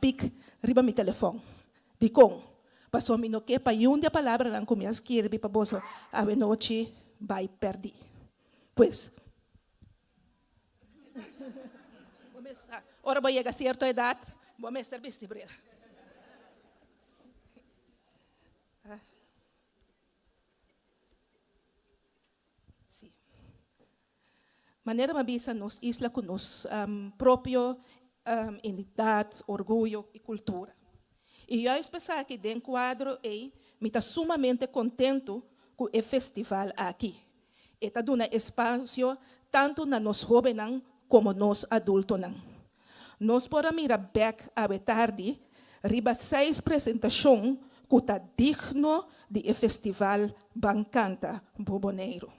speak riba mi telefone. Di kong. Paso mi no que pa yun dia palabra lang kung mi escrevi pa boso. Ave noche, vai perdi. Pues, ahora voy a llegar a cierta edad, voy a estar vestibreira. Sí. Maneira mabisa nos isla com nos próprio identidade, orgulho e cultura. E eu pensar que dentro do quadro me está sumamente contento com o festival aqui. Está dando espaço tanto na nos jovens como nos adultos. Nós podemos mirar back a tarde, riba 6 apresentações que está digno de festival Bancanta Boboneiro.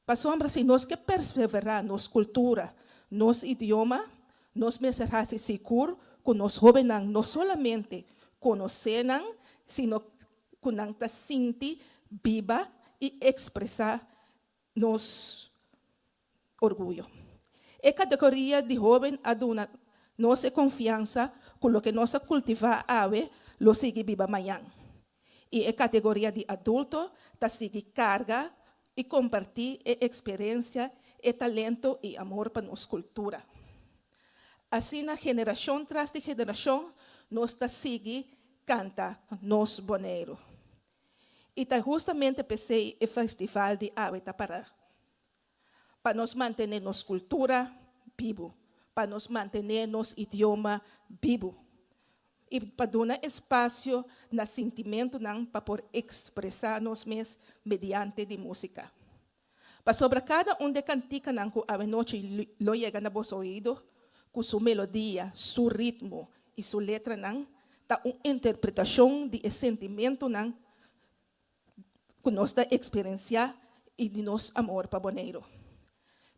Para sombra, se nós que perseverar nos cultura, nos idioma, nos mensajes seguros, que nos jovens não somente conhecem, sino que nos sentem viva e expressar nos orgulho. A categoria de jovem aduna nossa confiança com o que nós cultivamos ave, lo sigue viva amanhã. E a categoria de adulto ta sigue carga e compartir a experiência, e talento e amor para nossa cultura. Assim, na geração tras de geração, nós ta sigue canta nos boneiro. E ta justamente pensei o festival de ave para nos manter nossa cultura vivo, para nos manter nosso idioma vivo. E para dar espaço no sentimento para poder expressar-nos mediante de música. Para sobre cada de cantica que a noite lo chega na vosso ouvido, com sua melodia, seu ritmo e sua letra, está uma interpretação de sentimento que nós experienciar e de nosso amor para boneiro.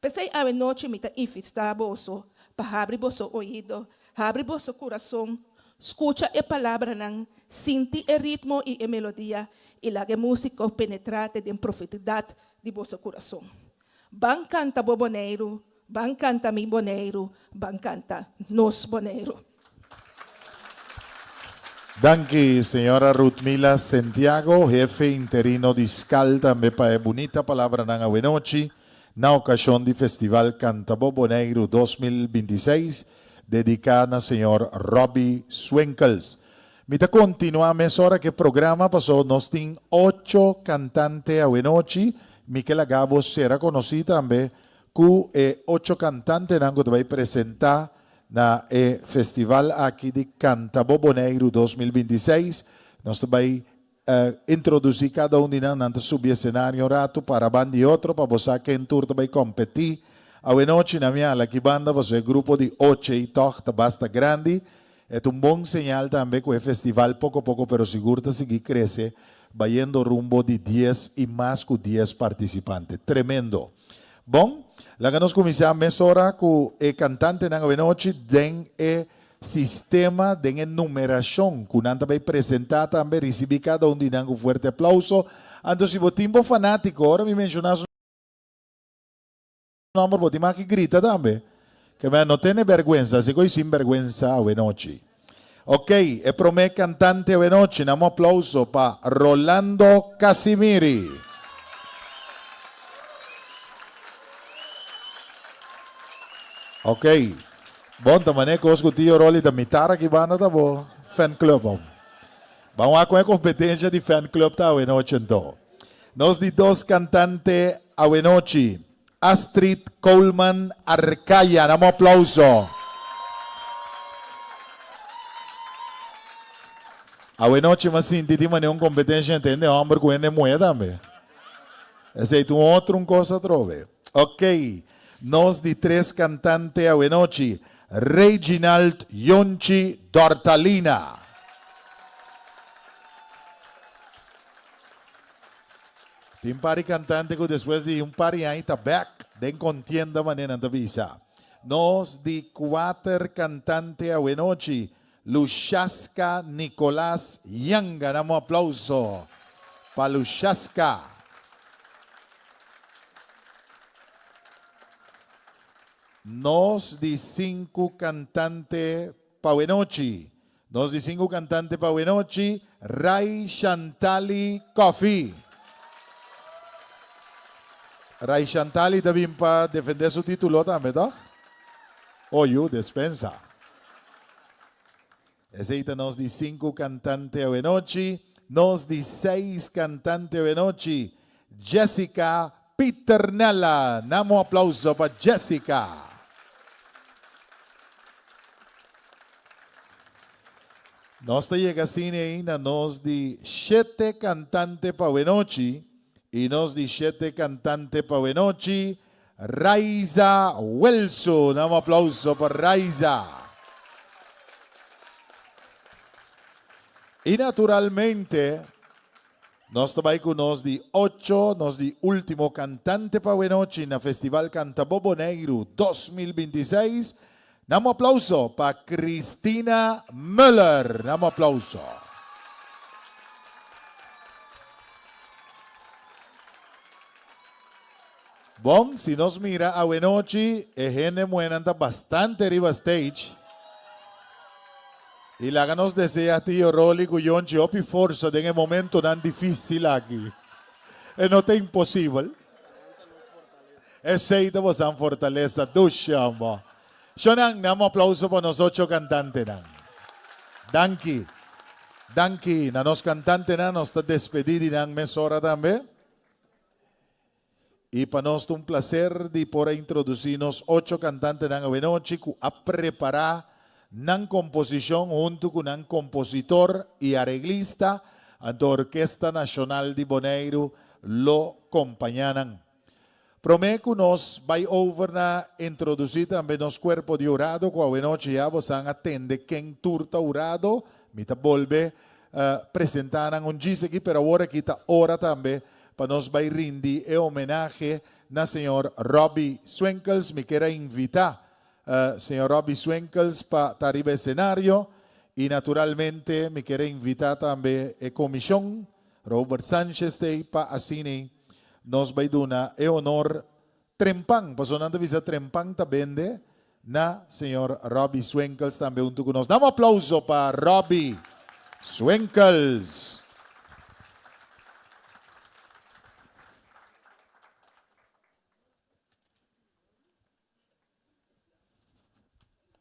Pensei a noite me está infestar vosso, para abrir vosso ouvido, abrir vosso coração, escucha a palavra, sente o ritmo e a melodia, e la música penetrate de profundidade de vosso coração. Ban canta bo boneiro, ban canta mi boneiro, ban canta nos boneiro. Danke, señora Rutmila Santiago, jefe interino de SCAL, também para a bonita palavra na Awenochi, na ocasião do Festival Cantabo Boneiro 2026, dedicada ao senhor Robbie Swenkels. Mita continua a mesora que programa passou, nós temos 8 cantantes Awenochi, Miquela Gabo será conhecida também, que 8 cantantes que vai apresentar na festival aqui de Cantabo Boneiro 2026. Nós também introduzir cada um de nós antes de subir cenário rato para banda e outro, para você que em tour também competir. A noite na minha aqui banda, você é grupo de 8 e toque, basta grande. É um bom sinal também que o festival pouco a pouco, pero seguro que seguir cresce, vai indo rumbo de 10 e mais que 10 participantes. Tremendo. Bom, lá que nós começamos a hora com o cantante na noite, tem o sistema de numeração, que nós também apresentar também, receber cada um de nós um forte aplauso. Então, se você é fanático, agora me mencionas o nome, você mais que grita também. Que não tem vergonha, se coi sem vergonha a noite. Ok, é para o meu cantante a noite, damos um aplauso para Rolando Casimiri. Ok. Bom, também que os gutios roli da mitara que banda tá bom. Fan club. Vamos lá com a competência de fan club tá a noite então. Nós de 2 cantantes a noite. Astrid Coleman Arcaya, damos um aplauso. A noite, mas sim, de uma nenhuma competência, entende? Homem com ele moeda também. Esse é um outro, coisa trove. Ok. Nós de 3 cantantes a noite. Reginald Yonchi Dortalina. Tem pari cantante que depois de pari aí está back, den contienda maneira da visa. Nós de 4 cantantes a noite. Lushaska Nicolás Yanga, damos aplauso para Lushaska. Nos di 5 cantante Pawenochi. Nos di 5 cantante Pawenochi. Ray Shantali Coffee. Ray Shantali también para defender su título también, ¿no? Oyu, despensa. Ese nos di 5 cantante Pawenochi. Nos di 6 cantante Pawenochi. Jessica Piternella. Damos aplauso para Jessica. Nós llega cine ainda nos di 7 cantante Pawenochi y nos di 7 cantante Pawenochi Raiza Welso. Damos aplauso para Raiza. Y naturalmente nós também con nos di 8, nos di último cantante Pawenochi na Festival Cantabobo Negro 2026. Damos aplauso para Cristina Müller. Damos aplauso. Bom, si nos mira a Wenochi, gente buena anda bastante arriba stage. Y la nos desea tío Rolly Guyonchi opi forza en el momento tan difícil aquí. No es imposible. Ese es una fortaleza. Dushamba. Shonang, damos aplauso para los 8 cantantes. Danki. Danki, na nos cantante na nos está despedido en mes hora también. Y para nosotros un placer de por introducirnos 8 cantantes en Wenochi que a preparar una composición junto con un compositor y arreglista ante la Orquesta Nacional de Bonaire lo acompañan. Prometo que nos va a introducir también nos cuerpo de orado que a Wenochi ya vos han atende quien turta orado, mita volve presentar un gis aquí, pero ahora quita hora también para nos va a rendir el homenaje na señor Robbie Swenkels. Me quiera invitar señor Robbie Swenkels para estar arriba del escenario y naturalmente me quiere invitar también a comisión Robert Sánchez para así nos va a dar el honor trempang, pasonando visa trempang ta vende na señor Robbie Swenkels también junto con nos. Damos aplauso para Robbie Swenkels.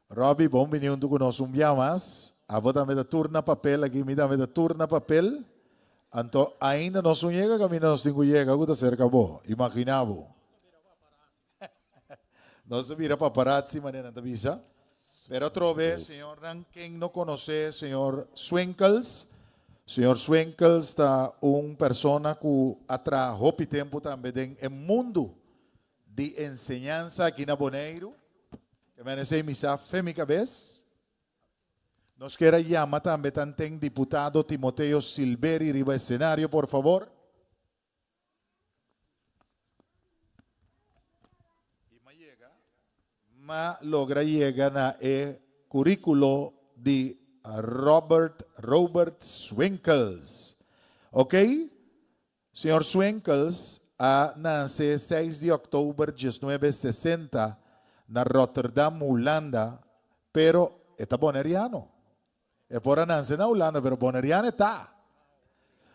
Robbie, bom venir junto con nos un día más. A vos dame da turna papel aquí, me dame da turna papel. Anto ainda não sonhega caminho nos cinco llega, guta cerca bo, imaginavo. Não se vira paparazzi maneira da visa. Pero trove, senhor, quem não conhece, senhor Swenkels. Senhor Swenkels está persona que atra hopi tempo também em mundo de enseñanza aqui na Bonaire. Que me sei misa fêmica vez. Nos quiera llamar también tanten diputado Timoteo Silveri arriba escenario, por favor. Y ma logra llegar a el currículo de Robert Swenkels. ¿Ok? Señor Swenkels nace 6 de octubre de 1960 en Rotterdam, Holanda, pero está boneriano. Es por nacer en Holanda, pero boneriano está.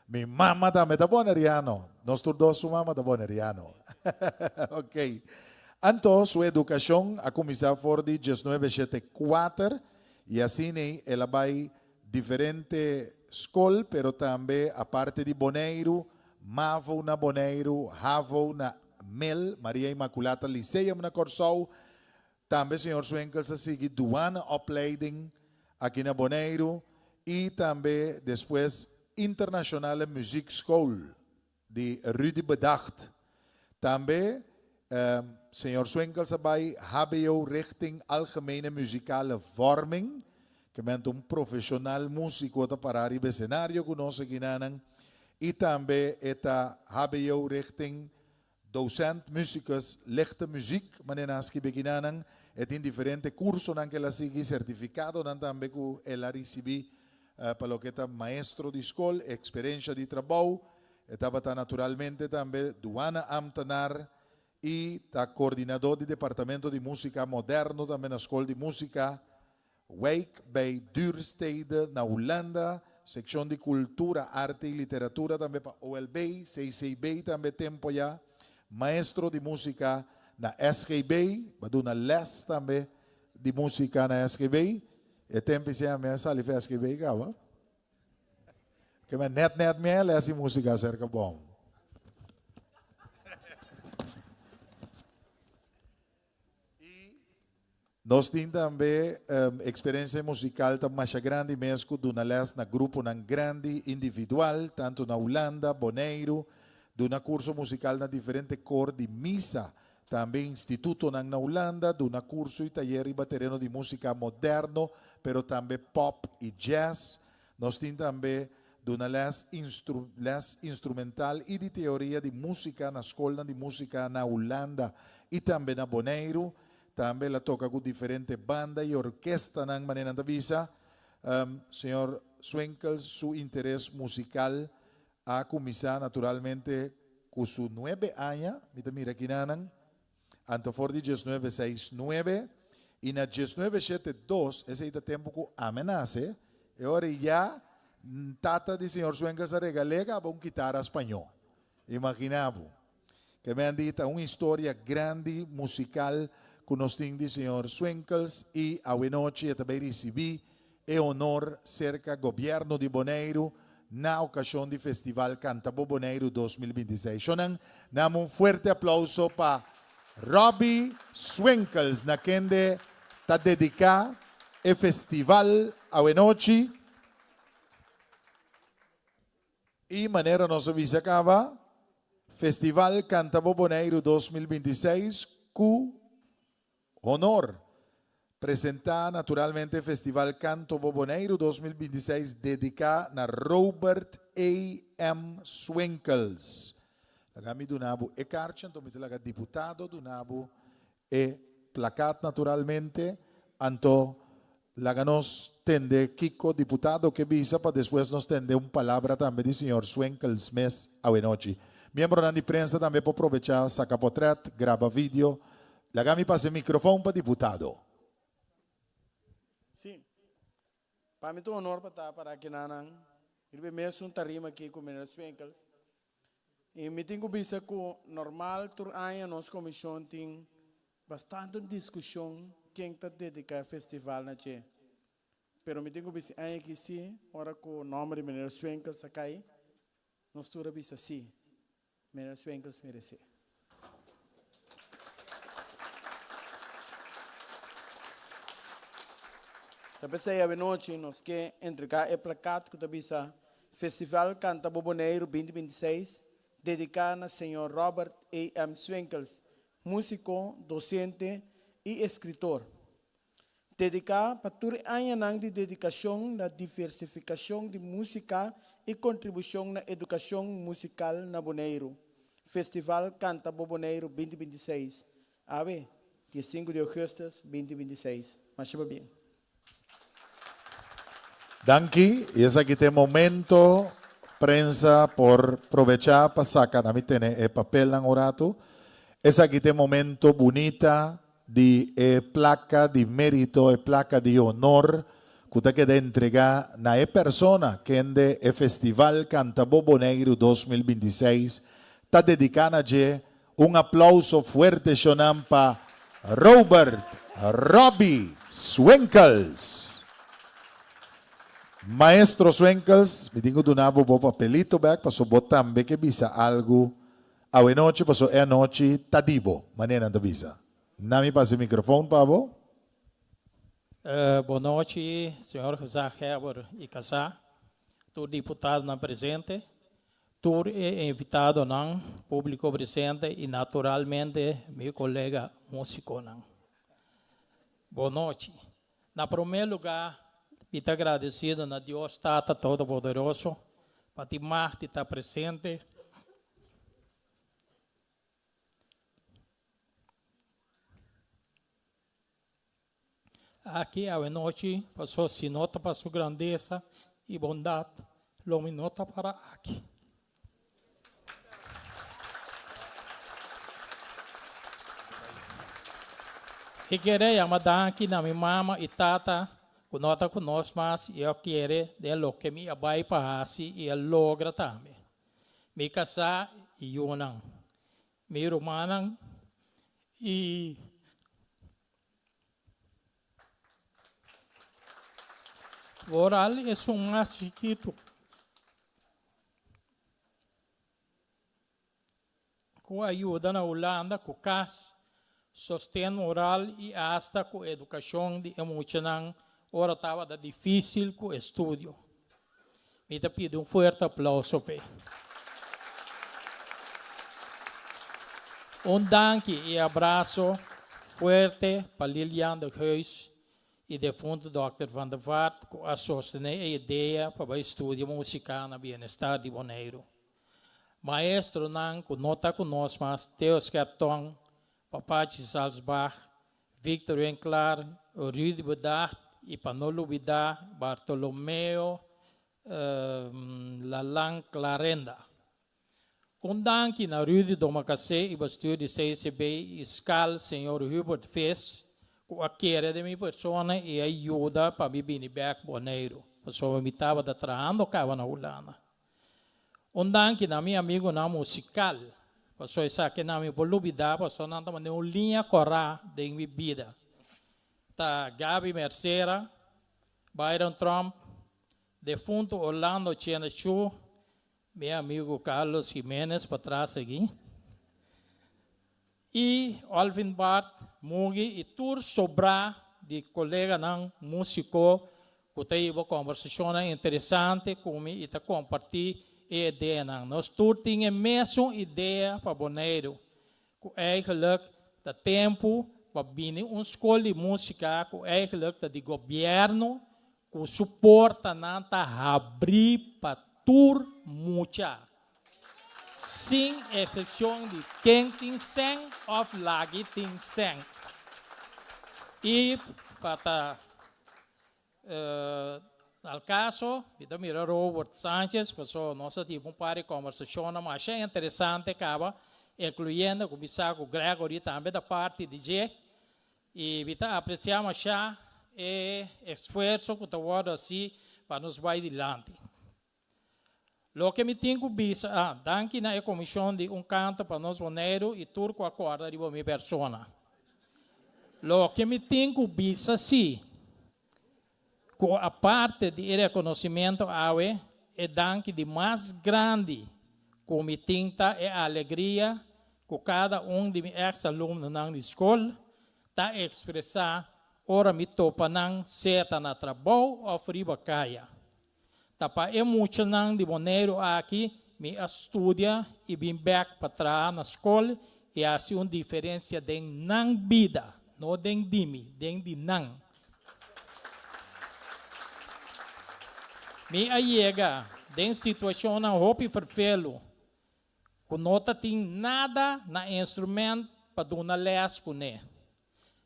Mi mamá también está boneriano. Nosotros dos, su mamá está boneriano. Ok. Entonces, su educación ha comenzado por 1974 y así ella va a diferentes escuelas, pero también aparte de Bonaire, Mavo una Bonaire, Havo una Mel, María Inmaculada Liceum na Corsou. También, señor Swenkels, sigue duana opleiding aquí en Bonaire y también después Internationale Muziekschool de Rudy Bedacht. También, señor Swenkels, bij HBO richting algemene muzikale vorming. Que bent un profesional músico para arriba escenario conoce ginanang. Y también esta HBO richting docent musicus lichte muziek manenaski beginanang. Et in diferentes cursos que la sigue certificado también que ela recibi para lo que está maestro de escola, experiencia de trabajo, estaba naturalmente también duana amtanar e tá coordenador do Departamento de Música Moderno também na Escola de Música Wijk bij Duurstede na Holanda, secção de Cultura, Arte e Literatura também para OLB, CCB também tempo já, maestro de música na SGB, baduna les também de música na SGB, e tempo se a minha sala de SGB kawa. Que me net me les de música cerca bom. Nós temos também experiência musical mais grande mesmo, de uma les na grupo na grande individual, tanto na Holanda, Bonaire, de um curso musical na diferente cor de missa, também instituto na Holanda, de um curso e taller e batereno de música moderno, pero também pop e jazz. Nós temos também de uma les instrumental e de teoria de música na escola de música na Holanda e também na Bonaire. Também ela toca com diferentes bandas e orquestra na maneira da visa. Senhor Swenkel, seu interesse musical a começar naturalmente com seus 9 anos. Mira aqui nanang. Anto de 1969 e na 1972 esse é o tempo que amenace. E agora já tata de senhor Swenkel se regalega para guitarra espanhol. Imaginavo que me han dito uma história grande musical com nós temos de senhor Swenkels e a noite também recebi e honor cerca do governo de Bonaire na ocasião do Festival Cantabo Bonaire 2026. Então, damos um forte aplauso para Robbie Swenkels, na quem está dedicado ao Festival a noite. E maneira nossa visa acaba, Festival Cantabo Bonaire 2026, com honor presentar naturalmente Festival Canto Bonaire 2026 dedicado a Robert A.M. Swenkels. Kami dunabo e karchan, tomite laga diputado dunabo e placat naturalmente, anto laga nos tende Kiko diputado que visa para después nos tende palabra também de senhor Swenkels mes a noite. Miembro de prensa também para aproveitar, saca portrait, grava vídeo. Lagami passa o microfone para deputado. Sim. Para mim é um honor para estar para aqui na ele mesmo um tarima aqui com o menino Swenkels. E me tenho visto que normal tur aia nossa comissão tem bastante discussão quem está dedicado ao festival na che. Pero me tenho visto aia que sim, ora com o nome do menino Swenkels sakai, nós tur visto sim, menino Swenkels merece. Também sei a noite nós que entregar o placato que também está Festival Cantabo Bonaire 2026 dedicado ao senhor Robert A.M. Swenkels, músico, docente e escritor. Dedicado para todo ano de dedicação na diversificação de música e contribuição na educação musical na Bonaire. Festival Cantabo Bonaire 2026. Ave, 15 de agosto 2026. Mas bem. Danke, esse aqui tem momento prensa por aproveitar para sacar a mim tem papel lang orato. Esse aqui tem momento bonita de placa de mérito, placa de honor que te queda entregar na persona que ende Festival Cantabo Bonaire 2026 está dedicada a aplauso fuerte sonam para Robert Robbie Swenkels. Maestro Swenkels, me digo dunabo bo papelito back, paso botambe que bisa algo a noite, paso é noite tadibo, maneira da bisa. Nami passa o microfone, Pablo. Boa noite, senhor José Heber e Casá, todo deputado na presente, todo invitado não, público presente e naturalmente meu colega músico não. Boa noite. Na primeiro lugar, estou agradecido a Deus Tata Todo-Poderoso, para te Marte estar presente. Aqui a noite passou se nota para sua grandeza e bondade, lo me nota para aqui. E querer chamar aqui na minha mama e tata, conota conosco, mas eu quero de lo que me abai para assim e logra também. Me casar e yunang. Me romanang e oral é mais chiquito. Com a ajuda na Holanda, com CAS, sostén oral e hasta com educação de emocional, ora estava da difícil com estudo. Me te pido forte aplauso pe. Danke e abraço forte para Lilian de Huis e de fundo Dr. Van der Vaart, que a sostener a ideia para o estudo musical na bem-estar de Bonaire. Maestro Nang, que nota conosco, mas Teos Cartong, Papachi Salzbach, Victor Enclar, Rudy Bedard e Panolo Vidar, Bartolomeo Lalang Clarenda. Danke na Rudy Domacase e Bastur de CCB, Escal, Senhor Hubert Fes, que aquele de minha persona e ajuda para me vir back Bonaire. Pessoa me estava trabalhando cá na Holanda. Danke na meu amigo na musical. Pastor isa que na minha bolubida, pastor na tama nenhuma linha corra de minha vida. Ta Gabi Mercera, Byron Trump, defunto Orlando Chenachu, meu amigo Carlos Jimenez para trás aqui. E Alvin Bart, Mugi e tur sobra de colega ng músico, que tem uma conversação interessante comigo e ta compartilhar ideia não. Nós todos temos a mesma ideia para Bonaire. Que eigenlijk o tempo para vir uma escola de música, que eigenlijk de governo, que suporta não abrir para tour mucha. Sem exceção de quem tem sem ou lagi tem sem. E para al caso, kita mira Robert Sanchez, pasó nossa tipo pare conversação, mas é interessante acaba, incluindo o bissago Gregory também da parte de G, e kita apreciamos já o esforço que está fazendo assim para nos vai adiante. Lo que me tenho visto, danke na comissão de canto para nós Bonaire e turco acorda de minha persona. Lo que me tenho visto assim, com a parte de reconhecimento awe é danke de mais grande com me tinta é a alegria que cada de meus ex-alunos na escola está expressar ora me topa nang seta na trabalho ou friba kaya. Tapa emocional de Bonaire aqui me estudia e vim back para trás na escola e assim uma diferença de nang vida, não de dimi, de nang. Me ayega den situação na hopi vervelo, que nota tem nada na instrumento para dona les com né.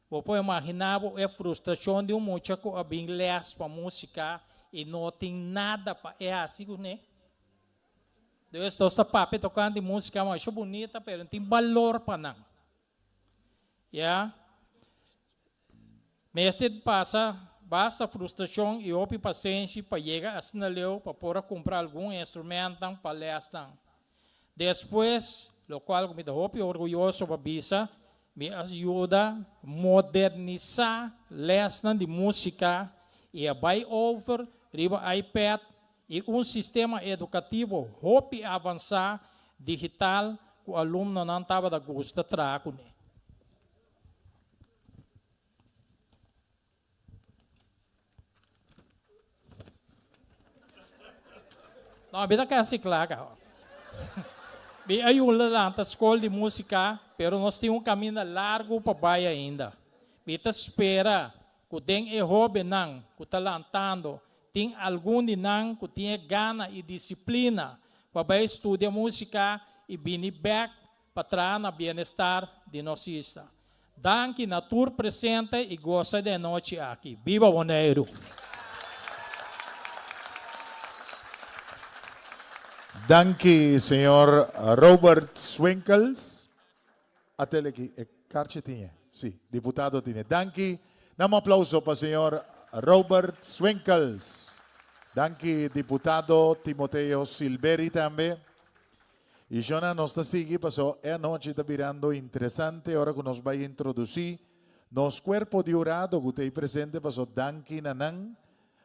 Vou imaginar a frustração de mucha que a bem les para música e não tem nada para é assim com né. Deus está papo tocando de música mas é bonita, mas não tem valor para não. Yeah. Mas este passa basta frustração e houve paciência para chegar a sinaleu para poder comprar algum instrumento para lestar. Depois, o qual me dá orgulhoso para bisa, me ajuda a modernizar lestar de música e a buy over, riba iPad e sistema educativo hope avançar digital que o aluno não estava da gosto de trabalhar. Não, bida kasi claga. Bi ayun lang ta escola de música, pero nós temos caminho largo para baia ainda. Bita espera que tem hobby nang, que talantando, tem algum de nang que tinha gana e disciplina para baia estudar música e vir back para trás na bem-estar de nossista. Danke na tour presente e gosta de noite aqui. Viva Bonaire! Danke, senhor Robert Swinkels. Até aqui, cartinha. Sí, diputado tiene. Danke. Damos aplauso para el señor Robert Swinkels. Danke, diputado Timoteo Silveri también. Y Jonah nos está sigue, pasó anoche está mirando interesante, ahora que nos va a introducir nos cuerpo de orado que usted presente, pasó Danke Nanan,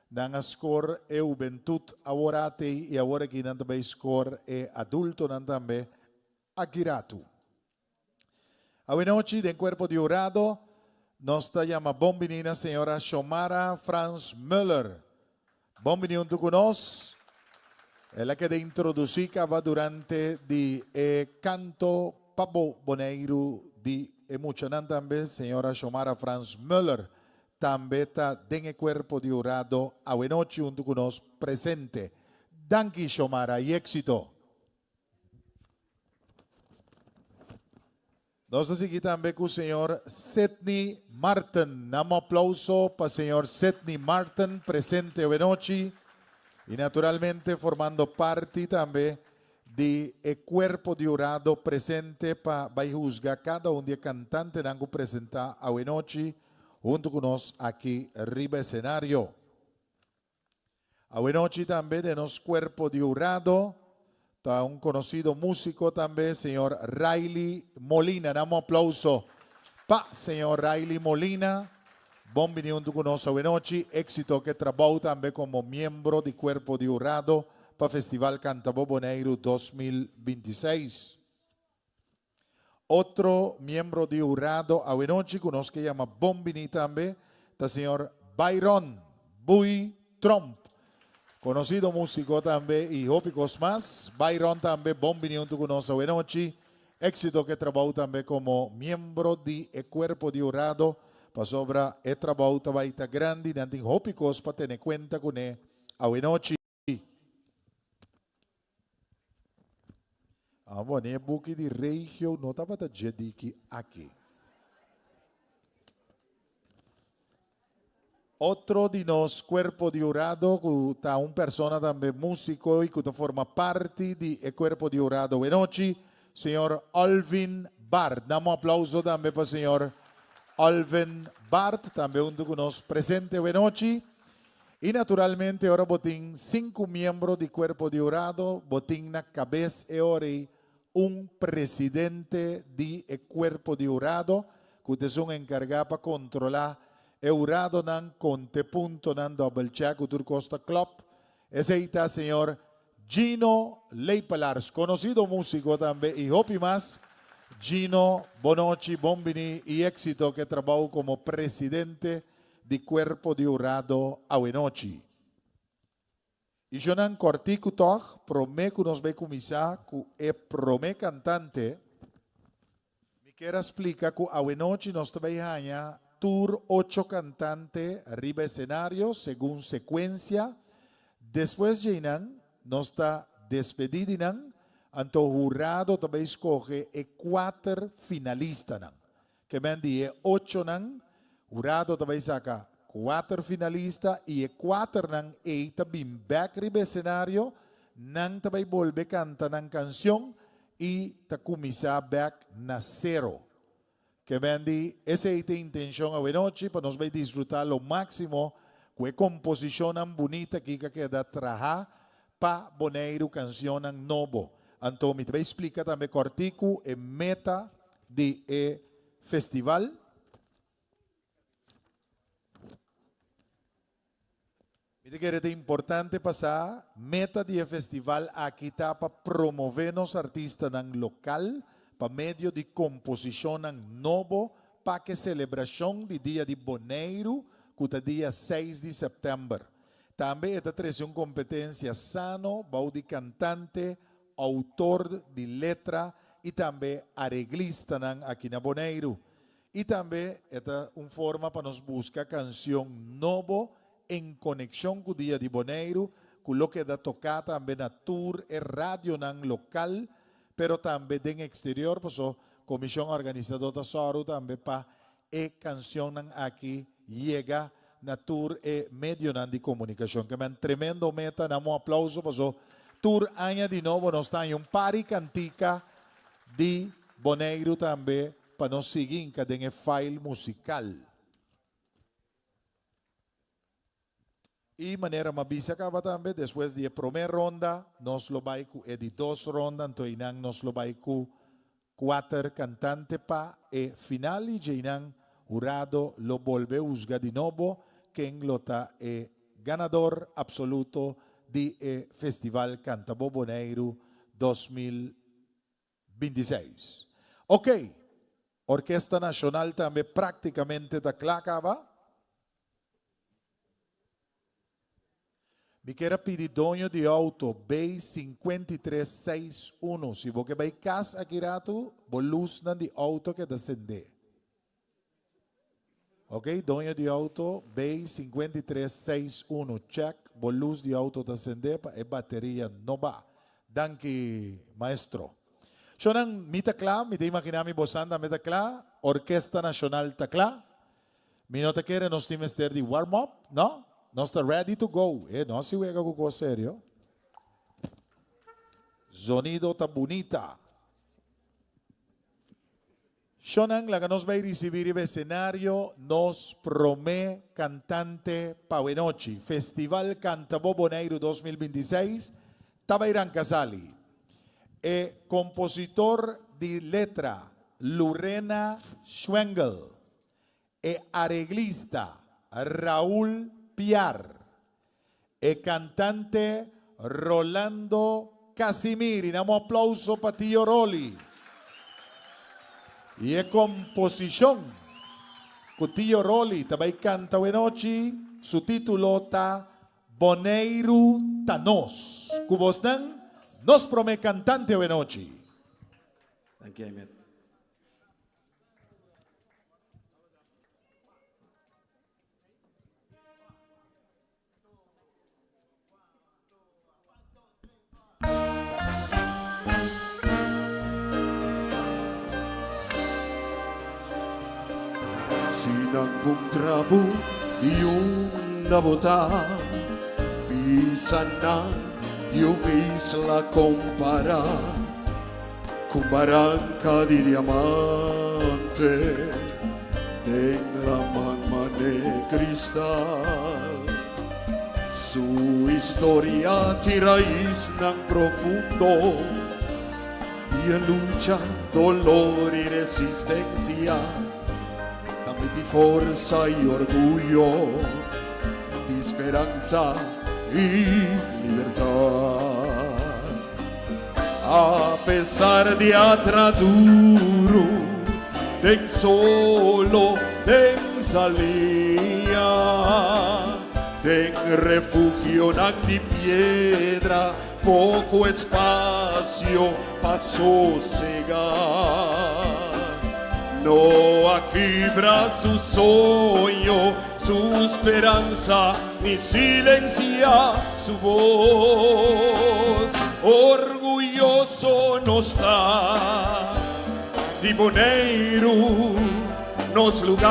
dan score e juventud ahora y ahora que nanda vai score e adulto nan también akiratu. Anoche del cuerpo de orado nos está llama bombinina señora Xiomara Franz Müller. Bombini junto con nos. Ela que de introducir va durante di canto Pabo Boneiro di emocionante también señora Xiomara Franz Müller. También está den cuerpo de orado a noche junto con nos presente. Danke Xiomara y éxito. Nos seguimos también con el señor Sidney Martin. Damos aplauso para el señor Sidney Martin, presente hoy noche. Y naturalmente formando parte también de cuerpo de orado presente para juzgar cada un día cantante que presenta hoy noche junto con nosotros aquí arriba escenario. Hoy noche también de nos cuerpo de orado. Está un conocido músico también, señor Riley Molina. Damos aplauso para señor Riley Molina. Bom junto con nosotros hoy noche. Éxito que trabaja también como miembro de Cuerpo de Orado para Festival Cantaboboneiro 2026. Otro miembro de Orado hoy noche con nosotros que llama Bombini también, está señor Byron Bui Trump. Conocido músico también y ópicos más. Byron también, bombini junto con nosotros hoy noche. Éxito que trabaja también como miembro de Cuerpo de Orado para sobra trabajo también grande. Nanting ópicos para tener cuenta con él hoy noche. Bueno, é buque de regio não estava da jediki aqui. Otro de nos cuerpo de orado, que está una persona también músico y que forma parte de cuerpo de orado de noche, señor Alvin Bart. Damos aplauso también para el señor Alvin Bart, también junto con nos presente de noche. Y naturalmente ahora botín 5 miembros de cuerpo de orado, botín na cabeza y ahora un presidente de cuerpo de orado, que ustedes son encargados para controlar Eurado nan conte punto nan double check Utur Costa Club. Ese está señor Gino Leipalars, conocido músico también y hopi más. Gino, Bonochi, Bombini y éxito que trabaja como presidente de Cuerpo de Orado Awenochi. Y yo nan cortico toch, promé que nos ve comisar que promé cantante. Me quiero explicar que Awenochi nos trae tour 8 cantantes arriba escenario según secuencia. Después llenan, nos está despedidinan, anto jurado también escoge 4 finalistas. Que me han 8 nan, jurado también saca 4 finalistas y 4 nan también back arriba escenario, nan también vuelve cantar nan canción y ta comisa back na 0. Que vendi esa es la intención hoy noche para nos disfrutar lo máximo con composición bonita que queda trabajar para Boneiro canción novo. Entonces me voy a explicar también cortico en meta de festival. Me que es importante pasar meta de festival aquí está para promover los artistas local para medio de composición novo para que celebración de dia de Boneiro, que é dia 6 de setembro. Também está trazendo competência sano, bau de cantante, autor de letra e também arreglista aqui na Boneiro. E também está uma forma para nos buscar canção novo em conexão com o dia de Boneiro, com o que da tocar também na tour e rádio local, pero también en exterior, pues comisión organizadora Soru también para canción aquí llega na tour medio de comunicación. Que me tremendo meta, damos aplauso, pues tour aña de nuevo nos está en un pari cantica de Boneiro también para nos seguir en el file musical. Y manera mabisa acaba también, después de la primera ronda, nos lo va a de dos rondas, entonces nos lo va a cuatro cantantes pa e final y Jainan Urado lo vuelve a juzgar de nuevo, quien lo está ganador absoluto de Festival Canta Boboneiro 2026. Ok, Orquesta Nacional también prácticamente está clara. Me quero pedir dono de auto B5361. Se você vai casa aqui rato, vou luz de auto que descender. Ok, dono de auto B5361. Check, vou luz de auto descender para a bateria não va. Danke, maestro. Shonan, mita klar, me imaginar mi bosanda mita klar, Orquesta Nacional ta klar. Mi não te quer nos times ter de warm up, não? Nós está ready to go. Não se juega com sério. Sonido está bonita. Shonan, la que nos va a recibir el escenario, nos promete cantante Pauenochi. Festival Canta Boboneiro 2026. Tabairán Casali. Compositor de letra, Lorena Schwengel. Arreglista, Raúl Piar, el cantante Rolando Casimiri, damos aplauso para Tío Roli. Y el composición con Tío Roli, también canta Buenochi, su título está Boneiro Tanos. Cubosnan, nos promete cantante Buenochi. Thank you, Ahmed. Sinagpuntrabu yung nabota, bisanan yung isla compara, kumbarangka di diamante, en la manmane cristal. Su historia ti raíz ng profundo, y lucha, dolor y resistencia. Di forza y orgullo, de esperanza y libertad. A pesar de atraduro, de solo, de salía, de refugio de piedra, poco espacio para sosegar. No aquibra su sueño, su esperanza, ni silencia su voz. Orgulloso no está, de Boneiro nos lugar.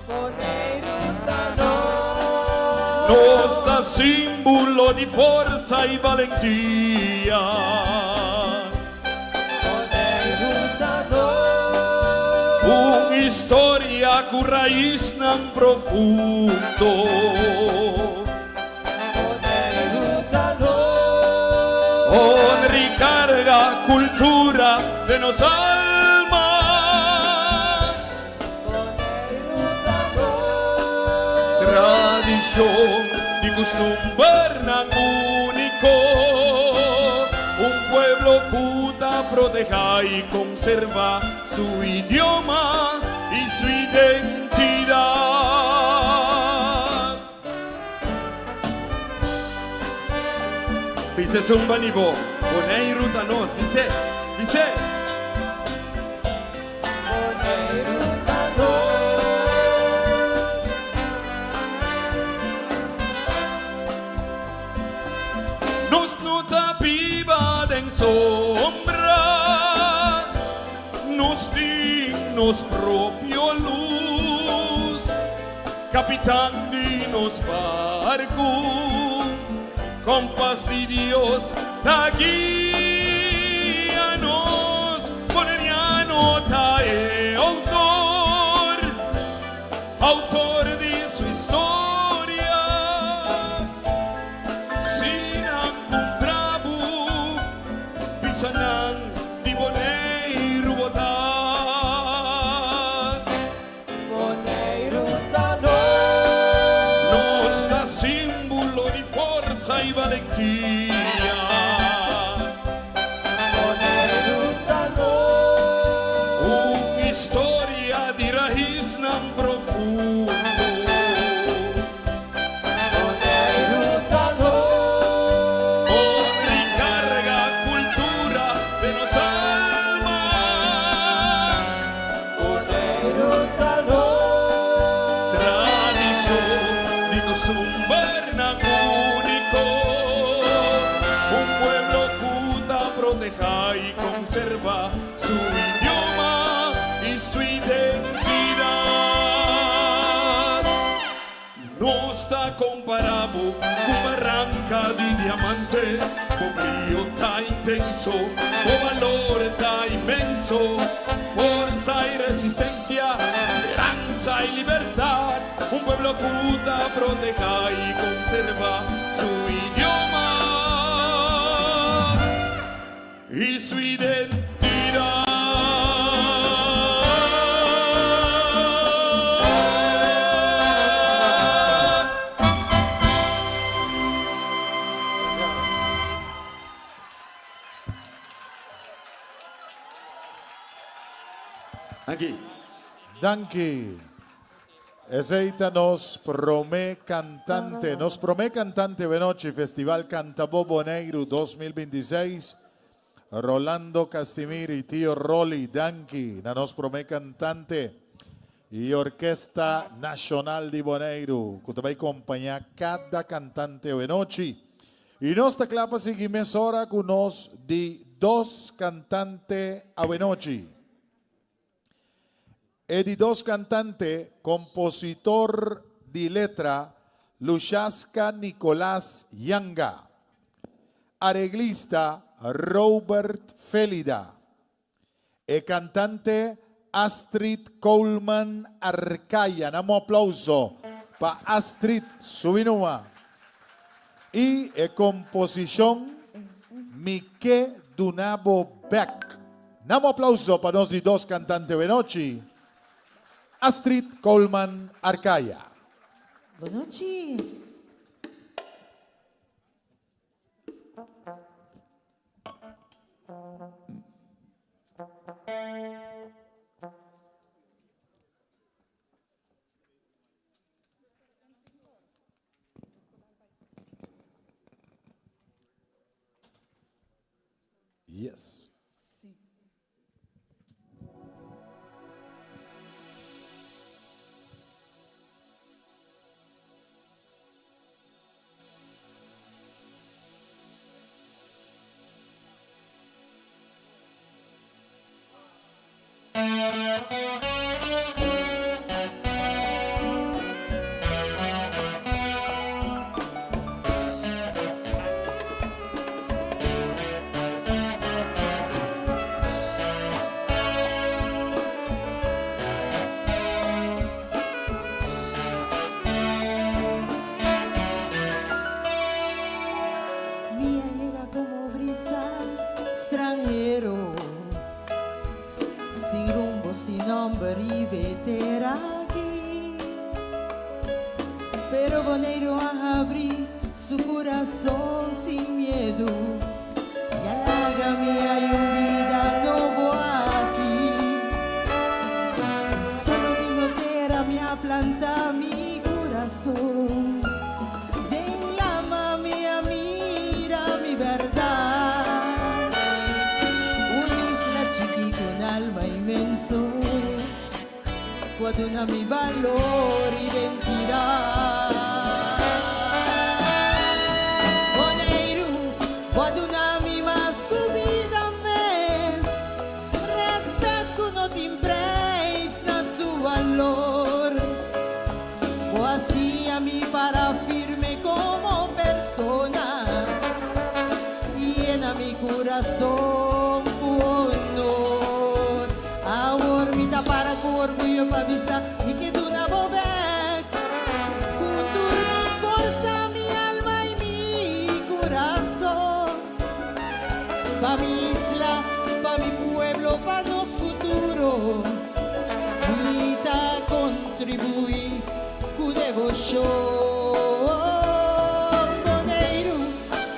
Boneiro Tanos Nos da símbolo de fuerza y valentía. Una historia con raíz tan profundo. On ricarga cultura de nos alma. Tradición y costumbre tan único. Un pueblo puta proteja y conserva su idioma y su identidad. Vise zumba nivo, Boneiro Tanos, vise. Boneiro Tanos Nos nota viva en sombra, nos dignos propio luz, capitán de nos barco, compás de Dios, ta guíanos poeta e autor de sua história. Sinang contrabo, pisanan di Boneiro botar. Boneiro Tano, Nos dá símbolo de força e valentia. Boneiro Tano, Uma história de raiz não profundo. Boneiro Tano, Onde carga a cultura de nossa alma. Boneiro Tano, Tradição de costume único. Pueblo oculta, proteja y conserva su idioma y su identidad. No está comparable con barranca de diamante, con brillo tan intenso, con valor tan inmenso, fuerza y resistencia, esperanza y libertad. Un pueblo oculta, proteja y conserva su idioma y su identidad. Aquí. Danke. Eseita nos promé cantante Benochi Festival Cantabobo Negro 2026. Rolando Casimir y tío Rolly Danke, na nos promé cantante y Orquesta Nacional de Boneiro, que te va a acompañar cada cantante Benochi. Y nos te clapa seguimos ahora con nos de dos cantantes a Benochi. E dos cantante, compositor de letra, Lushaska Nicolás Yanga. Arreglista, Robert Felida. E cantante, Astrid Coleman Arcaya. Damos aplauso para Astrid Subinuma. Y composición, Mike Dunabo Beck. Damos aplauso para los dos cantantes Benochi. Astrid Coleman Arcaya. boa noite. Yes. Mía llega como brisa, extranjero, sin rumbo, sin nombre y veter aquí. Pero Boneiro a abrir su corazón sin miedo y alágame hay un vida nuevo aquí. Solo que no tera me planta mi corazón. Guaduna mi valor, identidad. Boneiro, guaduna mi mas vida mes. Respeto no te empreis na su valor. O assim a mí para firme como persona. Y en mi corazón honor. para com orgulho pra avisar e que tu na bobek. Cultura mi força, mi alma e mi coração. Pa mi isla, pa mi pueblo, pa nos futuro. Vita contribui com devoção. Boneiro,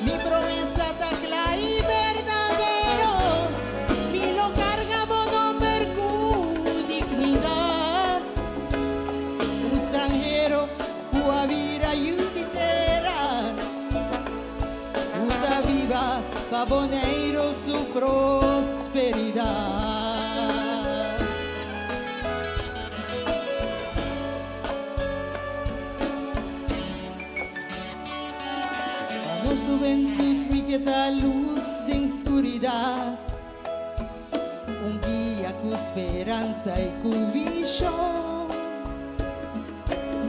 mi promessa tá clara e verdadeiro. Mi lo carga bono com dignidade. Estrangeiro, com a vida inteira. Puta viva, pa Boneiro su prosperidade. Juventud mi que da luz de escuridad, guia com esperança e com visão.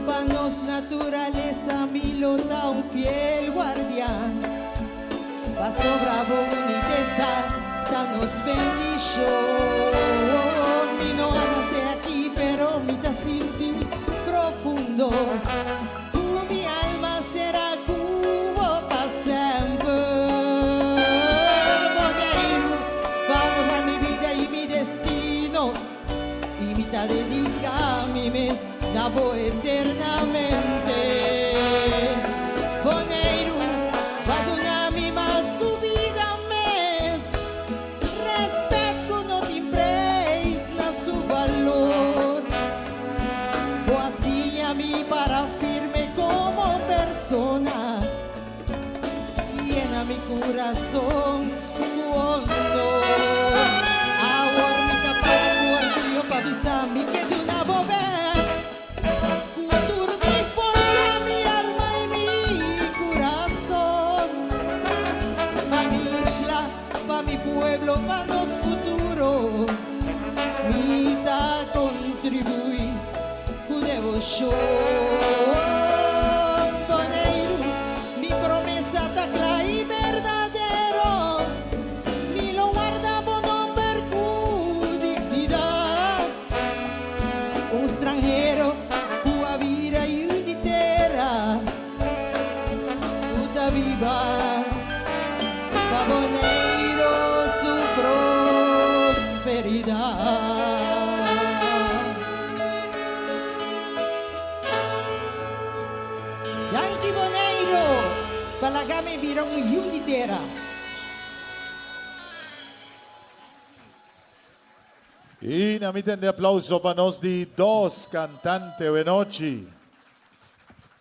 Pa nos naturaleza mi lo da fiel guardián. Pa sobra boniteza da nos bendición. Mi no nace aquí pero mi ta sinti profundo. Con mi alma será dedica mi mes, la voy eternamente. Boneiro, va mi más vida mes. Respeto no te impreis na su valor. O así a mí para firme como persona. Llena mi corazón cuando mi que de una bobé, cultura mi forza, mi alma y mi corazón. Pa mi isla, pa mi pueblo, pa nos futuro. Mi ta contribuir con devoción. Boneiro, mi promesa ta clara y verdadero. Mi lo guarda bono per con dignidad. Estrangeiro, com a vida inteira. Tudo viva, pa Boneiro su prosperidade. Yankee Boneiro, palagame virão inteira. Y namiten de aplauso para nos di dos cantantes de noche.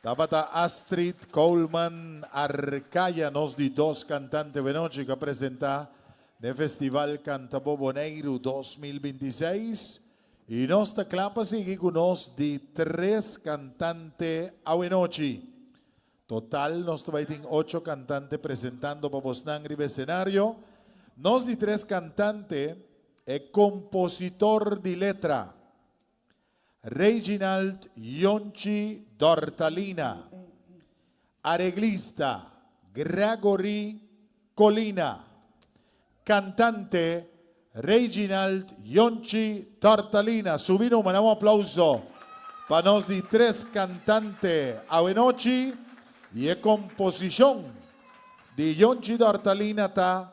Tabata Astrid Coleman Arcaya nos di dos cantantes de noche que presenta el Festival Cantabo Boneiro 2026. Y nos clapa sigue con nos di tres cantantes a noche. Total nos traen 8 cantantes presentando para Bosnangri escenario. Nos di tres cantantes. E compositor di letra Reginald Yonchi Dortalina, arreglista Gregory Colina, cantante Reginald Yonchi Dortalina. Subimos un aplauso para nos di tres cantantes a noche y e composición de Yonchi Dortalina ta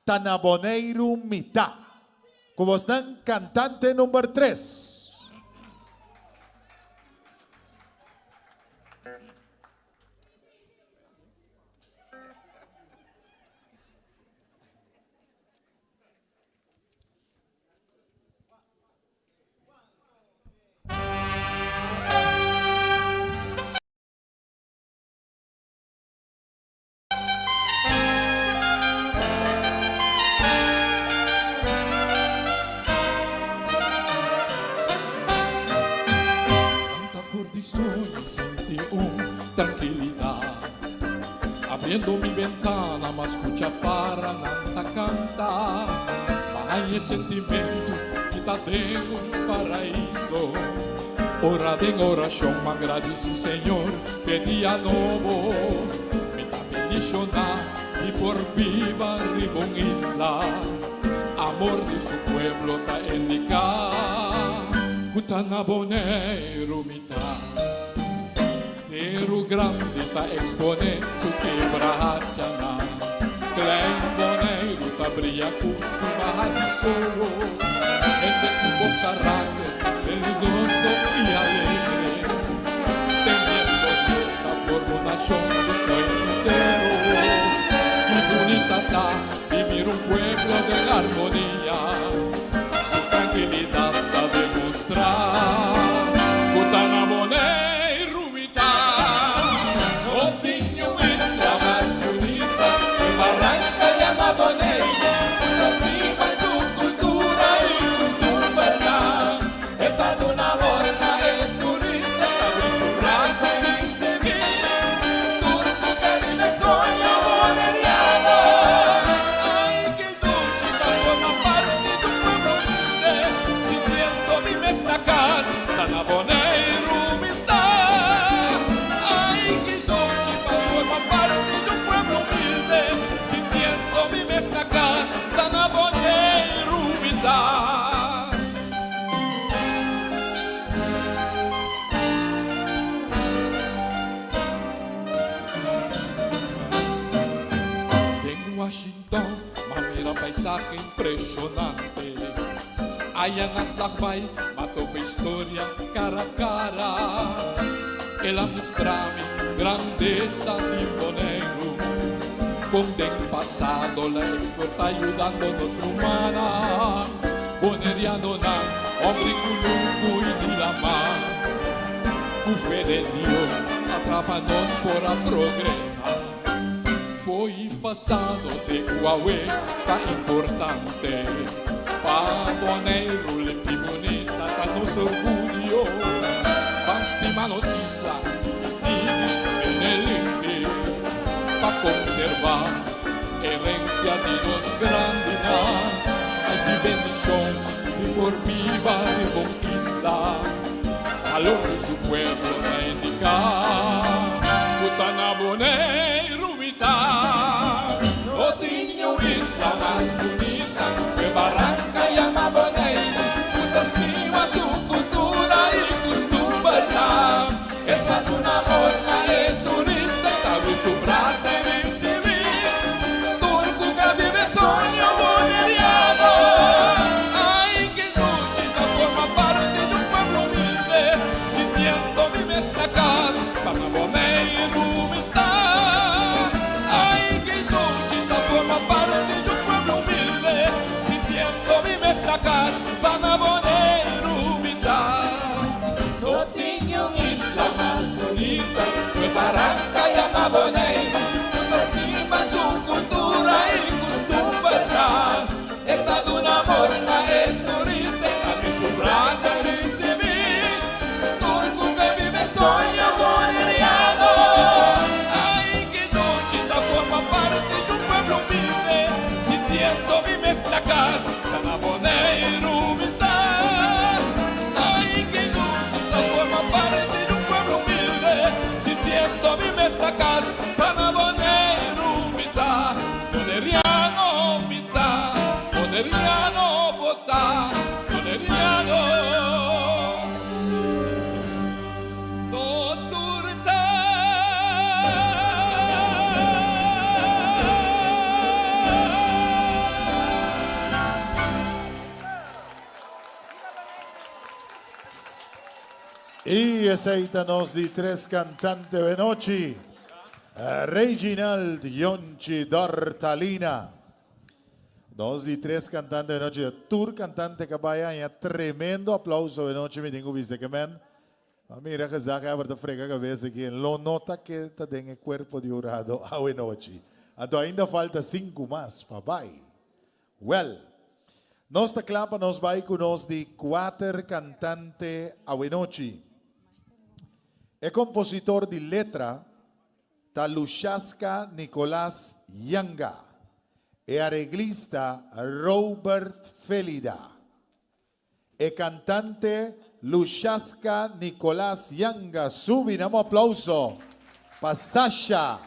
Tanaboneiro Mita. Como están cantante número 3. Tranquilidad, abriendo mi ventana, ma escucha para nanta cantar. Hay sentimento que está en un paraíso. Ora de oración, me agradece Señor, que día nuevo me da bendicionar y por viva Ribón Isla, amor de su pueblo está indicado. Kutana Boneiro mita Zero grande ta expone su quebrachana Clem Boneiro ta brilha curso bahar solo Ende tu carácter peligroso y alegre Teniendo esta formulación de soy sincero Y bonita está vivir un pueblo de la armonía Su tranquilidad a demostrar Kutana Boneiro mita O tinho isla más bonita Que Barranca llama Boneiro Lastima su cultura y costumbre Está de una horna en turista Abre su brazo y dice bien Turco que vive sueño boneriano Ay, que dulcita forma parte de un pueblo humilde Sintiendo mi esta casa tan Boneiro humildad Ay, que dulcita forma parte de un pueblo humilde Sintiendo mi esta casa tan Boneiro humildad En Washington, mira paisaje impresionante. Allá en Aslakbay, mato historia cara a cara. Ela mostrame grandeza de Boneiro. Con el pasado la explota ayudándonos humana. Boneriano na, hombre culuco y dilamar. Fe de Dios, atrápanos por a progresar. Foi passado de Huawei, tá importante. Pa Boneiro, limpa e bonita, tá nosso orgulho. Bastima nos isla, e sigue limpe. Pa conservar, herencia de los grandes. Ai que bendición, e por viva de conquista. Calor de su pueblo va a indicar Kutana Boneiro mita O tinho isla más bonita Que Barranca llama Boneiro Puta estima su cultura y costumbre Está en una horna el turista Abre su brazo y dice Turco que vive sueño boneriano Ay, que dulcita forma parte de un pueblo humilde Sintiendo mi esta casa Kutana Boneiro mita Ay, que dulcita forma parte de un pueblo humilde Sintiendo mi esta casa Kutana Boneiro mita No tinha isla más bonita Que Barranca llama Boneiro Estima su cultura y costumbre Está de una morna el turista Abre su brazo y dice Turco que vive sueño boneriano Ay, que dulcita forma parte de un pueblo humilde Sintiendo mi esta casa Kutana Boneiro humildad Ay, que dulcita forma parte de un pueblo humilde Sintiendo mi esta casa Kutana Boneiro humildad Boneriano mitad Boneriano botá Boneriano Dos Y aceitanos de tres cantantes de noche. Reginald Yonchi Dortalina. Dos de tres cantantes de noche. Tour cantante cabaya. Tremendo aplauso de noche. Me tengo visto que men. Mira que zaga para frega cabeça aqui. Lo nota que está en el cuerpo de urado a noche. Ato ainda falta 5 más. Papai. Well. Nos clapa nos vai con nos de 4 cantante a noche. É compositor de letra da Luchaska Nicolás Yanga. É arreglista Robert Felida. É cantante Luchaska Nicolás Yanga. Subimos aplauso para Sasha.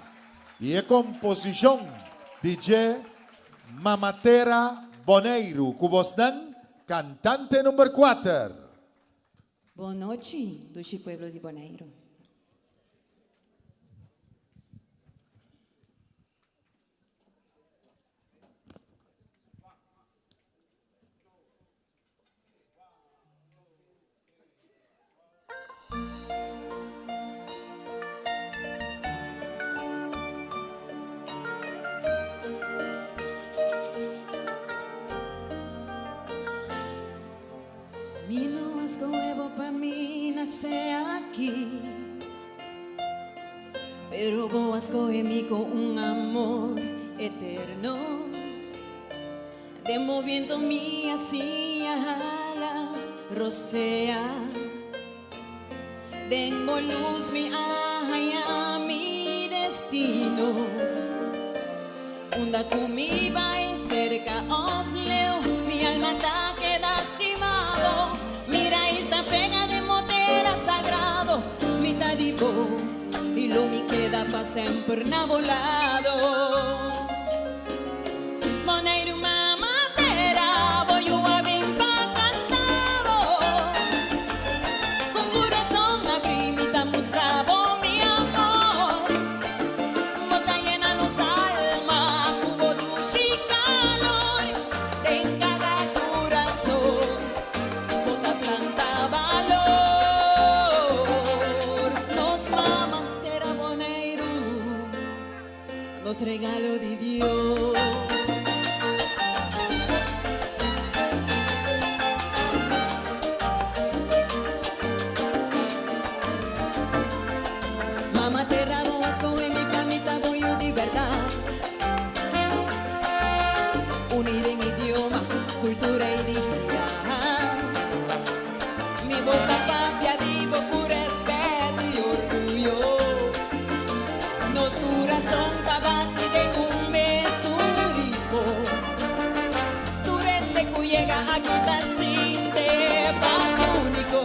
E é composição DJ Mamatera Boneiro. Cubosnan, cantante número 4. Boa noite, do Pueblo de Bonaire. Mi no escobo para mí nacer aquí, pero vos escoge con un amor eterno, de moviendo mi hacia la rosea, dengo luz mi a mi destino, unda conmigo y cerca ofleo, mi alma está que lastimado, mira esta pega de motera sagrado, mi tadipo y lo mi queda pa' sempre volado. Bonaire mamatera, voy a bien pa' cantado, con corazón abrí mi mostraba mi amor, bota llena nos alma, cubo dulce y calor, en cada corazón, bota planta valor, nos mamatera Bonaire, nos regalo de Dios. Mamá terra vos con mi planeta voy de verdad, unida en idioma, cultura y dignidad. Mi voz está papia digo por respeto y orgullo. Nos corazón tabati de un mesuripo, durante que llega aquí ta sin de paz único.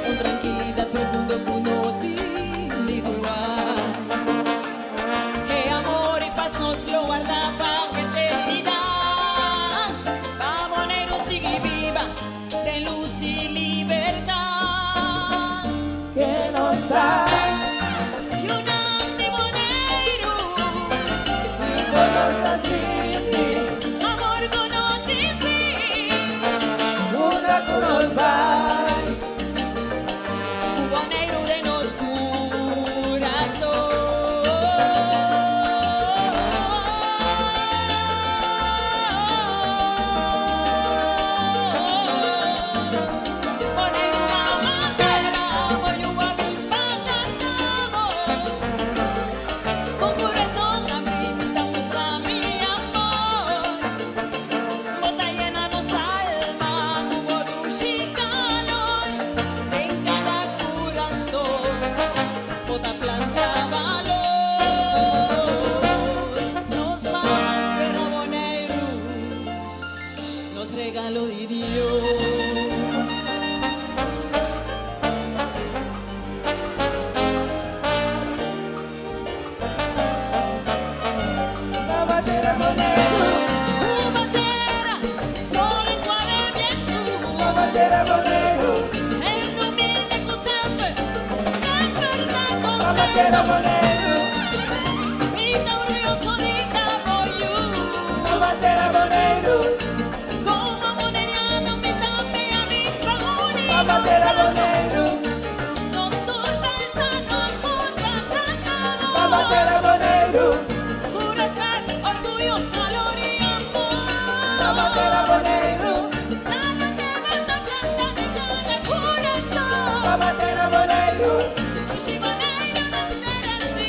Un tranquilidad profundo que no tiene igual, que amor y paz nos lo guarda pa' que te vida, pa' Bonaire sigue viva de luz y libertad, que nos da y una de Bonaire, y conoce sin ti, amor que no te vi, una que nos va. Bonaire de nos corazón. Bonaire mamatera, voy a cantamos, con corazón abrí mi busca mi amor, bota llena nos alma, cubo dulce y calor, en cada corazón, bota planta valor, nos mamatera Bonaire, nos regalo de Dios. Mamatera Bonaire, Mamatera, sol y suave viento, Mamatera Bonaire, el humilde que siempre está Mamatera contento, Bonaire, y tan orgulloso de estar con you. Mamatera Bonaire, Como boneriano mi también a mi pagoni, Mamatera Bonaire, nos torta esa nos muestra tan Mamatera Bonaire, pura respeto, orgullo, calor y amor. Mamatera Bonaire, Dale que mata planta de cada corazón. Mamatera Bonaire, Ushi Bonaire nos merece.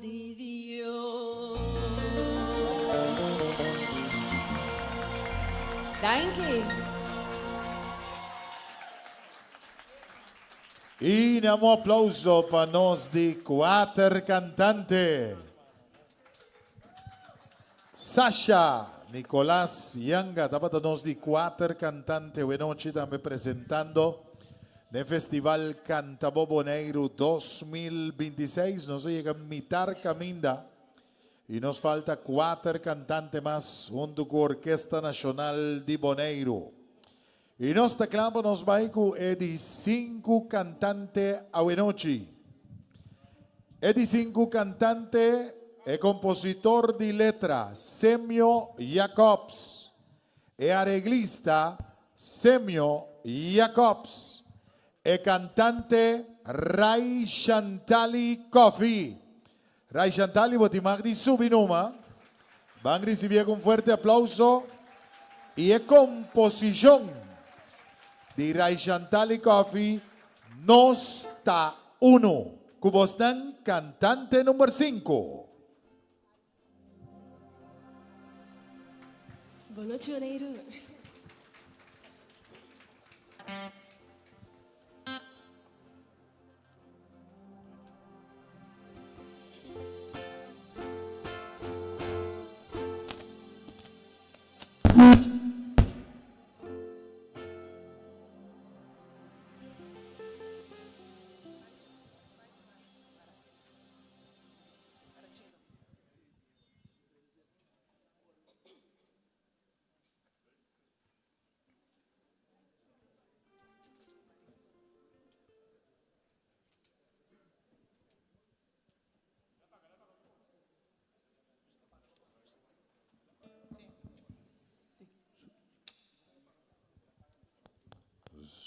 de Dios. Danke. E um aplauso para nós de quatro cantantes. Sasha, Nicolás Yanga, dapat nós de quatro cantantes. Boa noite, também apresentando no Festival Cantabobo Negro 2026. Nós chegamos a mitad caminda e nos falta quatro cantantes mais, junto com a Orquesta Nacional de Boneiro. E nós teclamos nos bairros de 5 cantantes a noite. De 5 cantantes é compositor de letra Semio Jacobs. É arreglista Semio Jacobs. É cantante Ray Chantali Coffee. Ray Chantali, vou te magdi subinuma. Van receber com fuerte aplauso. E é composição de Ray Chantali Coffee, Nos Ta Uno. Kubostan, cantante número 5. Boa noite, Boneiro.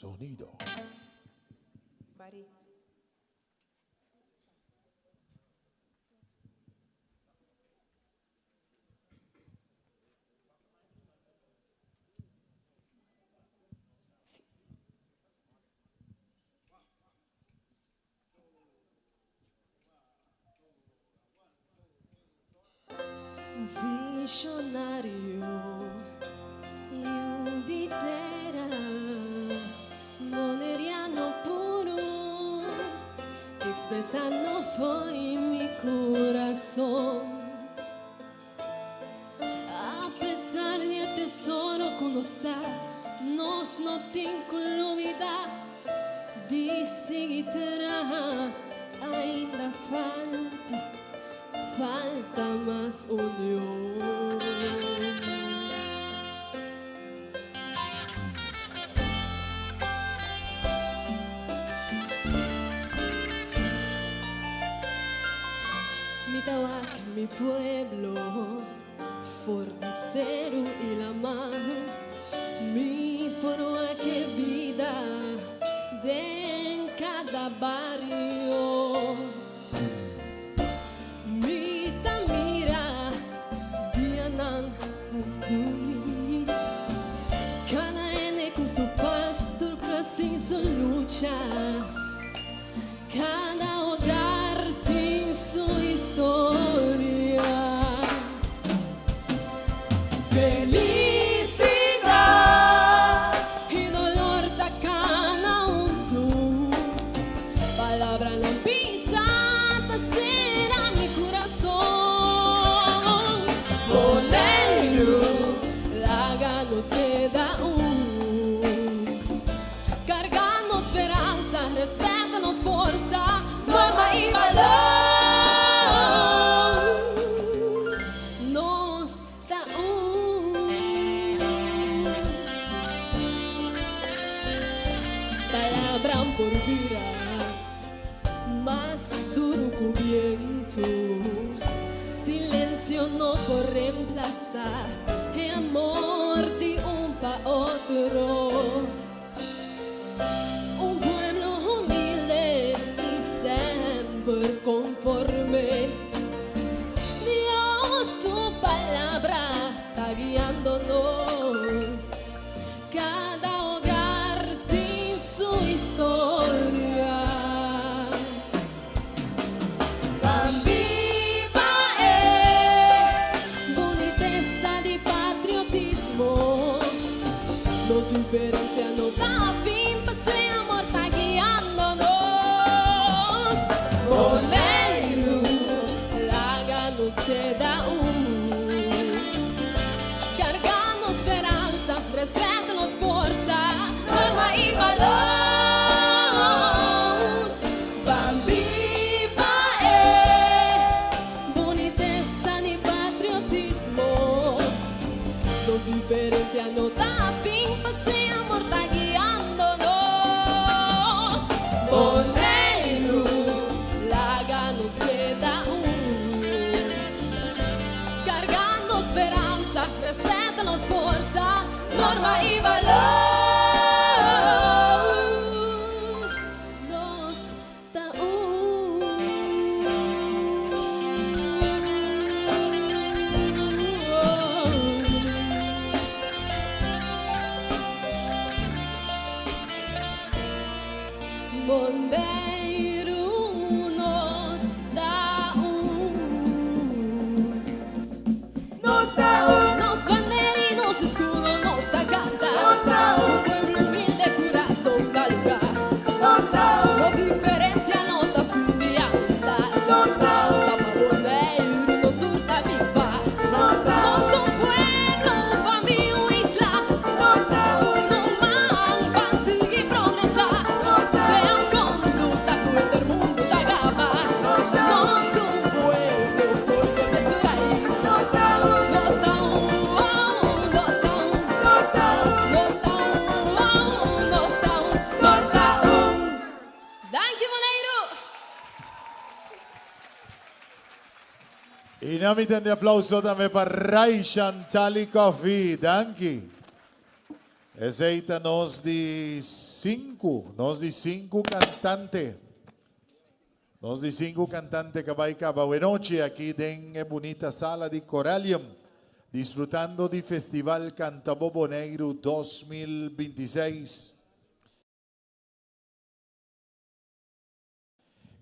Sonido. Bari. Visionário e um ditera, boneriano puro, expressando foi mi coração. A pesar de tesoro conostar, nós não tem colomida, disse guitarra, ainda falta mais união. Mi tawak, mi pueblo, fornicero y la mar, mi porua que vida de en cada barrio. Mi tamira, dianan, asnui, cada ene con su pastor, sin su lucha. Cada hogar tiene su historia. Felicidad y dolor da cada uno. Palabra lampiza será mi corazón. Boneiro, laga nos queda cargando esperanza, respeto-nos força, norma e valor. Nos dá palavra por virar, mas duro que o viento, silêncio não por reemplazar, é amor de pa outro. Un pueblo humilde y siempre conforme. Dios, su palabra está guiándonos. Cada hogar tiene su historia. Bambina. nos queda cargando esperanza, respeto-nos força, alma e valor. Viva boniteza e patriotismo, no diferencia no da fin, paz e amor tá guiando-nos. Boneiro, laga nos queda cargando esperança, respeto-nos força, norma e valor. Nos dá Bombeiro nos dá nos bandeira e nos escudo, nos da canta, o pueblo humilde coração da lugar, nos diferencia, nos da fome e amistad, Papa Bombeiro nos surta viva, nos da pueblo, família e isla, no mal para seguir progressar, vean conduta que o mundo da gaba, nós um pueblo forte de sua raiz, nos dá Thank you, Boneiro! E namitan de aplauso também para Rai Chantali Coffee, danke. Aceita nos de cinco cantante. Nos de cinco cantante que vai acabar buena noche aquí en bonita sala de Coralium, disfrutando del Festival Cantabobo Negro 2026.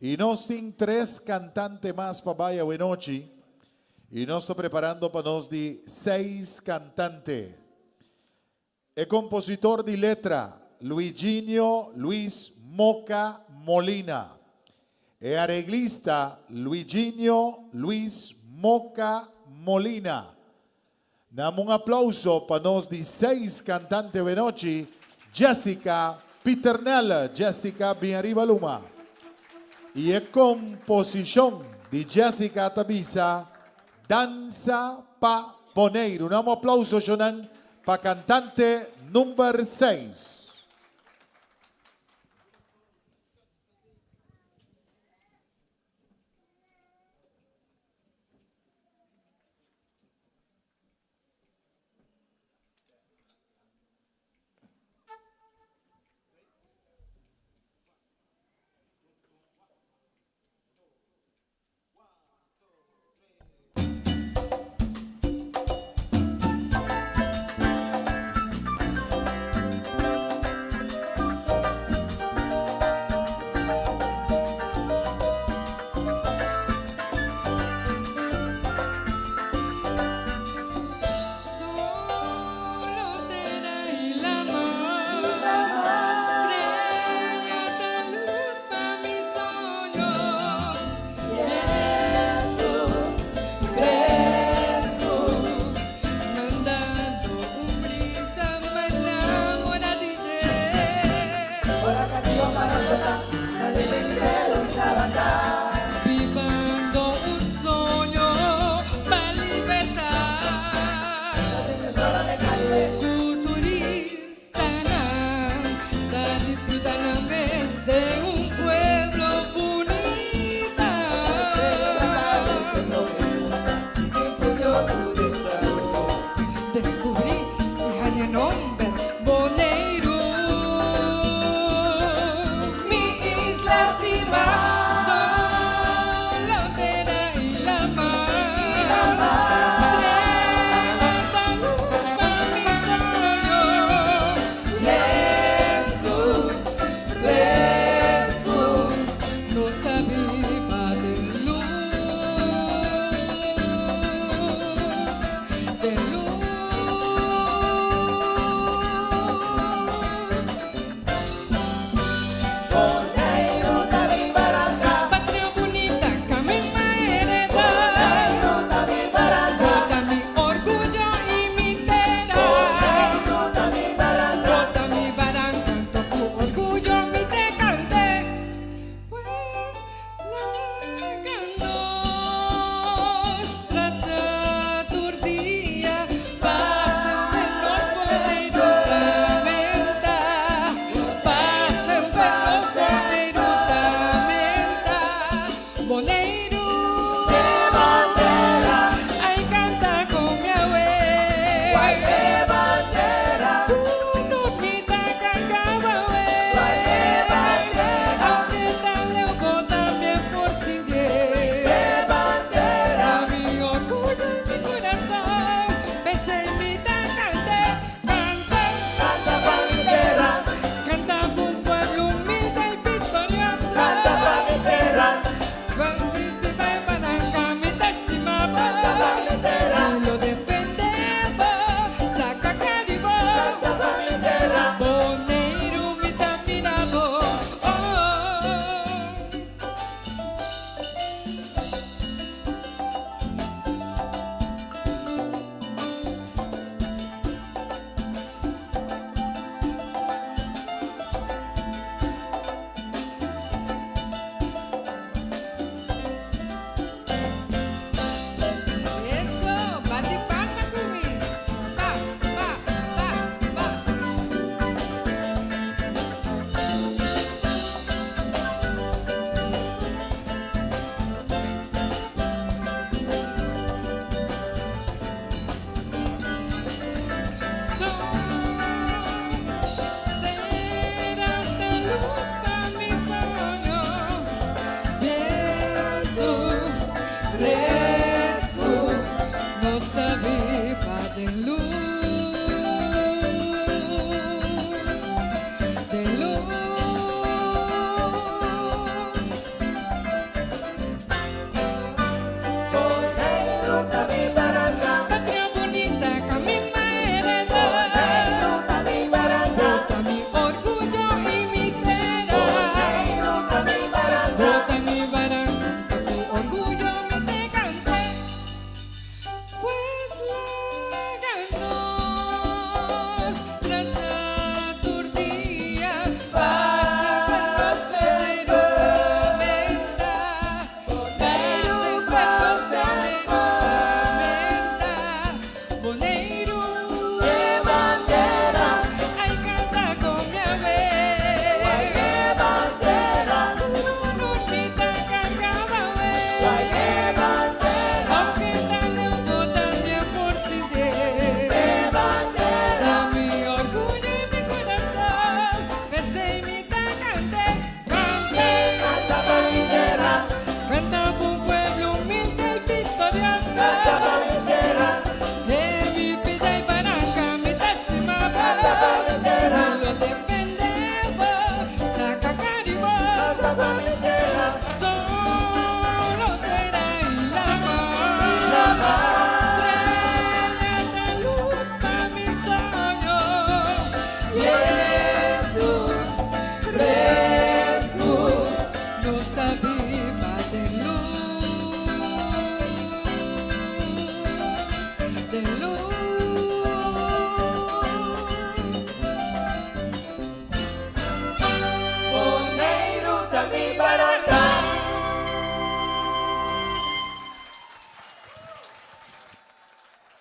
Y nos tienen tres cantantes más para vaya buena noche. Y nos está preparando para nos de 6 cantantes. El compositor de letra, Luiginho Luis Moca Molina. El arreglista, Luiginho Luis Moca Molina. Damos un aplauso para nos de 6 cantantes de noche, Jessica Piternella. Jessica, bien arriba Luma. Y el composición de Jessica Tabisa, Danza pa Boneiro. Un aplauso, Jonan, para cantante número 6. E mi pidei paranca, mi dessi mapa. Lo defendevo, saca caribo. Solo te erai la más. Estrella de luz para mi sueño. Viento fresco, nossa viva de luz, de luz. Boneiro também para cá.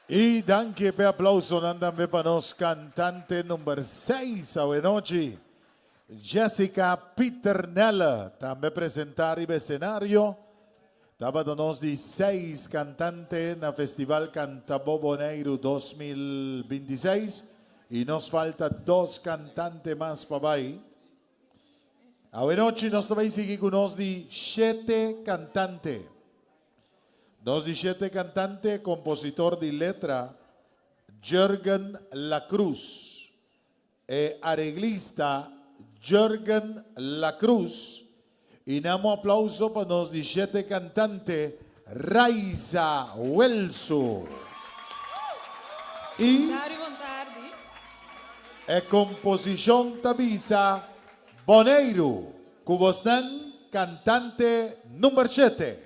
Y danke per aplauso nandan me panos cantante número 6 a noche. Jessica Piternella, também apresentar el escenario. Estaba danos de 6 cantante na Festival Cantaboboneiro 2026 y nos falta 2 cantantes más para ahí. A noche nos também sigue con nos de 7 cantante. Nos de 7 cantante, compositor de letra, Jürgen Lacruz. Arreglista, Jürgen Lacruz. Y damos aplauso para nos de 7 cantante, Raiza Welso. Y composición tabisa Boneiro, Cubostan, cantante número 7.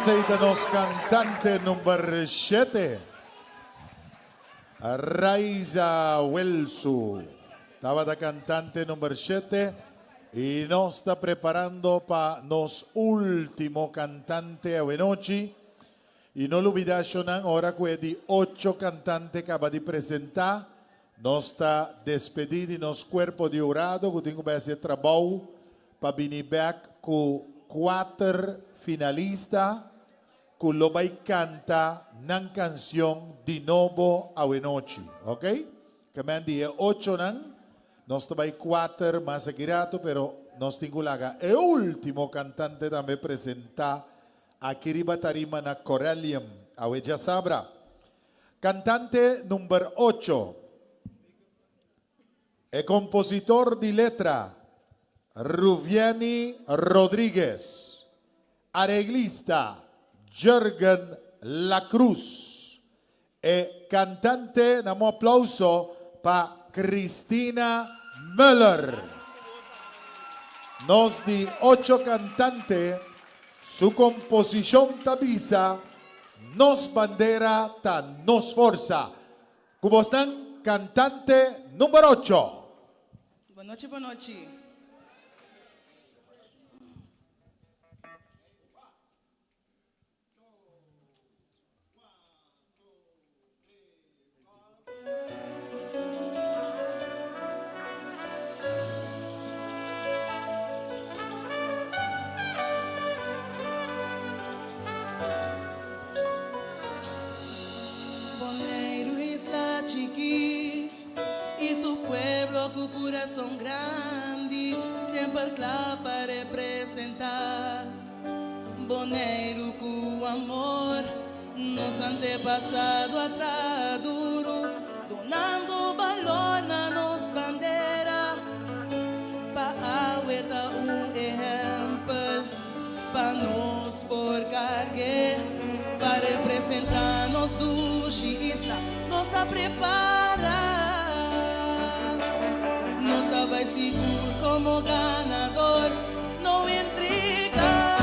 Aceítanos cantante número 7. Raiza Welsu. Estaba da cantante número 7 y nos está preparando para nos último cantante a noche. Y no lo olvides, ahora que de 8 cantantes que acaba de presentar, nos está despedido y nos cuerpo de orado, que tengo que hacer trabajo para venir back con 4 finalistas que lo va a cantar una canción de nuevo a noche, ¿ok? Que me han dicho 8 nos va a 4 más seguido, pero nos tengo que el último cantante también presentar aquí riba tarima na Corellium, a ya sabra. Cantante número 8, el compositor de letra, Ruviani Rodríguez, arreglista, Jürgen La Cruz, el cantante, damos aplauso para Cristina Müller. Nos di 8 cantantes. Su composición tabisa, nos bandera, tan nos forza. Como están, cantante número 8. Boa noite, boa noite. Bonaire, isla chiqui, y su pueblo con corazón grande, siempre claro para representar. Bonaire con amor, nos antepasado atrás duro, donando valor na nos bandera, para aguentar ejemplo, para nos por cargue, para representarnos do isla, nos está preparada, nos estaba seguro como ganador, no entrega.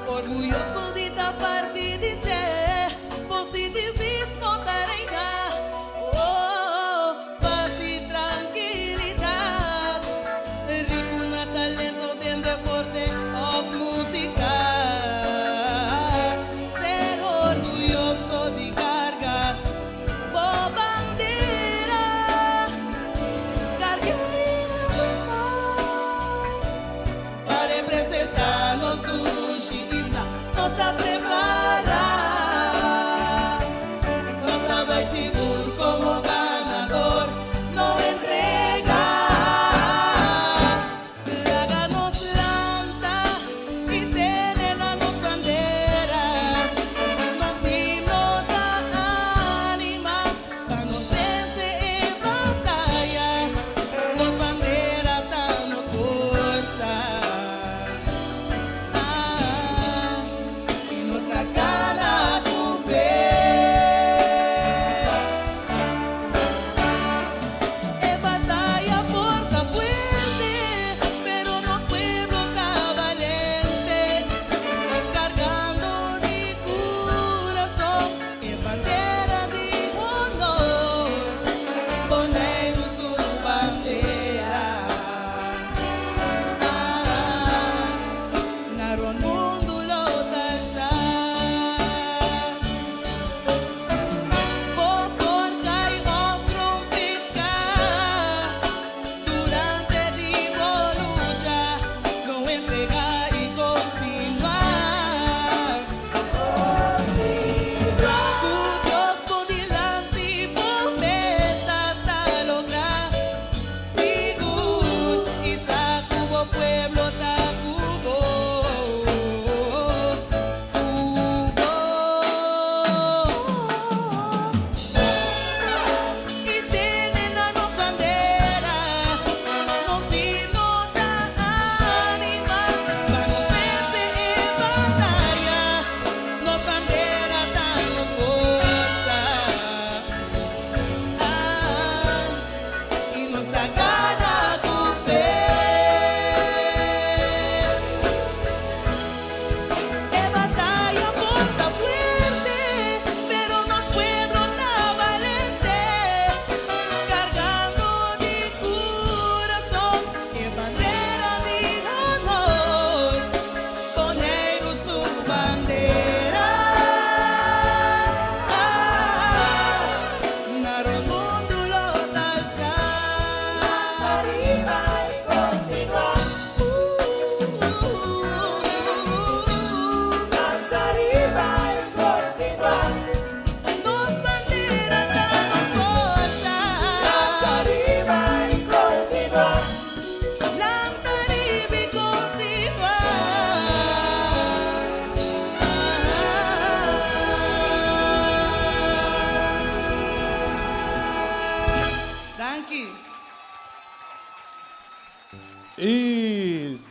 Orgulhoso de estar parte de ti, positivismo tarefa, paz e tranquilidade, rico na talento de deporte ou música. Ser orgulhoso de carga, boa bandeira, carga para representar nos do está preparado.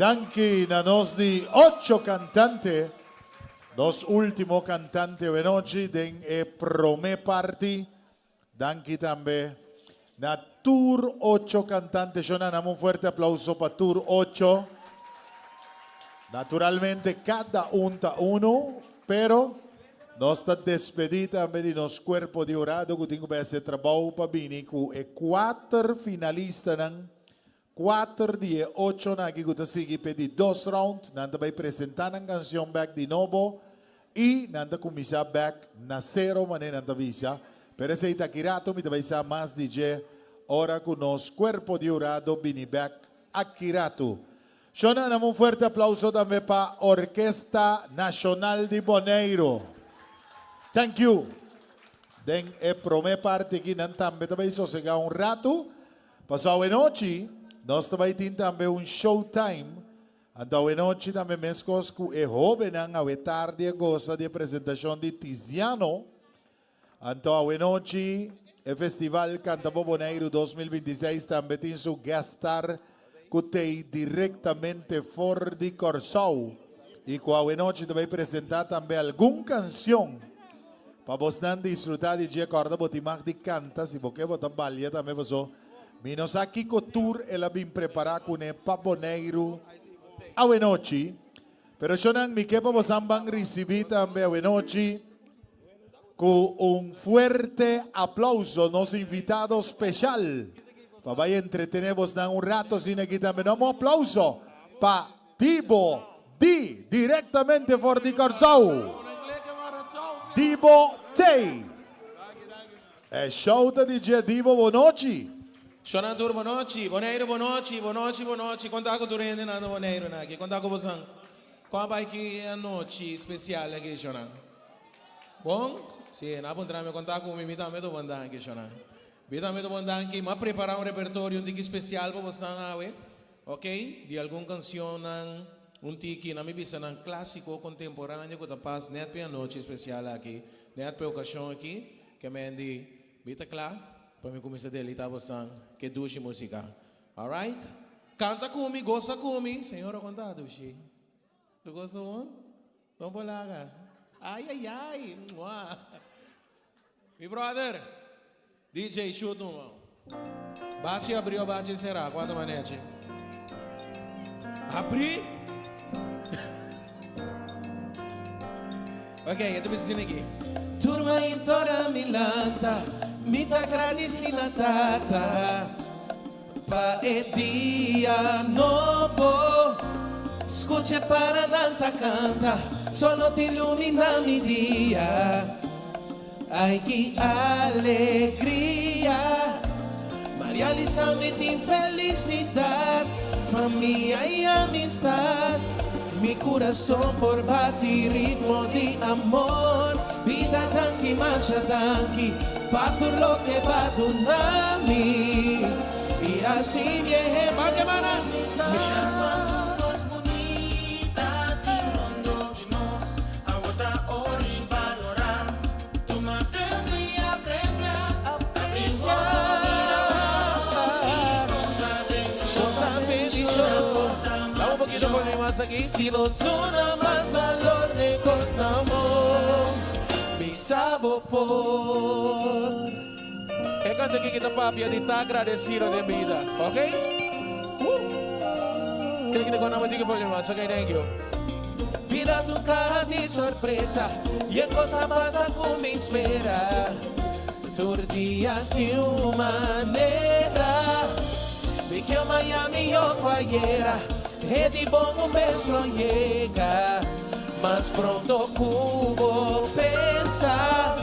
Danke na nos di 8 cantante, nos último cantante venoci den e prome party. Danke tambe na tour 8 cantante. Yo damos un fuerte aplauso para tour 8. Naturalmente cada uno, pero nós está despedida também de nosso corpo de orado que tem que fazer trabalho para bem com 4 finalistas, 4 dia 8 na que está seguir pedir 2 rounds, nanda vai apresentar a canção back de novo e nanda começar back na 0 maneira nanda visa. Pero esse está kirato me vai ser mais DJ ora com nosso corpo de orado bem back a kirato. Shona, damos un fuerte aplauso también para Orquesta Nacional de Bonaire. Thank you. Den e prome parte aqui nan tambe também sossegar um rato. Passou a noite, nós também temos também um showtime. Então a noite também mescos com e jovem a tarde gosta de apresentação de Tiziano. Então a noite o Festival Cantabo Bonaire 2026 também tem seu guest star que diretamente fora de Corsau. E com a noite vai apresentar também alguma canção para você desfrutar de dia corda botimar de canta, se você botar balia também você. Minos aqui com tour ela bem preparada com o Paboneiro a noite. Pero eu não me quepo você vão receber também a noite com um forte aplauso nos invitado especial. Vai entretener-vos um rato assim aqui também. Um aplauso para Dibo D, diretamente fora de Corsau. Dibo T. É show da DJ Dibo, boa noite. Shonadur, boa noite. Bonaire, boa noite. Boa noite, boa noite. Conta com Durende na Bonaire, aqui. Conta com você. Qual vai que é a noite especial aqui, Shonan? Bom? Sim, na ponta me contar com o mim também do bandang aqui, Shonan. Bita me mandar que me preparar um repertório de especial para você não ok? De alguma canção um tiki na me bisa um clássico contemporâneo que tá passa net para noite especial aqui, net para ocasião aqui, que me andi bita claro para me começar dele tá você que duche música, alright? Canta comigo, gosta comigo, senhora conta duche. Tu gosta um? Vamos por lá, cara. Ai, meu brother. DJ, shoot no mão. Bate, abriu, bate, será. Quanto manete? Abri. Ok, eu tô pensando aqui. Turma intora milanta, me tá agradecendo tata. Pa e dia novo, escute para nanta canta, solo te ilumina mi dia. Ai que alegria, Maria Lisa me tem felicidade, família e amistade, mi coração por bater ritmo de amor, vida tanque, marcha tanque, patur lo que bato nami, e assim viene para si nos dona más valor de costamos mi sabo por el canto que kita papi está agradecido de vida, ok? Kaya kita ko naman tingin po niyo mas, okay, thank you. Mira tu cara de sorpresa y en cosa pasa como me espera turdía de una manera vi que Miami yo cualquiera. É de bom um beijo llega, mas pronto cubo pensa.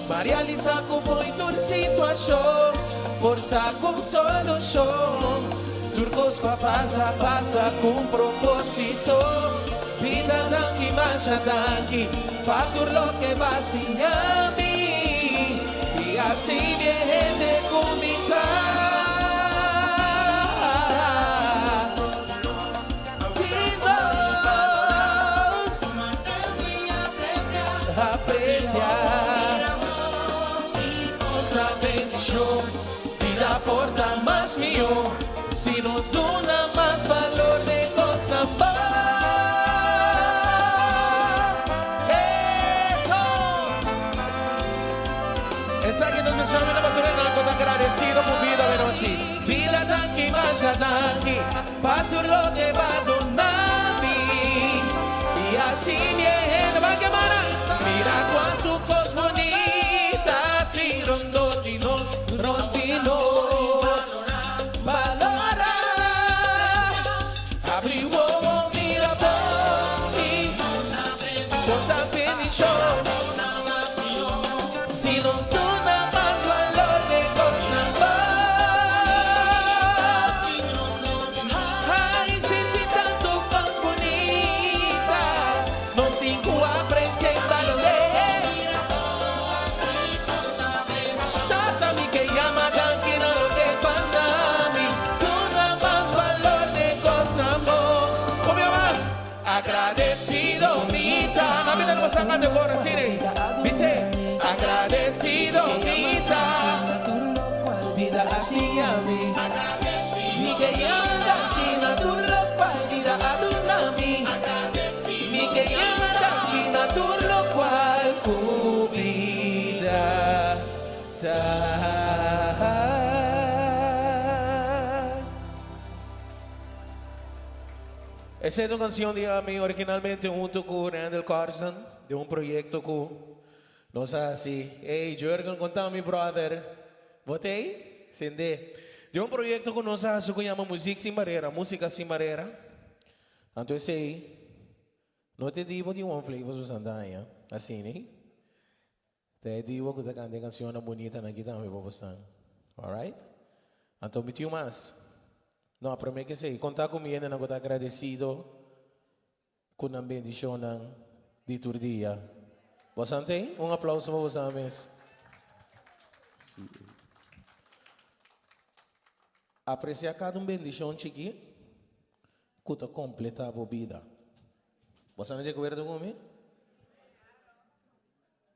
Maria Lisa foi tua situação, por saco solução. Turcos com a passa com propósito. Vida danki, marcha danki, patur lo que va sin a mí. E assim viene comitar. Vida porta más mío, si nos dona más valor de costa agradecido por vida de noche. Vida tanki, masha tanki, paturlo de badunami. Y así viene, va que mara. Mira cuánto cos bonita, tirondo, dino, rondino. Valora, abri uomo, mira poi, porta bendición. Si nos dona más valor de cosa ay, sentí tanto más bonita, no cinco aprecia y valoré. Tata mi que llama tanquina lo que pandami, dona más valor de cosa como más agradecido mita. Mami no vas a cantar de por cine. Dice agradecido vida, vida así a mí. Mi que llama tanquina tu lo cual vida adunami. Mi que llama tanquina tu lo cual cu vida da. Esa es una canción de mí originalmente junto con Randall Carson de un proyecto que no sé así. Hey, Jürgen, contaba mi brother. Botei? Sende. De un proyecto que nos hace que se llama Música Sin Barreira. Música Sin Barreira. Entonces, hey, no te digo de un flavor de sandaia. Assim, né? Te digo que te cante canção bonita na guitarra, meu povo. Alright? Então, me tio mais. Não, para mim que sei. Contar comigo, não estou agradecido com a bendição de todo dia. Você tem? Aplauso para vocês. Apreciar cada bendição chiqui, que te completa a vida. Você não tem que ver comigo?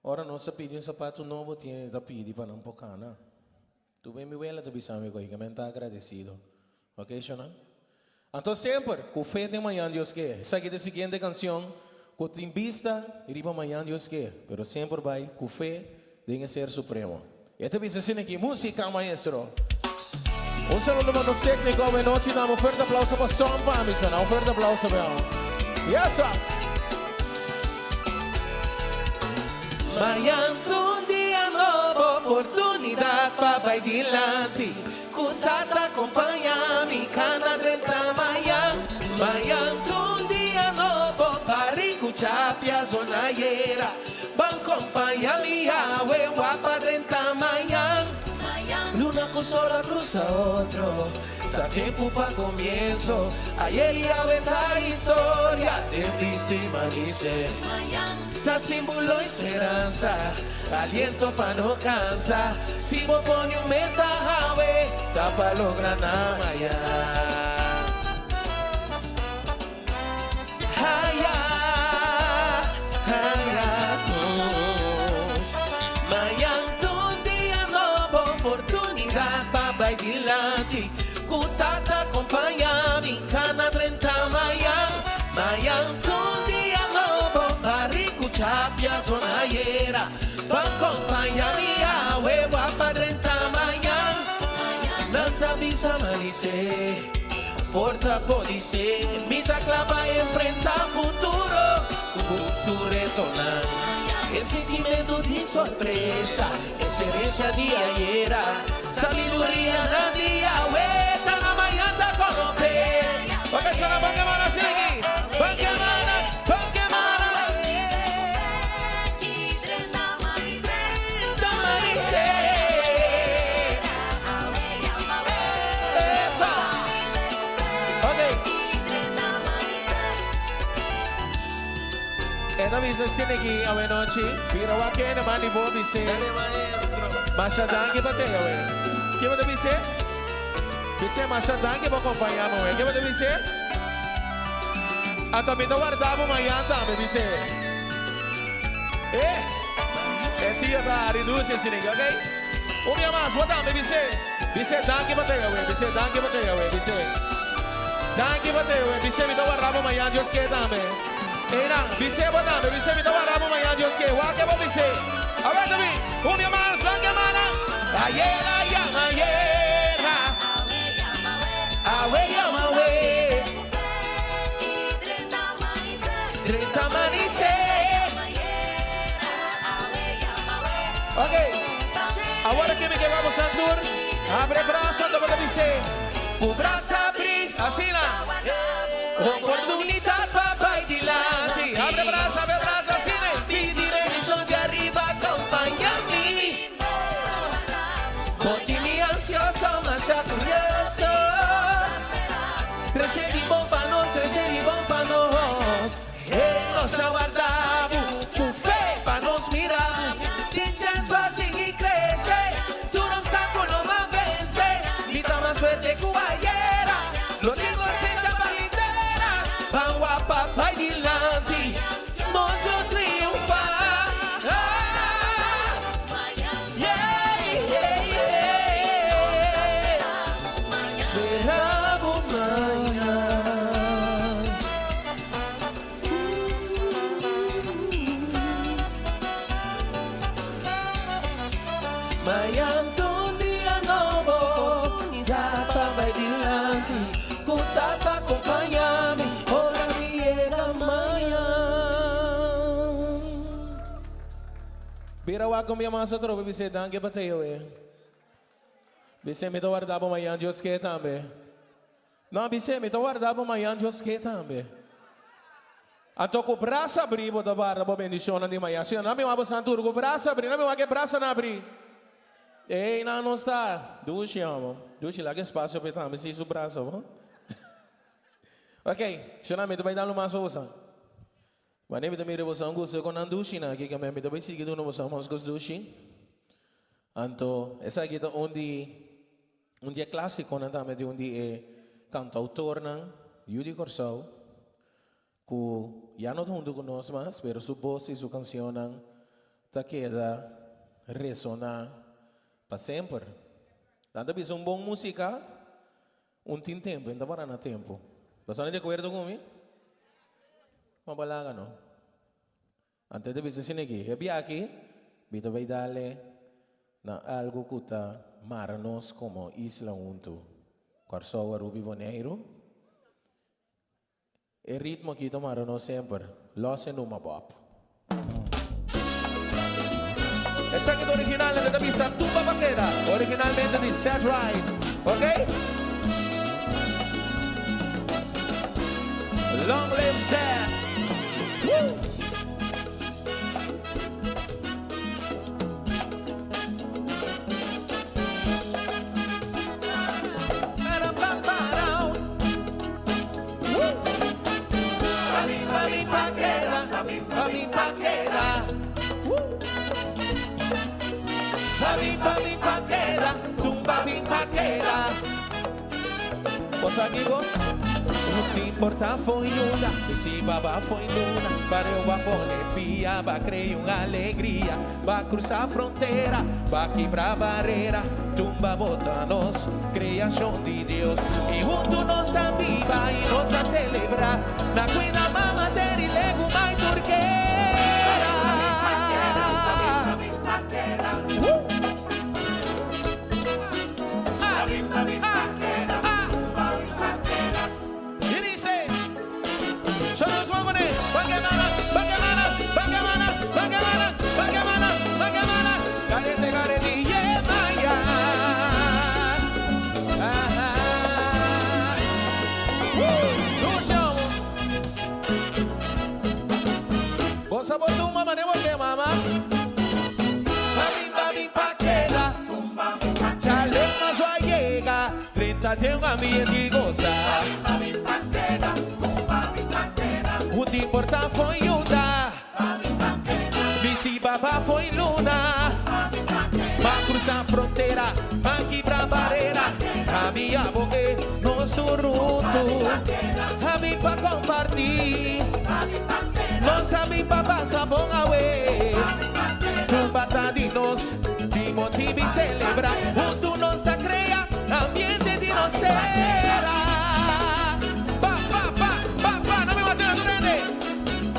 Ora, não se pede sapato novo, tem que pedir para não pocana. Tu bem me vela, tu bisame coi, que me está agradecido. Ok, Shona? Então sempre, com fé de manhã, Deus quer. Essa aqui é a seguinte canção. Com tem vista, riba amanhã Deus quer, mas sempre vai com fé de ser supremo. E até bisa assim aqui, música, maestro. Um saludo para o técnico, boa noite, damos um forte aplauso para o som, para mim, um forte aplauso para ele. Yes, sir. Amanhã um dia novo, oportunidade para vai dilante. Cuidado, acompanha-me, cana 30 manhã. Amanhã um dia novo, parico, chapia, zonaieira. Van acompanha-me, awe, guapa, 30 manhã. Luna con sola cruza otro, da tiempo pa' comienzo. Ayer y esta historia, te viste y manice. Da símbolo esperanza, aliento pa' no cansa. Si vos pones un meta, ave, tapa lograr nada mañana. Vai dilante, cutata acompanha-me, cana 30 manhã, manhã todo dia novo, barrico, chapia, zonaieira, acompanha-me, a ueva para 30 manhã, nanta visa manicer, porta police, me da clava enfrentar futuro, curso retornar. El sentimento de sorpresa, experiencia diaria, sabiduría na dia, tá na manhã da colope. Vai cantar banca mana sigue, banca mana, banca mana. Essa. Ok. Ena bisa sinigi awe nochi, pira wake na mani bo bise. Dale maestro. Masyadang que bateu, o que você dizer? Você masyadang que vai acompanhar, não é? O que você dizer? A também não guardava amanhã, tá? Me dizer. É tia da reduz esse ninguém, ok? Um dia mais, vou dar, me dizer. Dizer dang que bateu, dizer dang que bateu, dizer. Dang que bateu, dizer me não guardava amanhã, Deus quer também. Era, dizer vou dar, dizer me não guardava amanhã, Deus quer. O que vou dizer? A ver, Davi, um dia mais, banca mana. Ayera, yamayera. Awe, yamawe. 30 manices. Ok. Agora que vamos a tour. Abre braço, dá para dizer. O braço abre, assina. Oportunidade, papai, de lado. Abre braço, assina. Ti direção de arriba, acompanha-me. Continue ansioso, mas já curioso. Crescer de bom para nós, crescer de bom para nós. Nós aguardamos, com fé para nos mirar. Tem chance para seguir crescer. Tu não está com uma vencer. Vida mais fuerte que ayer. Lo digo sem chapaliteira. Vamos a papai dilante. Nós triunfar. Esperamos amanhã. Amanhã um dia novo, oportunidade para vai dilante, contar para acompanhar-me, ora me era amanhã. Bira wa com minha massa tropa, você dá que bateu Você me dá guardar para amanhã, Deus quer também. Não, você me dá guardar para amanhã, Deus quer também. Ato com o braço abrir, vou dar para bendição de manhã. Se não me vai passar tudo, com o braço abrir, não me vai que braço não abrir. Ei, não está. Duche, amo. Duche lá que espaço para também, se isso braço, bom? Ok, finalmente vai dar uma solução. Mas nem me dá revolução, gosto com a duche, né? Que me dá seguir do novo somos com duche. Então, essa aqui é um dia clássico, né? Também de dia cantautor, né? Yudi Corsau, que já não junto com nós mais, mas sua voz e sua canção, né? Tá queda ressonar para sempre. Tanto que é bom música, tem tempo, ainda para na tempo. Você não é de acordo comigo? Não balaga, não. Antes de você aqui, aqui, você vai darle na algo que está marnos como Isla Unto. Corsau a Rubi Boneiro. O ritmo aqui está marnos sempre. Los en uma bop. Essa aqui é original da missa Tumba Vaquera, originalmente de Set Right, ok? Long live Set! Babi Vaquera, Babi Vaquera. Babi Vaquera, tumba Babi Vaquera. Posso aqui, go? O que importa foi luna, e se baba foi luna. Para eu apone pia, vai criar uma alegria. Vai cruzar a fronteira, vai quebrar a barreira. Tumba bota nós, criação de Deus. E junto nós tá viva e nós a celebrar. Na cuina mama ter e lego mais turqueira. Sabor tu mama ne boke mama. Babi Vaquera. Chale más va llega. 30 de un ambiente goza. Babi Vaquera. O que importa foi luna. Visi baba foi luna. Va cruzar a fronteira. Va quebrar barreira. A minha boca nosso ruto. A mim pra compartilhar. Nós amigos para passar bom away. Tu bata de nós, te motiva e celebra. Junto nós a cria, ambiente de nós terra. Pa, pa, pa, pa, pa, não me mate na durante.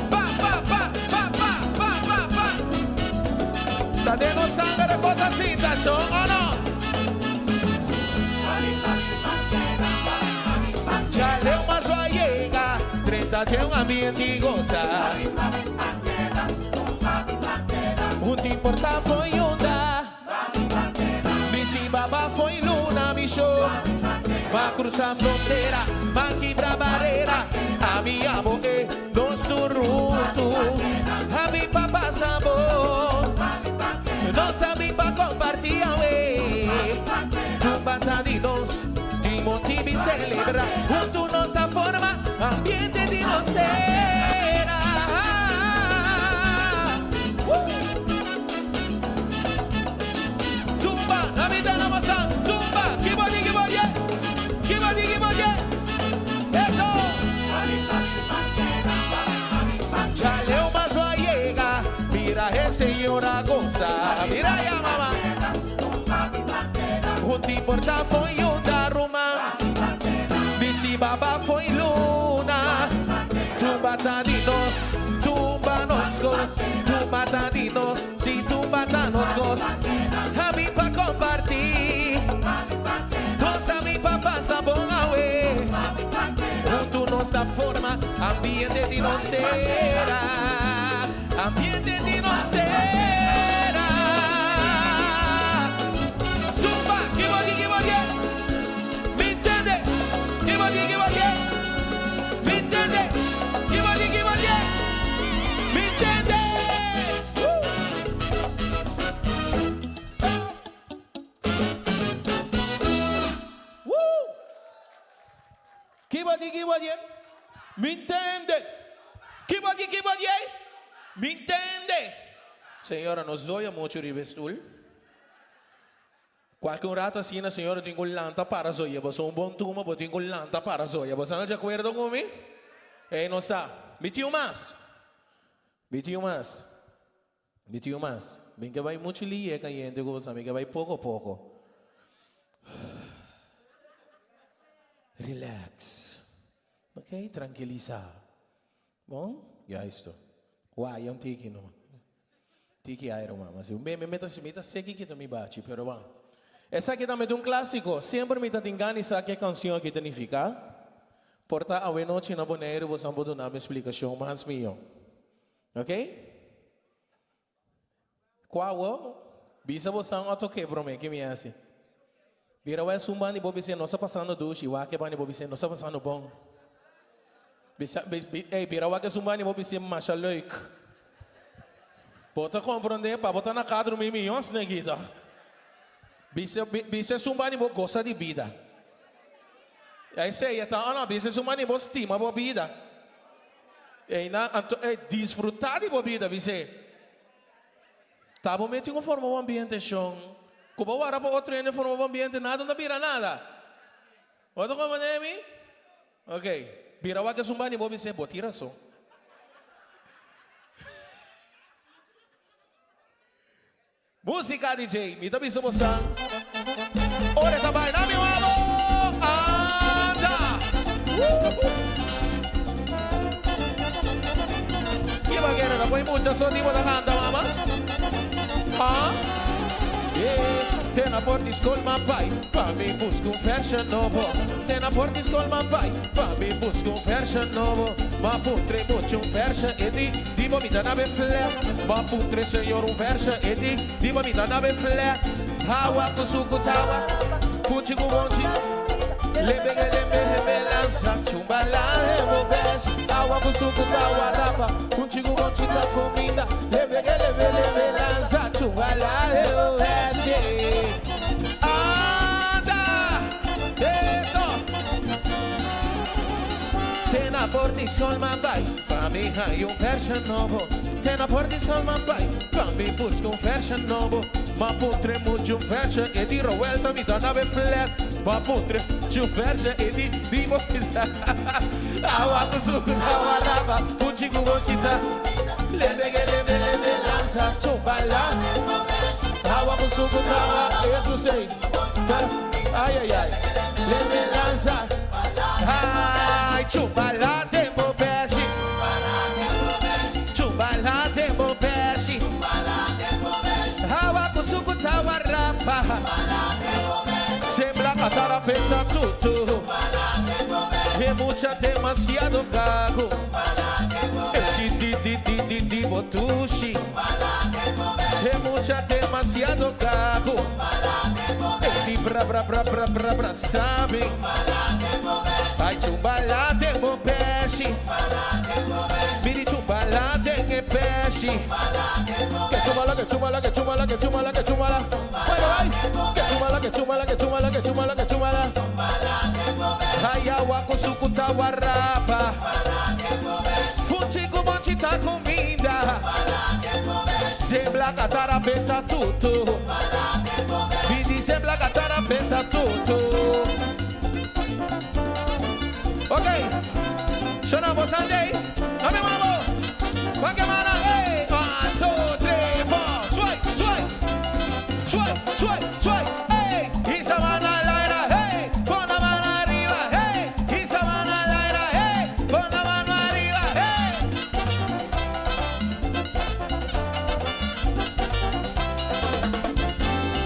Pa, pa, pa, pa, pa, pa, pa, pa. Tá dando sangue de foto. esa citación o no. Chaleo más va llega, 30 de un ambiente y goza. Un importa foi onda, mi baba foi luna, mi show. Va cruzar fronteira, va quebrar barreira. A minha amor é nosso ruto. A mi papá sabor, nossa mi pa compartilhar. Tu batadinos, de motivo e celebra. Junto nossa forma, ambiente de nostera. Tumba, na vida na maçã, tumba, que body, que body, que body, que body. Eso. Chaleo más va llega, mira ese señora goza, mira ya mamá. Un importa foi onda ruma, bisi baba foi luna. Tumba tadinos, tumba nos gos, tumba tadinos, si tumba tanos gos. A mí pa compartir, cosa mi papá sabón awe. Junto nossa forma, ambiente de nostera, ambiente de nostera. Tumba, que body, me entende? Que body, me entende? Que body, me entende? Que body, me entende? Que body, me entende? Senhora, nos olha muito rivestul. Qualquer rato assim, a senhora tem um lanta para zoia. Você um bom turma, você tem um lanta para zoia. Você não de acordo comigo? Ei, não está. Me tio mais. Bem que vai muito lia, que a gente gosta. Bem que vai pouco a pouco. Relax. Ok? Tranquilizar. Bom? Já estou. Uai, eu não tenho que não. Tiki aero mama, se me meta seque que me bate, pero bom. Essa aqui também é um clássico. Sempre me tá engano essa que canção aqui significa. Porta a noite na boneiro, você pode dar uma explicação mais minha. Ok? Qual? Bisa você não toque para mim que me hace. Bira vai sumbani bobi se nossa passando duche, wa que bani bobi se nossa passando bom. Bira wa que sumbani bobi se machaloik. Bota compreender, para botar na cadra um milhões na guida. Bise sumbani bo gosta de vida. Aí sei, então, não, bise sumbani bo estima bo vida. E na desfrutar de bo vida, bise. Tá bom, meti uma forma um ambiente chão. Como o ara para outro ano forma um ambiente nada não vira nada. Outro como é mi? Ok. Vira wa que sumbani bo bise bo tira só. Música DJ, me dá bicho moção. Olha tá vai na meu amor. Anda. Que bagueira, não põe muita só tipo da canta, mama. Ah? Tem na porta escolha my pai, pra mim busca fashion novo. Tem na porta escolha my pai, pra mim busca fashion novo. Ma putre mucho fashion e di vomita na befle. Ma putre senhor fashion e di vomita na befle. Hawa kusuku tawa, puti kubonji. Lebe lança, chumbala lebo bes. Hawa kusuku tawa rapa, puti kubonji ta comida. Lebe lança, chumbala lebo bes. Tem na porta e sol my pai, pra mim hai fashion novo. Tem na porta e sol my pai, pra mim busca fashion novo. Ma putre mucho fashion e di rovelta mi dà nave flat. Ma putre mucho fashion e di mochita. Awa kusuku awa raba, puchiku mochita. Lebe lanza, chumbala. Awa kusuku awa, eso sei. Ai, lebe lanza. Ai, chumbala tempo peste. Chumbala tempo peste. Hawa kusuku tawa tutu. Es mucha demasiado gago. Di botushi. Es mucha demasiado gago. Di bra sabe. Ai chumbalate mo peshi. Miri chumbalate nge peshi. Que chumbala. Vai. Que chumbala. Ai awa kusuku tawarapa. Funtigo tá comida. Sembla catarapeta tudo. Vidi sembla catarapeta tudo. Ok. Choramos andei. Vamos, vamos. Vai que mana. Hey. 1, 2, 3, 4. Sway. Hey. Isa mana laira. Hey. Pon la mano arriba. Hey. Isa mana laira. Hey. Pon la mano arriba. Hey.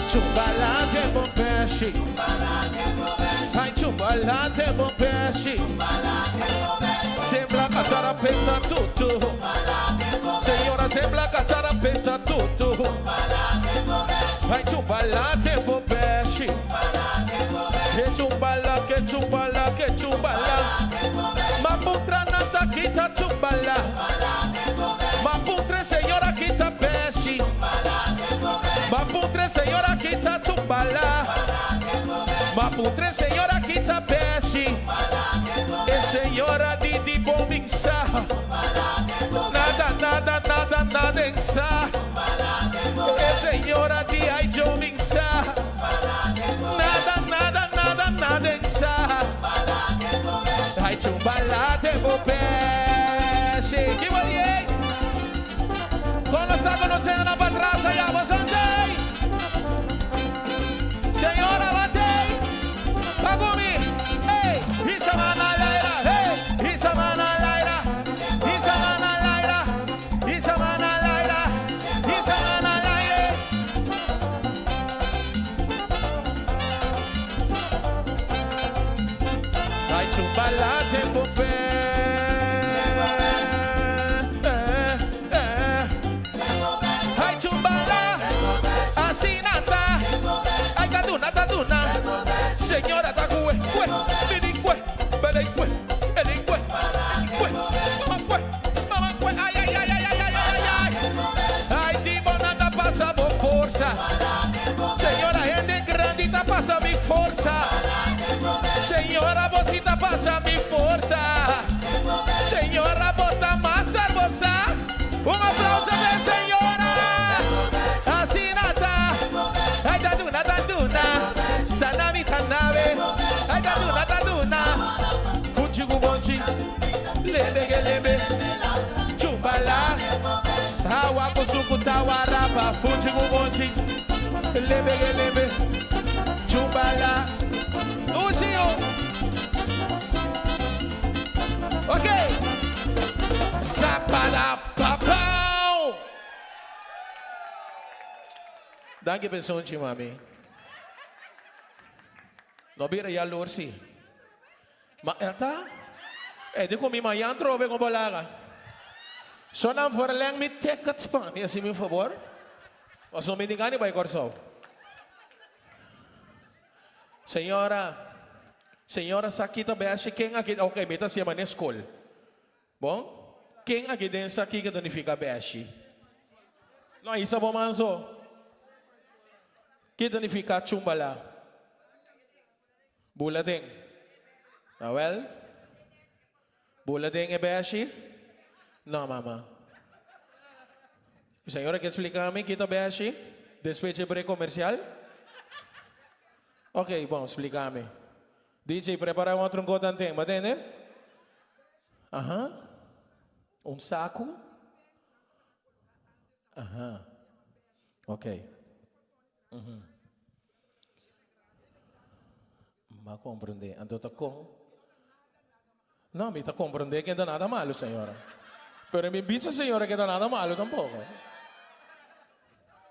Chumbalate bom peixe. Ai chumbalate bom peixe. Sembla catarapeta tudo. Senhora sembla catarapeta tudo. Ai chumbalate bom peixe. Que chumbala. Maputra nata kita chumbala. Maputra senhora kita peixe. Maputre senhora kita chumbala. Maputre senhora kita peixe. E senhora de bombinça. Nada ensa. E senhora de ai jominça. Nada ensa. Ai chumbala te bo peixe. Que bonito. Conocendo na patraça, já vos andei. Senhora, batei. Pagumi. Ei, isso mana laira. Ei, isso mana laira. Isso mana laira. Isso mana laira. Isso mana laira. Vai chumbala tempo pé. Senhora da cue, bilicue, belicue, elicue, mamacue, ai. Ai, de bonada passa por força. Senhora, gente grande tá passa mi força. Senhora, bocita passa mi força. Senhora, bota massa, moça. Aplauso, minha senhora. Assinata. Ai, Taduna. Tanave, ai Taduna. Fujigu bonchi, lebe. Chumbala, hawa kusuku tawarapa. Fujigu bonchi, lebe. Chumbala, Lucio. Ok. Sapada papau. Danke pessoal, mami. Nobira ya lorsi. Ma eta? De comi manhã trove com bolaga. Só não for leng me tekat span, me assim, por favor. Mas não me engane, vai corso. Senhora, sakita beashi quem aqui, ok, meta se chama na escola. Bom? Quem aqui dentro aqui que danifica beashi? Não, isso é bom manso. Que danifica chumbala? Bulading. Well? Bulading e beashi? No, mama. Senhora, quer explicar me kita beashi? Despeche pre-comercial? Ok, bom, explica-me. DJ, prepara um outro contante, entende? Aham. Saco? Aham. Ok. Ma compreende, ando tá com? Não, me tá compreender que não nada malo, senhora. Pero me dice, senhora, que não nada malo tampoco.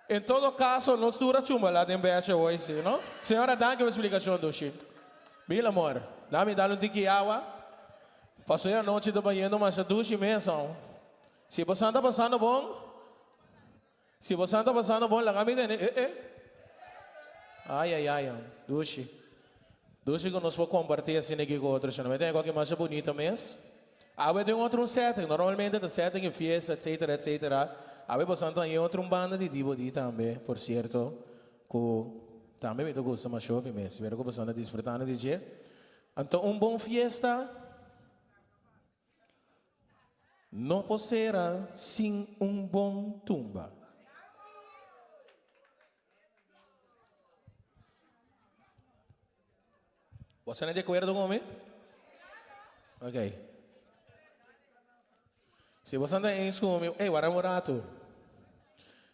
Em todo caso, não dura chumba lá em BH hoje, não? Senhora, dá que uma explicação do shit. Mil amor, dame dar um tique água. Passei a noite do banheiro, mas a ducha imensa. Se você está passando bom, se você está passando bom, lá me dê. Ai, ducha. Ducha que nós vamos compartilhar assim aqui com outros. Não tem qualquer mais bonita mesmo. Aí tem outro setting, normalmente é setting em fiesta, etc. Aí você tem outro banda de divo também, por certo, que também me gusta mais shopping mesmo. Espero que você esteja desfrutando de dia. Então, bom fiesta não será sem bom tumba. Você não é de acordo comigo? Ok. Se você não é comigo, waramorato.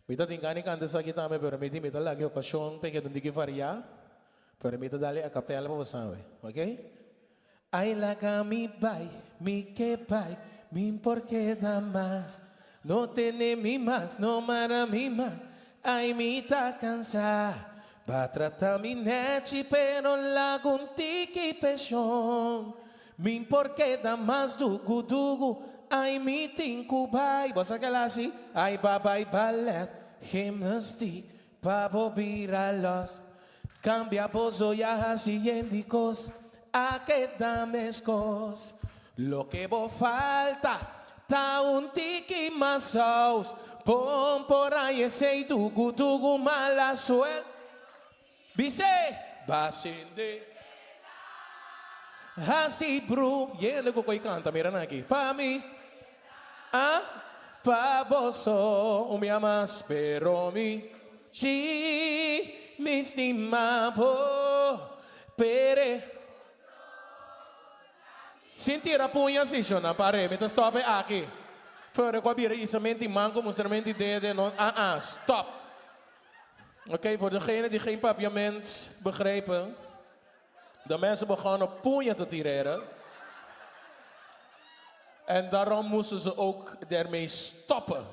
Mita tingkani kanta sa kita me permiti mita lagi okasyon pe que donde que faria permita darle a capela para você, ok? Ai la mi bai, mi que bai, mi porque da más, no tiene mi más, no mara mi más, ai mi ta cansar. Va tratar mi neti pero la guntique pechon, mi porque da más dugu. Ai mi tinkubai, você quer lá assim? Ai babai ballet, gimnastic, pavo viralos, cambia pozo ya haciendicos, a que damescos. Lo que vos falta, ta un tiki masaus, pon por ahí ese dugu mala suerte. Vise, basinde. Assim bro, e ele que canta, mira aqui, para mim, para você, o me amas, pero mi, me estima, pere. Sentir a punha assim, na parede, então stop aqui. Fora com a bira, isso mente manco, mostramente dede, não, stop. Ok, voor degenen die geen papiament begrijpen. De mensen begonnen poenje te tireren. En daarom moesten ze ook ermee stoppen.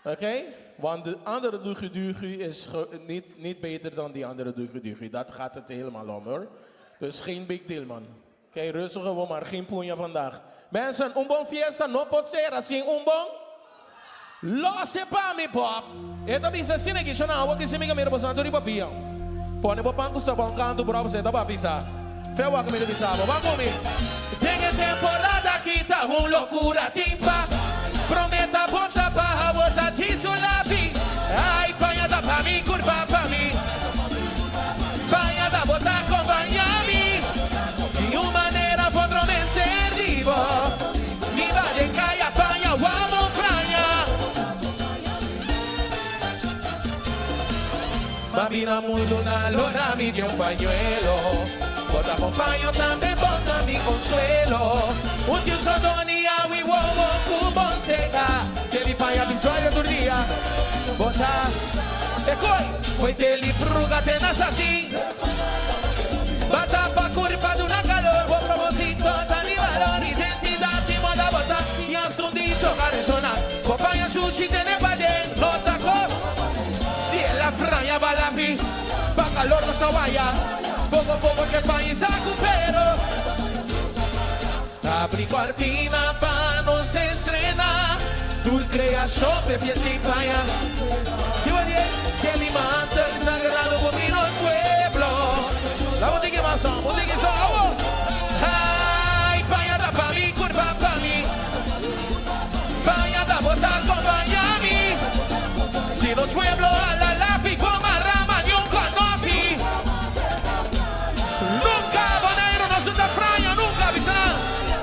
Oké? Want de andere dugu is niet beter dan die andere dugu. Dat gaat het helemaal om hoor. Dus geen big deal man. Oké, rustig gewoon maar. Geen poenje vandaag. Mensen, bon fiesta no pot ser assim bon. Lo sepa mi pop. Ito bisa sini kisah na awak kisah mi kamera bosan turi papia. Pone po pang gusto bang canto bravo você tava pisar. Fewa que me pisava. Vamos comigo. Tem temporada que tá loucura timpa. Prometa ponta para botar disso lápis. Ai, panhada pra mim, curva pra mim. Panhada botar acompanhar-me. De uma maneira vou prometer vivo. Me vai de caia, panha, o amor franha. Bambina muito na lona, me deu pañuelo. Bota com paño também, bota mi consuelo. Un tio sodonia, we wowo, cubon seca. Teli paña, visual do dia. Bota, ecoi, foi teli pruga, tena satin. Bata pa curva do na calor, vou promosito, tá ni valor, identidade, moda bota. E as tundito, caresona. Vou paña sushi, tene pa dentro, nota cor. Si es la franja va la pi, pa calor no se vaya, poco que el país recupero. Abri cortina pa no se estrena, tu creación de fiesta y playa. Yo oye que alimenta el sagrado camino pueblo. La botella más son, vamos. Ay, pañada pa mi, curva pa mi. Pañada bota acompaña-me. Si los pueblos a la lápiz, como a rama y un canopi. Nunca van a ir a una santa fraña, nunca avisan.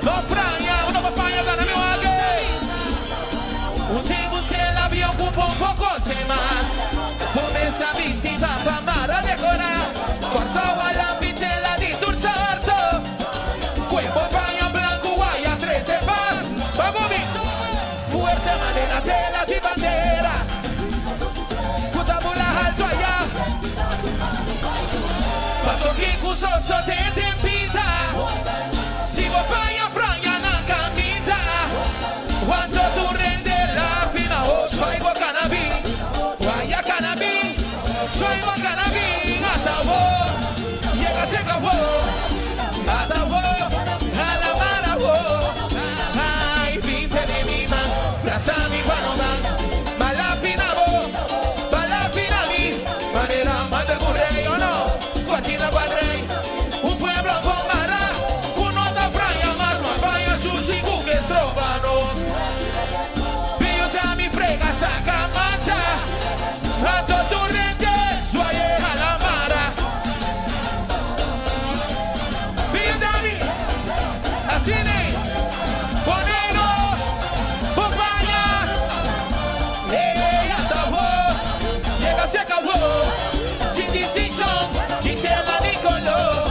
No fraña, una papaya para mi hogar. Un tiempo que la vio un poco más. Con esa visita para decorar. Pasó a la pitela de Tursarto. Cuerpo paño blanco, guaya, 13 más. Vamos, bicho. Fuerte madera, tela de bandera. Alto allá. Paso que cusoso te tempita. Si vos paña fraña na camita. Cuando tú rende la pina, oh, soy guacanabí. Guaya canabí. Soy guacanabí. Hasta vos. Llega, se acabó. Brasami panoman, malapinabo, malapinami, manera manda currey o no, cuatina padrey, un pueblo con mara, con otra fraya más, vaya sushi que estrobanos. Pio mi frega saca mancha, Anto Torrente, suaye a la mara. Pio Dami, Asine, Bonero, Popaya, acabó, llega, se acabó, sin decisión, quítela Nicoló,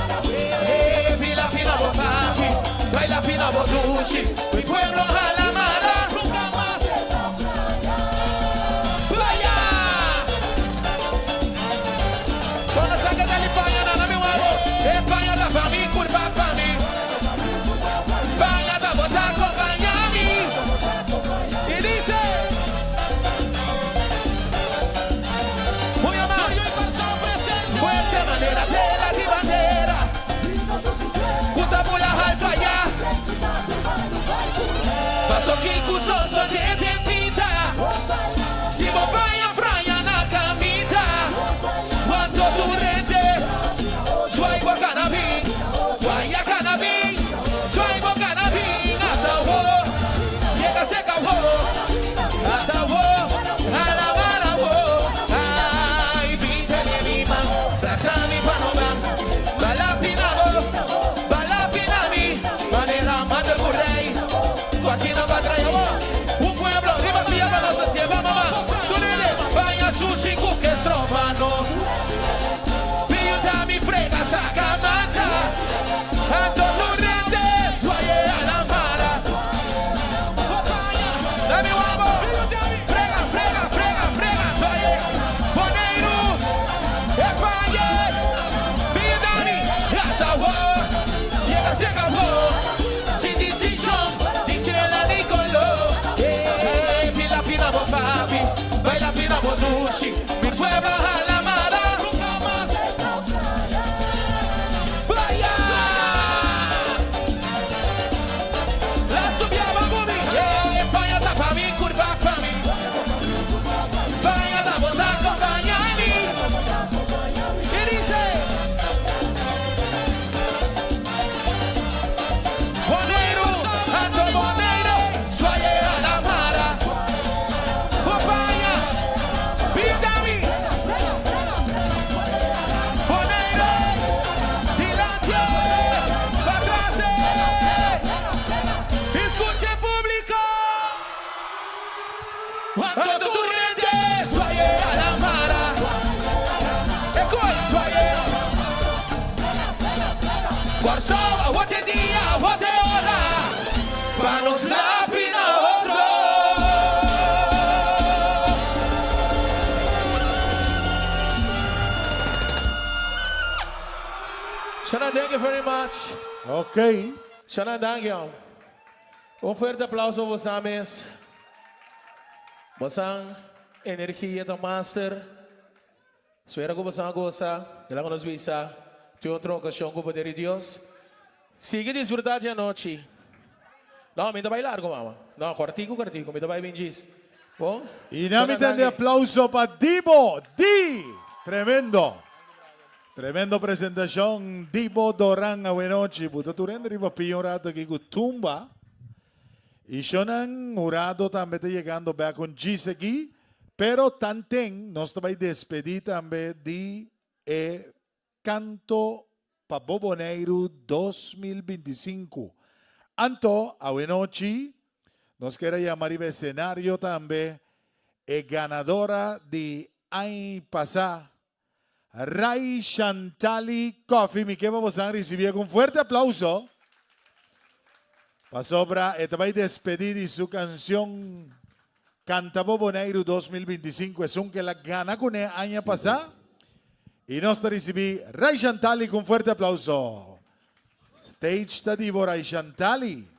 pila, pila, bopapi, baila, pila, botushi, mi pueblo a la mara, nunca más, vaya. Cuando saques de España, nada me huevo, España da pa' mí, curva pa' mí, España da botar con Miami, y dice, muy amable, fuerte manera de la bandera, puta mula alto allá, paso que cusoso de tempita, si vos vaya fraya na camita, cuanto tu rete, suai bocanabí, suai a canabí, suai bocanabí, hasta vos, llega se acabó, hasta vos, a la vara vos, ay, pinta de mi man, brasami panoman, balapinabo, balapinami, manera manda currey, cuatina batrayabo, un pueblo de batalla para la sociedad mamá, tú nene, vaya sushi que estropanos, pio mi frega saca mancha, Anto Torrente, suaye a la mara, dame guapo, frega, frega, frega, frega, suaye, Boneiro, España, pio Dami, hasta vos, llega, se acabó, sin distinción, la Nicoló, pila, pila, papi, baila, pila, sushi, mi pueblo a la mara, nunca más, vaya, la subiaba mami, España está pa' mí, curva pa' mí, España está botando Miami, y dice, Bonero, Anto Bonero, suaye a la mara, Popaya, Pio Dami, Bonero, Silencio, Patrase, escuche público, Anto Torrente, suaye a la mara, escuche, suaye, Warsaw, what the dia, what the hora, panos lapina otro. Shana, thank you very much. Ok. Shana, thank you. Un fuerte aplauso a vos, ames. Bosang energia do master. Espero que você gosta. De lá nos visa. Tem outra ocasião com o poder de Deus. Siga desfrutar a noite. Não, me dá bailar, mama. Não, cortico, me dá bem diz. Bom? Y namiten de aplauso para Dibo, Di. Tremendo. Tremendo presentación. Dibo Doran Awenochi. Puto turende riba piyorato que kutumba. Y Shonan Urado también está llegando back con Giseki. Pero tanten nos vai despedir também de Canto para Boboneiro 2025. Anto, Awenochi, nos quer chamar o cenário também, ganadora de ano passado, Rai Chantali Coffee. Me que vamos a recibir com fuerte aplauso. Para sobra, vai despedir de su canción Canta Boboneiro 2025. Es un que la gana con el año pasado. Y nos recibir Rai Chantali con fuerte aplauso. Stage Tadivo Rai Chantali.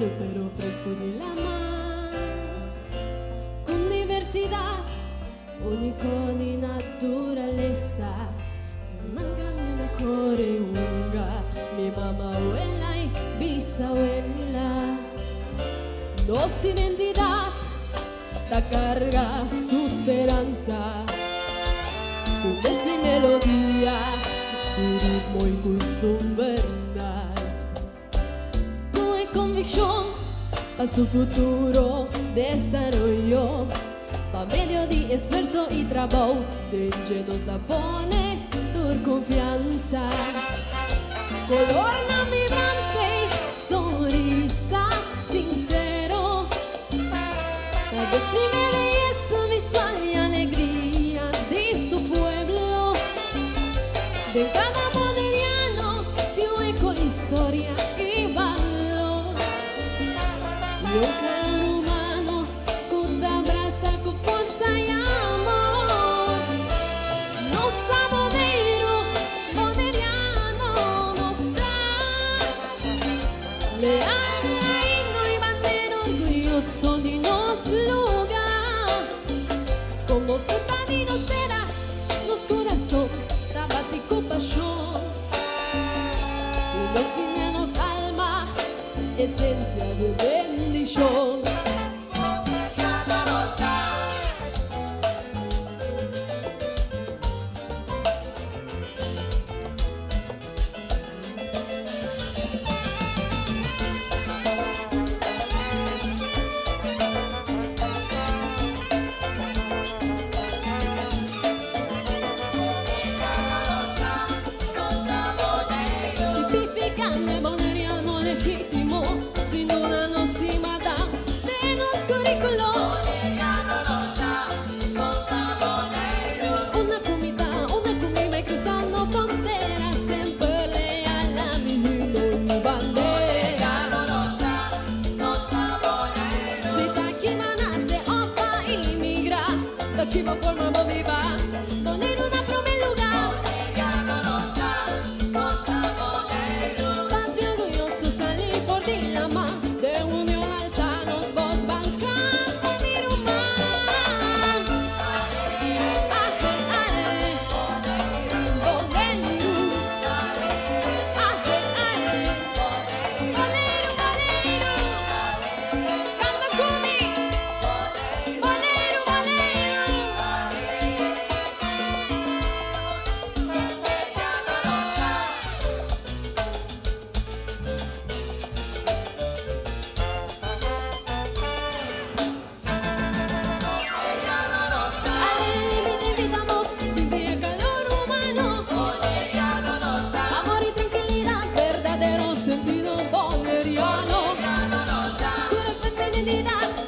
solo pero fresco de la mar. Con diversidad, único de naturaleza. Mi mangana core unga, mi mamá abuela y bisabuela. Dos identidad, da carga su esperanza. Un desde melodía, un ritmo y costumbre. No hay convicción para su futuro desarrollo. Pa' medio de esfuerzo y trabajo, de llenos da pone tu confianza. Color tan vibrante, sonrisa sincero. Tal vez mi belleza visual y alegría de su pueblo. De cada moderiano, tu eco, historia y valor. Yo cada humano que te abraza con fuerza y amor. No está moderiano, no está leal, himno y bandera, orgulloso de nos lugar. Como fruta de nos será, nos corazón, tabate con pasión. Y los niños alma, esencia de bendición. Tipificante boneriano legítimo, sin duda no si mata de los currículos. Una comida y cruzando fronteras, siempre leal a mi himno y bandera. Si ta aquí nace opa inmigra, ta aquí va forma viva, poner una primer lugar. Patria orgulloso salir por ti la mano, de unión alzanos vos bancando mi rumán. Aje, aje, bonero. Aje, aje, bonero. Canta conmigo, bonero. Al límite invitamos, sin vía calor humano. Amor y tranquilidad, verdadero sentido boneriano. Tu respeto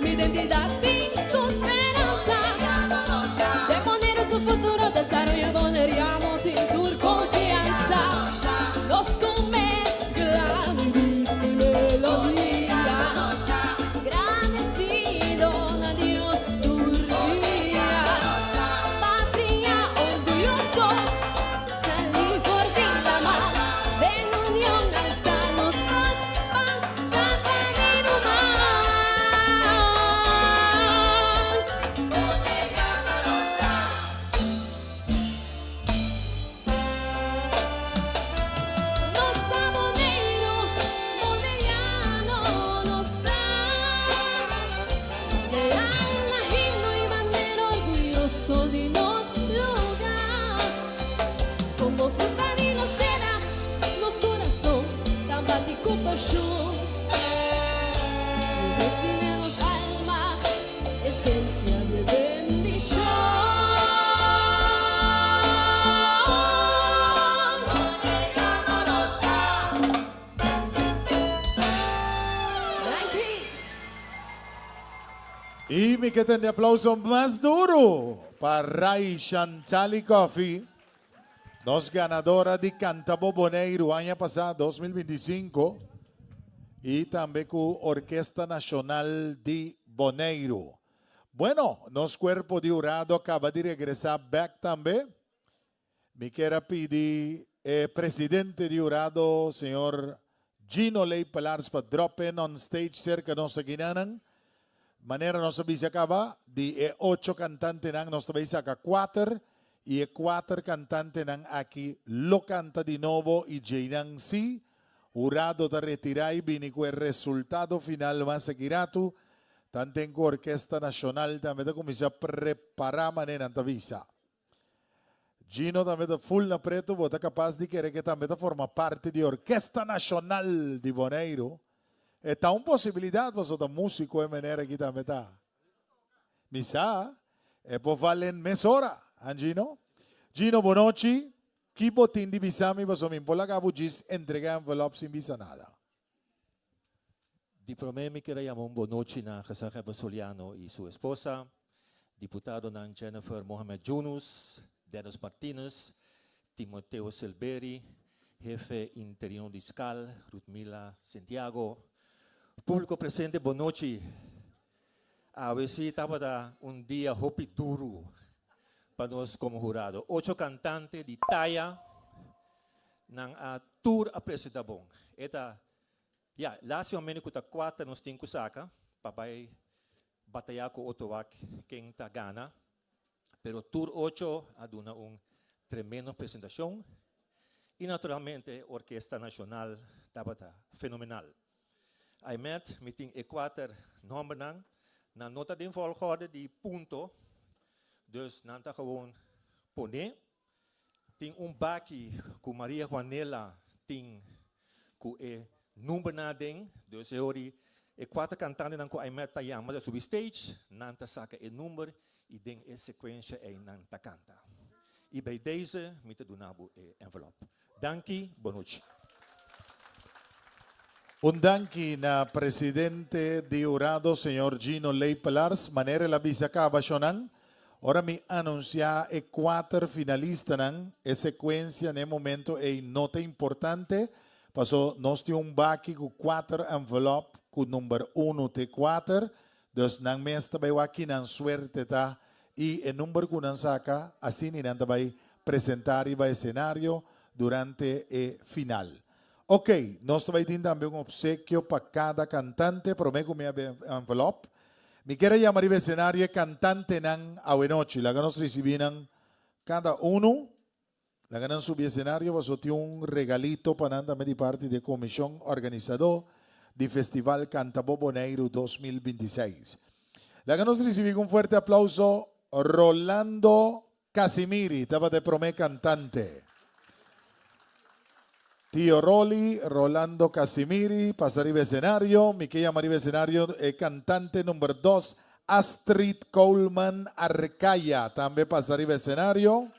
mi identidad y su esperanza. De poner su futuro desarrollo boneriano, sin tu confianza. Los tu mezclan ritmo y melodía. Agradecido a Dios tu día. Patria orgulloso, salí por ti la mano. De unión alzanos más, canta mi rumán. No está boneriano, no está leal a himno y bandera, orgulloso de nos lugar. Como fruta de nos será, nos corazón, tan bático pasión. Destinenos alma, esencia de bendición. Y mi queten de aplauso más duro para Ray Chantali Coffee, nos ganadora de Cantabo Boneiro año pasado, 2025, y también con Orquesta Nacional de Boneiro. Bueno, nos cuerpo de jurado acaba de regresar back también. Me quiero pedir presidente de jurado, señor Gino Lay Palars pa drop in on stage cerca no sa ginanang. Manera no sabi sa kaba, di 8 cantante nang no sabi sa ka 4 y 4 cantante nang aki lo canta di nuevo y Jainang si jurado ta retirai bini ko resultado final mas sagiratu tanten ko Orquesta Nacional tambe ta kumisa prepara manen antavisa. Gino tambe ta full na preto bota capaz di querer que tambe ta forma parte de Orquesta Nacional de Bonaire. Está uma possibilidade para o músico é maneira que também está. Misa, é por valen mesora, Gino. Gino, boa noite. Que botin de bisami para o mimpola cabo diz entregar envelopes sem bisa nada. Di promemi que llamamos boa noite na Casaca Basoliano e sua esposa, diputado na Jennifer Mohamed Yunus, Dennis Martinez, Timoteo Silberi, jefe interino fiscal, Rutmila Santiago, público presente, boa noite. A ver si estava dia hopi duro para nós como jurado. 8 cantantes de talla nang tour apresenta bom. Eta last menos que 4 nos 5 saca, papai batalha com Otowak quem tá gana. Pero tour 8 aduna tremenda apresentação. E naturalmente a Orquesta Nacional estava fenomenal. I met meeting Equator number na nota de volgorde die punto. Dus nanta gewoon pone. Ting baki ku Maria Juanela ting ku number na ding. Dus hori Equator cantante nang ku I met tayang mas subi stage nanta saka number I ding sequência nanta canta. E bij deze met de nabu envelop. Dankie, boa noite. Un danki na presidente de jurado, señor Gino Lay Palars, manera la visa cabashonang. Ora mi anuncia 4 finalistas nang sequência ne momento nota importante. Pasó nos tiu baki ku 4 envelope ku number 1 te 4. Dus nang mesta bay waki nang suerte ta y el número que nang saka así ni nang bay presentar iba escenario durante el final. Ok, nós também temos também obsequio para cada cantante, prometo mi envelope. Me quero chamar o cenário cantante ng Awenochi. Laga nós recibimos cada uno. Laga nós subir cenário, vas a ter regalito para também de parte da comissão organizador do Festival Cantabo Bonaire 2026. Laga nós recibimos fuerte aplauso Rolando Casimiri, estava de promé cantante. Tío Rolly, Rolando Casimiri, pasar escenario. Miquella Maribe escenario, cantante número 2, Astrid Coleman Arcaya, también pasar escenario.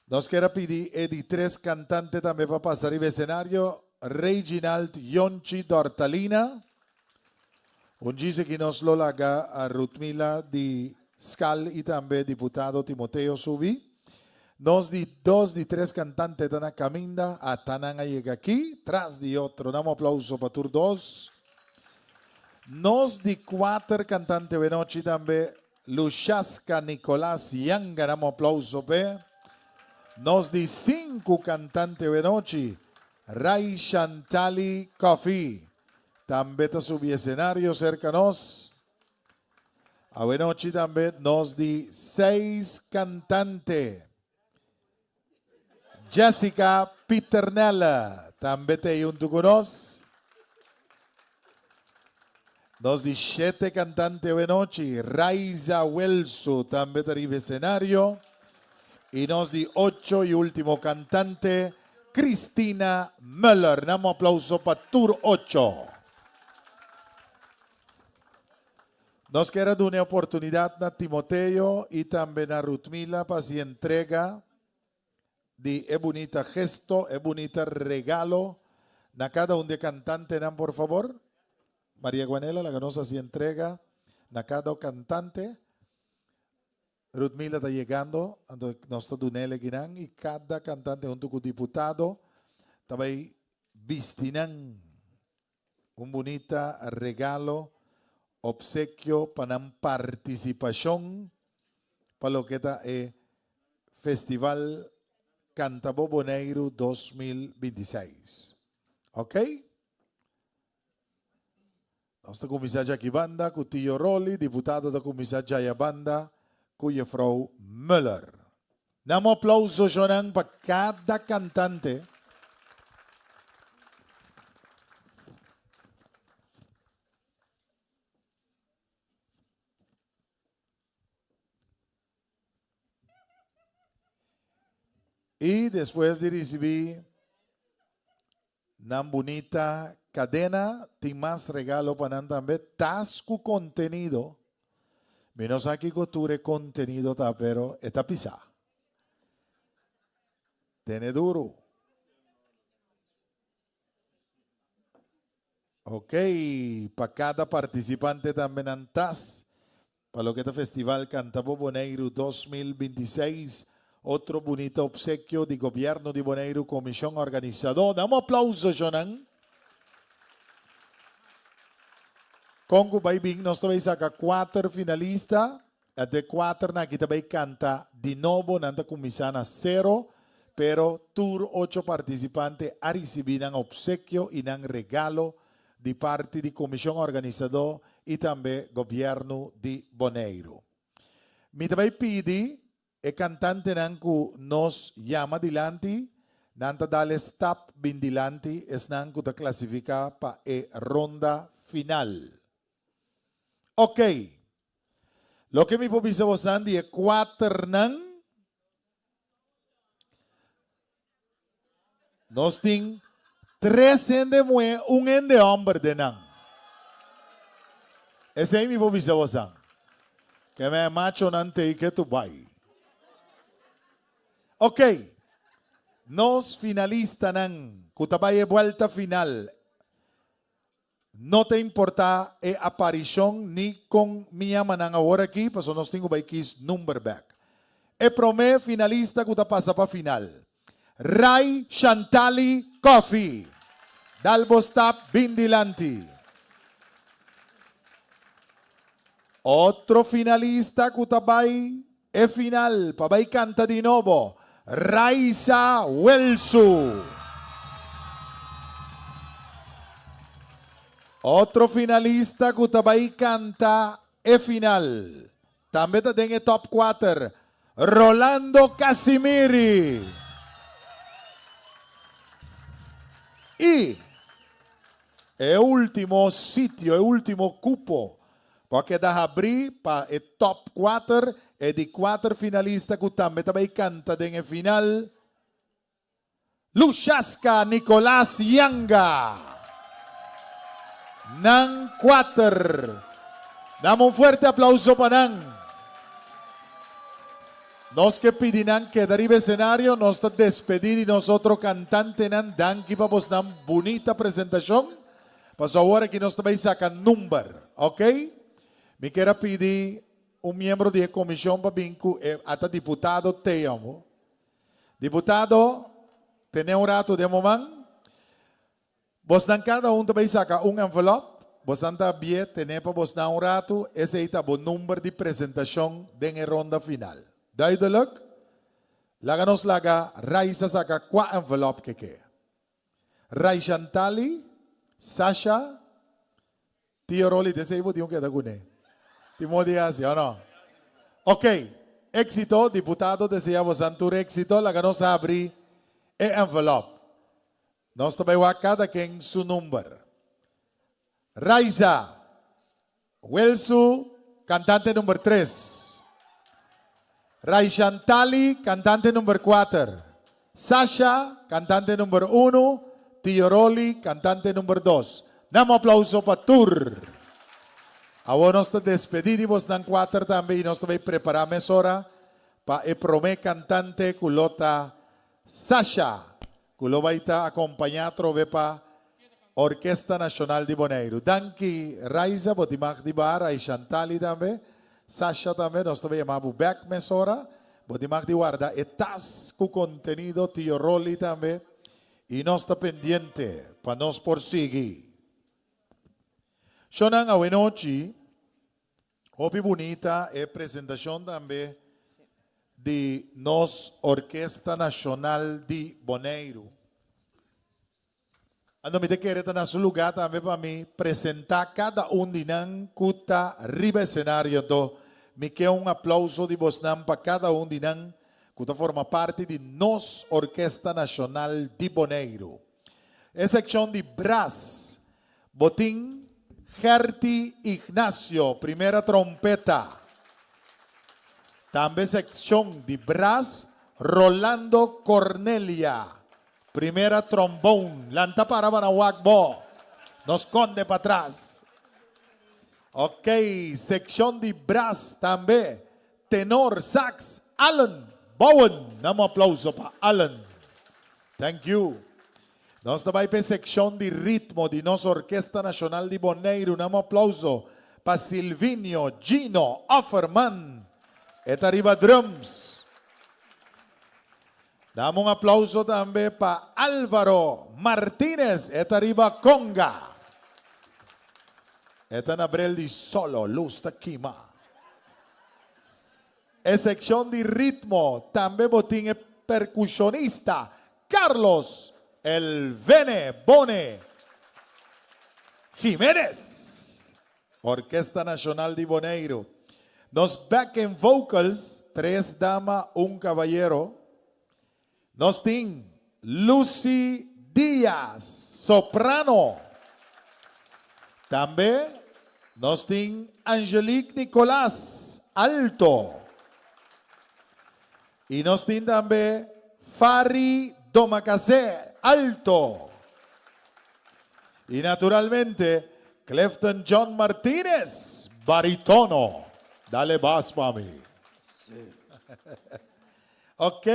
Nos quiera pedir de 3 cantantes también para pasar escenario. Reginald Yonchi Dortalina. Un dice que nos lo laga a Rutmila de Scal y también diputado Timoteo Subi. Nos di 2 de 3 cantantes están caminda a Tananga llega aquí, tras de otro. Damos aplauso para tur 2. Nos di 4 cantantes de noche también, Luchaska Nicolás Yanga, damos aplauso pe. Nos di 5 cantantes de noche, Ray Chantali Coffee, también está subi escenario cerca nos. A noche también nos di 6 cantantes. Jessica Piternella, también te junto con nos. Nos di 7 cantantes de noche, Raiza Welso, también te arriba escenario. Y nos di 8 y último cantante, Cristina Müller. Damos aplauso para Tour 8. Nos queda una oportunidad a Timoteo y también a Rutmila para si entrega de bonita gesto, bonita regalo na cada un de cantante, por favor. María Guanela, la ganosa si entrega na cada cantante. Rutmila está llegando, nos está dunele ginan y cada cantante junto con diputado también vistinan un bonita regalo, obsequio para participación para lo que está el Festival Cantaboboneiro 2026. Ok? Nossa comissária aqui banda, com Tio Rolli, deputado da comissária banda, com a Frau Müller. Damos aplauso, Jonan, para cada cantante. Y después de recibir una bonita cadena, tem más regalo para nós também. Tas com contenido. Menos aqui cultura contenido, tá, pero está pisar. Tiene duro. Ok, para cada participante também en TAS, para lo que es el Festival Cantaboboneiro 2026, otro bonito obsequio de Gobierno de Bonaire, Comisión Organizadora. Damos aplauso, Jonan. Congo Baibing, nós também saca 4 finalistas, de 4 na kita bay canta de novo nanda comisana 0, pero tur 8 participantes a recibir un obsequio y un regalo de parte de Comisión Organizadora y también Gobierno de Bonaire. Me também pidi e cantante nanku nos llama dilante, nanta dale stop bin dilante, es nanku ta clasifica pa e ronda final. Ok. Lo que mi pobisa vosandi e 4 nang. Nos ting 3 ende mue, 1 ende hombre de nang. Ese es mi pobisa vosang. Que me macho nante y que tu bay. Ok, nos finalista nang kutabaye vuelta final. No te importa e aparición ni con minha manang ahora aquí, pues nos tengo baikis number back. E prome finalista kutapasa pa final. Rai Shantali Coffee. Dalbostap Bindilanti. Otro finalista kutabay e final, pabay canta de nuevo. Raisa Welsu. Otro finalista que também canta e final. Também tem em top 4. Rolando Casimiri. E o último sitio, o último cupo, porque dá abrir para o top 4 e de 4 finalistas que também canta em final. Luchaska Nicolás Yanga. Nang 4. Damos un fuerte aplauso para Nang. Nos que pidinan que derive escenario, nos despedir y nosotros cantante Nang dan que vamos a una bonita presentación. Pues ahora que nos también sacan número, ¿ok? Me quiero pedir un miembro de comisión para vincu hasta diputado te amo. Diputado, tenemos un rato de momento. Vos dan cada um também saca envelope, vos anda bien, tener para vos dar rato, esse é o número de apresentação da ronda final. Duidelijk? Laga nos laga, Raisa saca 4 envelope que quer. Rai Chantali, Sasha, Tio Rolli, desse aí vou ter que dar gune. Timo Dias, ou não? Ok, éxito, deputado, desejamos antur éxito, laga nos abrir e envelope. Nós também vamos cada quem seu número. Raisa, Welsu, cantante número 3. Rai Chantali, cantante número 4. Sasha, cantante número 1. Tio Rolli, cantante número 2. Damos aplauso para Tur. Agora nós despedimos ng 4 também e nós também preparamos hora para o prome cantante culota Sasha. Kulo baita acompañado pa Orquesta Nacional de Bonaire. Danki Raisa, botimak di bar, ay Chantali tambe, Sasha tambe, nos também chamamos back mesora, botimak di guarda, etas cu contenido, Tio Rolli tambe, e nós está pendiente para nos porseguir. Shonang awenochi, hopi bonita, e presentação tambe de nos Orquesta Nacional de Bonaire. Ando me te querer na su lugar também para mim apresentar cada de nós que está riba escenário do. Me quer aplauso de vos para cada de nós que forma parte de nos Orquesta Nacional de Bonaire. É secção de Brás, Botim, Gerti Ignacio, primeira trompeta. Também secção de Brás, Rolando Cornelia, primeira trombone. Lanta para Banawagbo, nos conde para trás. Ok, secção de Brás também, tenor sax, Alan Bowen. Dá aplauso para Alan. Thank you. Nós também para secção de ritmo de nossa Orquesta Nacional de Bonaire. Dá aplauso para Silvinho Gino Offerman. Eta arriba drums. Damos aplauso também para Álvaro Martínez. Eta arriba conga. Eta na brel de solo, luz da quima. É secção de ritmo, também botinho percussionista, Carlos El Vene Bone Jiménez, Orquesta Nacional de Bonaire. Nos backing vocals, 3 damas, 1 caballero. Nos ting Lucy Díaz, soprano. Também nos ting Angelique Nicolás, alto. Y nos ting também Fari Domacacé, alto. Y naturalmente Clefton John Martínez, baritono. Dale bass, mami. Sí. Ok,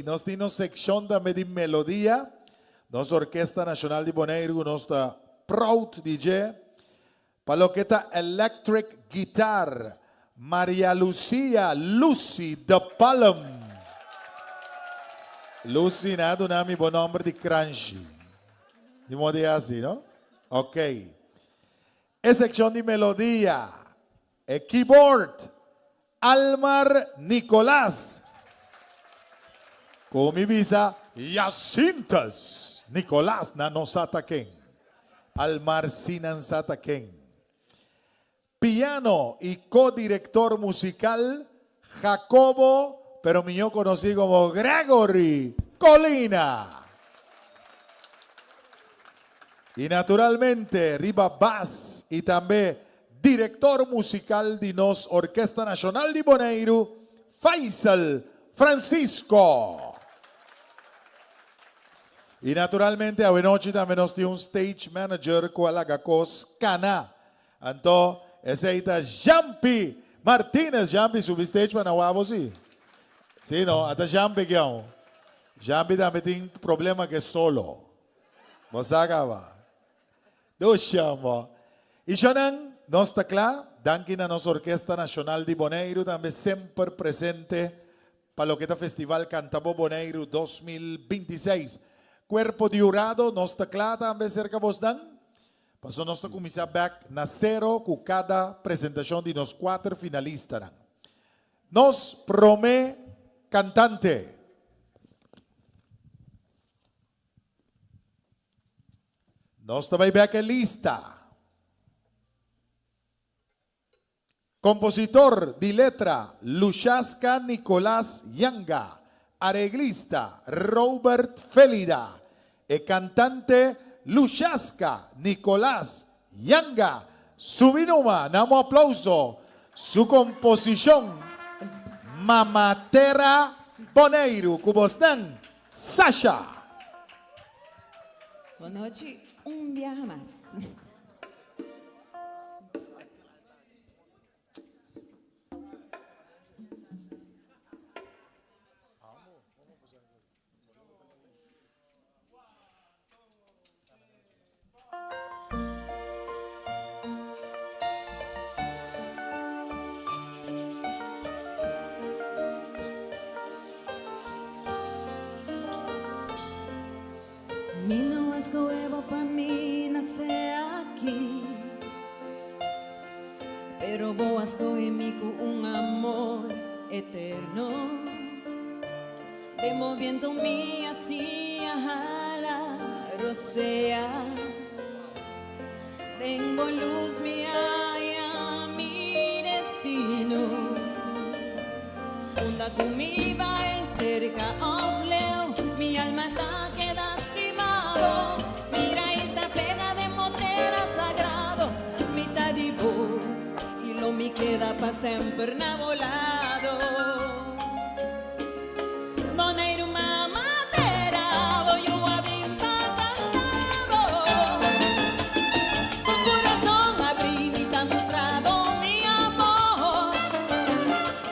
nos dimos sección também de melodía. Nos Orquesta Nacional de Bonaire, nos da proud DJ. Para lo que está electric guitar, María Lucía Lucy de Palm. Lucy, nada, nami bom nombre de Crunchy. De modo assim, não? Ok. É secção de melodia. É keyboard. Almar Nicolás. Com mi visa, Yacintas. Nicolás na nosata quem. Almar Sinansata quem. Piano y co-director musical, Jacobo, pero yo conocí como Gregory Colina. Y naturalmente, Riba Bass y también director musical de nos Orquesta Nacional de Bonaire, Faisal Francisco. Y naturalmente, a noche también nos dio un stage manager, Kualagakos Cana. Entonces, ese está Jampi Martínez. Jampi, subi stage para não sí. Sí, no, até Jampi que é Jampi também tem problema que é solo. Você acaba. Do chamo. E Jonan, nós está claro, danke na nossa Orquesta Nacional de Bonaire, também sempre presente para o que é o Festival Cantabo Bonaire 2026. Cuerpo de Jurado, nós está claro, também cerca de vos dan. Passou nós começar back na zero com cada apresentação de nós 4 finalistas. Nós promete cantante. Nós também back a lista. Compositor de letra, Luchaska Nicolás Yanga. Arreglista, Robert Felida. E cantante, Luchaska Nicolás Yanga. Su binoma, damos aplauso. Su composición, Mamatera Bonaire, Cubostan, Sasha. Boa noite, viaje más. Mi no es nuevo para mí nacer aquí, pero vos escoge mí con un amor eterno. Tengo viento mi hacia la rosea. Tengo luz mía a mi destino. Una comida en cerca of leo. Mi alma está queda estimado. Mira esta pega de motera sagrado. Mitad divo y lo me queda pa' sempre volado. Boneiro mamatera, voy a bimpa cantado. Con corazón abrí mi tan mostrado mi amor.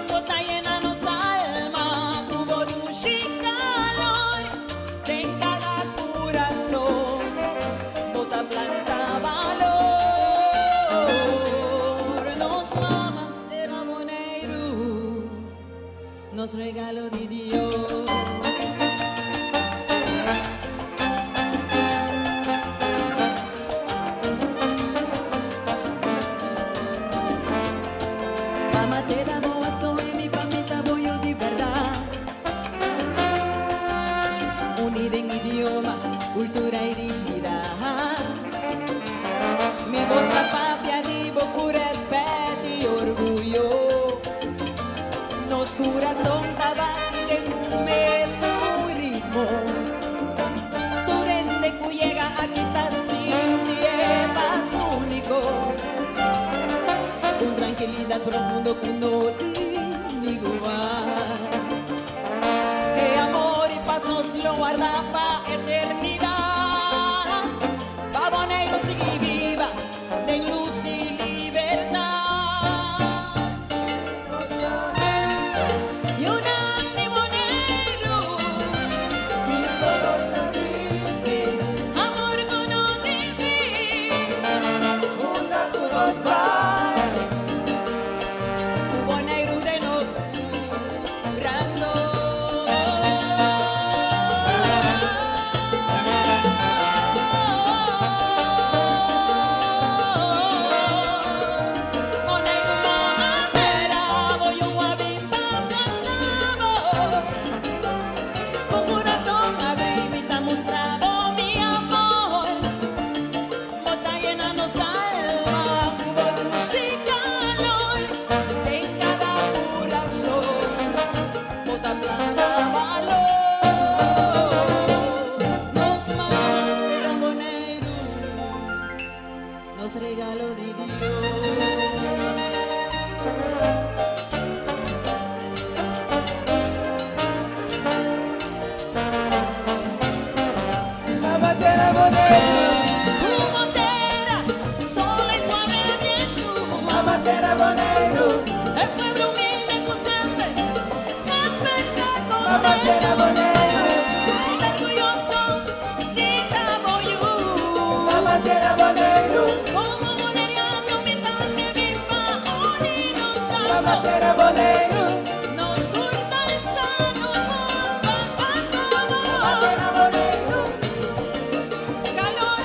Bota llena nos alma, cubo luz y calor. En cada corazón, bota planta valor. Nos mamatera boneiro, nos regalo de Dios. Mamatera boas con mi pamita boyo de verdad. Unida en idioma, cultura y dignidad. Mi voz la papia divo con respeto y orgullo. Nos corazón tabaco en un mes su ritmo. Torrente que llega aquí está sin tiempo único. Con tranquilidad profundo que no tiene igual. Que amor y paz nos lo guarda pa' eternidad. Pa' Boneiro sigue viva, de luz y libertad. Y un ande Boneiro, amor con no divino. Boneiro de nos Boneiro mamatera, voy a bimba cantado. Con corazón abrí mi tan mostrado mi amor. Bota llena nos alma, cubo luz y calor. En cada corazón, bota planta valor. Nos mamatera boneiro, nos regalo de Dios. Mamatera boneiro, Motera, sola y suave viento. mamatera boneiro, El pueblo humilde con siempre está mamatera contento. boneiro, Está orgulloso de Taboyú. mamatera boneiro, Como boneriano mi tan de bimba, unidos cantamos. mamatera boneiro, Nos curta el sano, nos cantamos. mamatera boneiro, Calor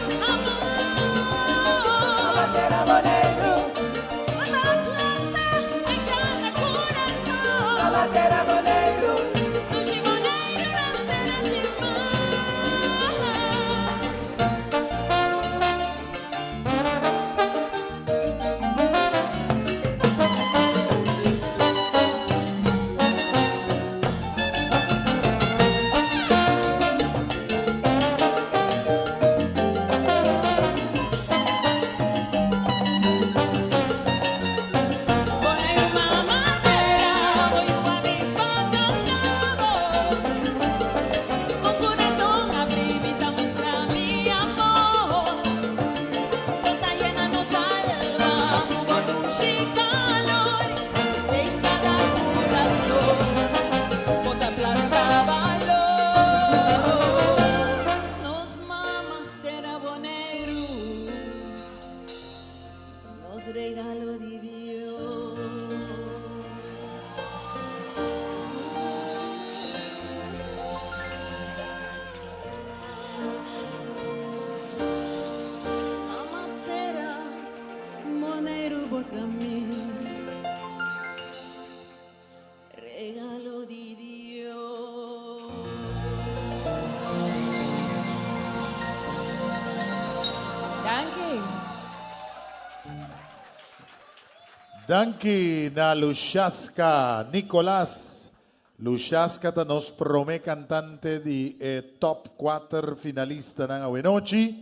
Danki na Luciasca Nicolás. Luciasca ta nos prome cantante di top 4 finalista ng Awenochi.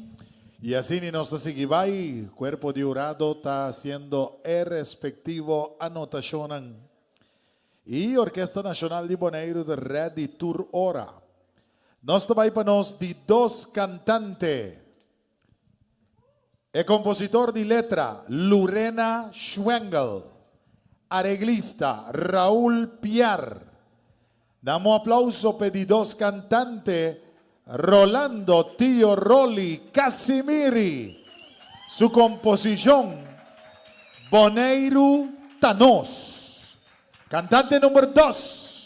Y así ni nos sigibay, cuerpo de jurado está haciendo el respectivo anotación. Y Orquesta Nacional de Bonaire de Ready Tour Ora. Nos tabay pa nos di dos cantante. El compositor de letra, Lorena Schwengel. Arreglista, Raúl Piar. Damos aplauso pedidos cantante, Rolando Tío Rolly Casimiri. Su composición, Bonaire Tanos. Cantante número 2.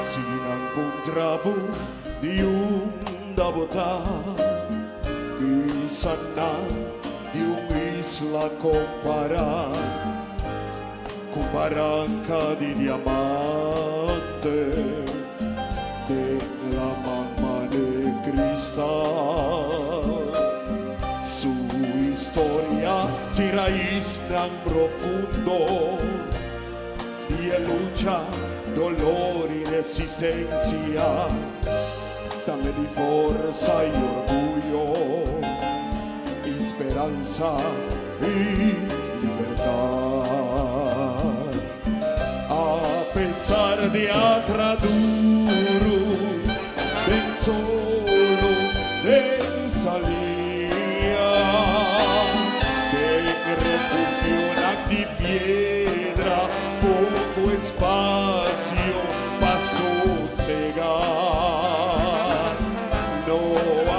Sinangkundrabu di undabota di sana di isla comparanca di diamante de la mamá de cristal. Su historia de raíz tan profundo y lucha, dolor y resistencia, también de fuerza y orgullo, esperanza y libertad. A pesar de atraduro, del solo del salía, de refugio de piedra, poco espacio pasó cegar. No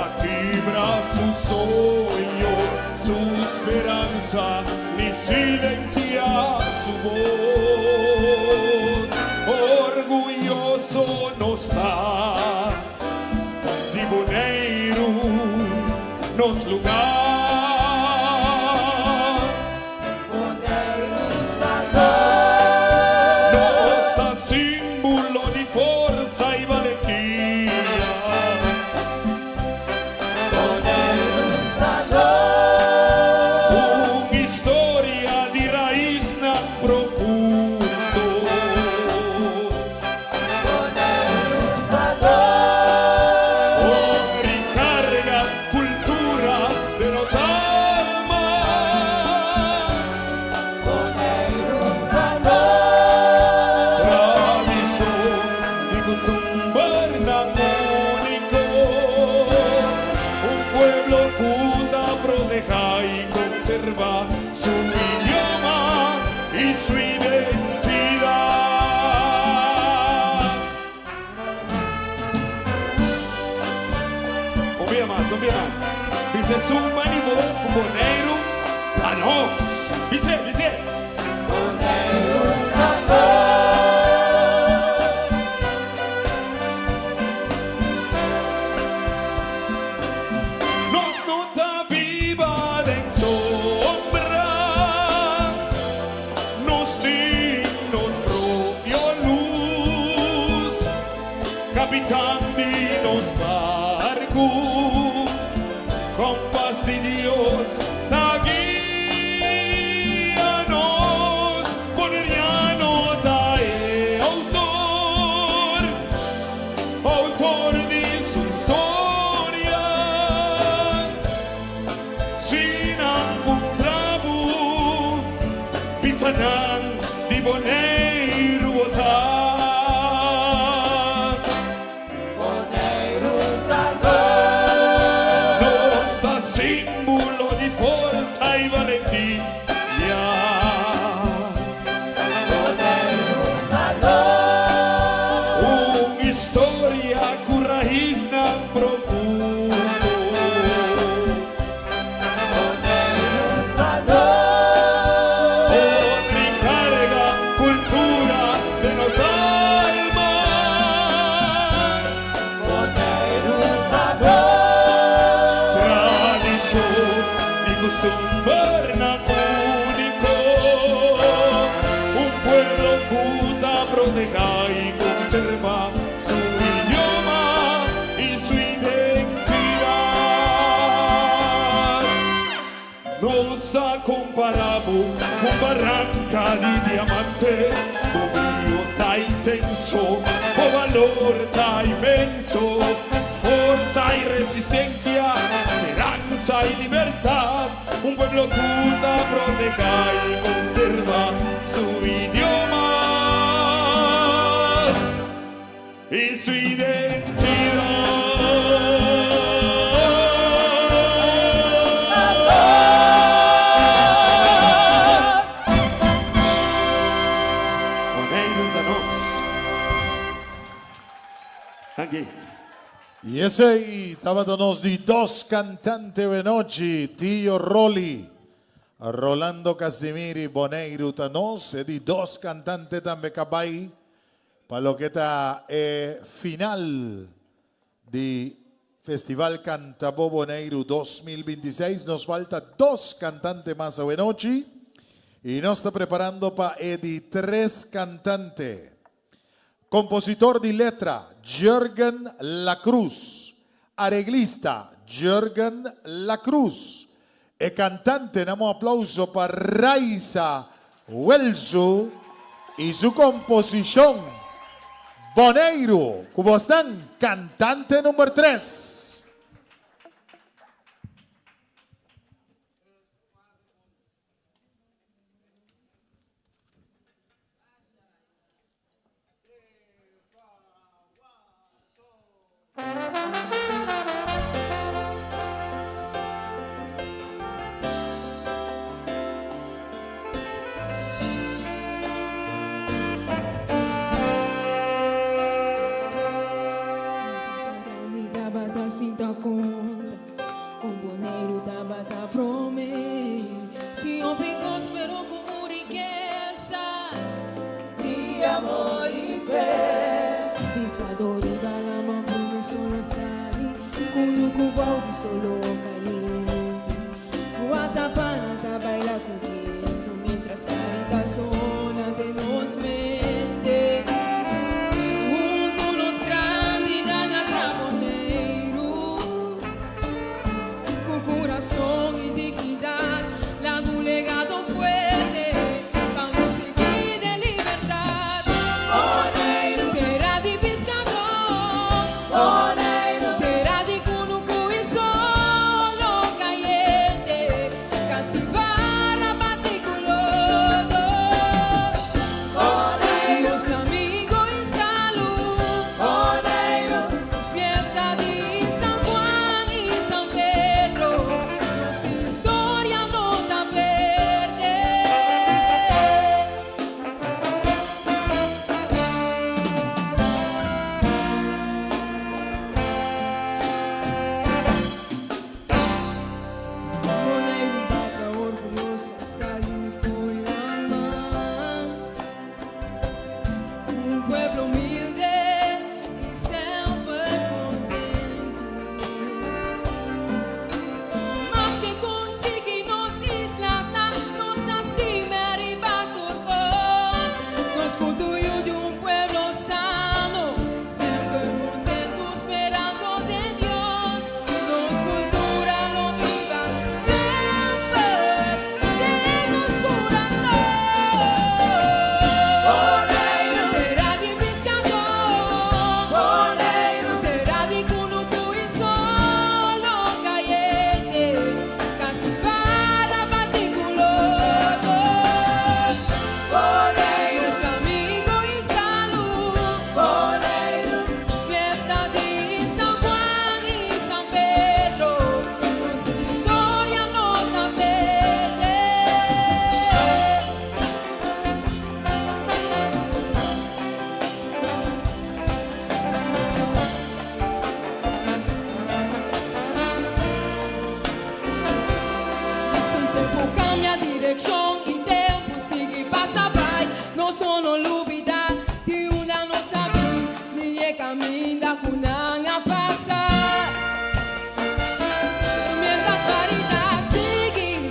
atibra su sueño, su esperanza, ni silencia su voz. Orgulloso no está de Bonaire, nos lugar. Su idioma y su identidad. Un día más. Dice su manimo, Bonaire Tanos. Dice. Bonaire Nos nota viva de sombra, nos dignos propio luz, capitán de los barcos, compás de Dios, da guíanos, poneriano da autor de su historia. Sinangkundrabu bisanan di Bonaire Bonaire Tanos. Nos está costumbre único, un pueblo cuta proteja y conserva su idioma y su identidad. Nos comparamos con Barranca de Diamante, con río tan intenso, con valor tan inmenso, fuerza y resistencia, esperanza y libertad. Un pueblo culta, proteja y conserva su idioma y su identidad. Aquí. Y ese estaba donos de dos cantantes benochi, Tío Roli, Rolando Casimiri, Boneiro Tanos, e di dos cantantes también cabay, para lo que está final de Festival Cantabo Boneiro 2026. Nos falta dos cantantes más a benochi y nos está preparando para Edi tres cantantes. Compositor de letra, Jürgen Lacruz. Arreglista, Jürgen Lacruz. E cantante, damos aplauso para Raiza Welso y su composición, Boneiro. ¿Cómo están? Cantante número 3. Sinta conta, com boneiro da bata prome. Se eu prospero com riqueza de amor e fé. Pescador e balama come solo sali, com o balde solo caliente. O atapana tá baila com vento, mientras carita zona de nos mente. Corazón y dignidad, la un legado fuerte, vamos a seguir de libertad. Boneiro, terra de pescador, Boneiro, terra de cunucu e solo caliente, castivar a baticulodo. Boneiro, Nuestro amigo y salud, Boneiro, fiesta de San Juan y San Pedro. Historia nota verde. Boneiro bata orgulhoso, salir Fulamán. Pueblo humilde y siempre contento. Más que con chiquinos islata, nos lastimer y baturcos. Nos conduyo de un pueblo sano, siempre contento esperando de Dios. Nos cultura lo viva siempre de los corazones. Terra de pescador, Boneiro, terra de cunucu e solo caliente, castivar a baticulodo. Boneiro, Nuestro amigo y salud, Boneiro, fiesta de San Juan y San Pedro, nuestra historia nota verde. Esse tempo cambia a direção e tempo sigue passa vai. Nós não olvidar de uma nossa vida, ninguém caminha com nada passa. Mientras variedad sigue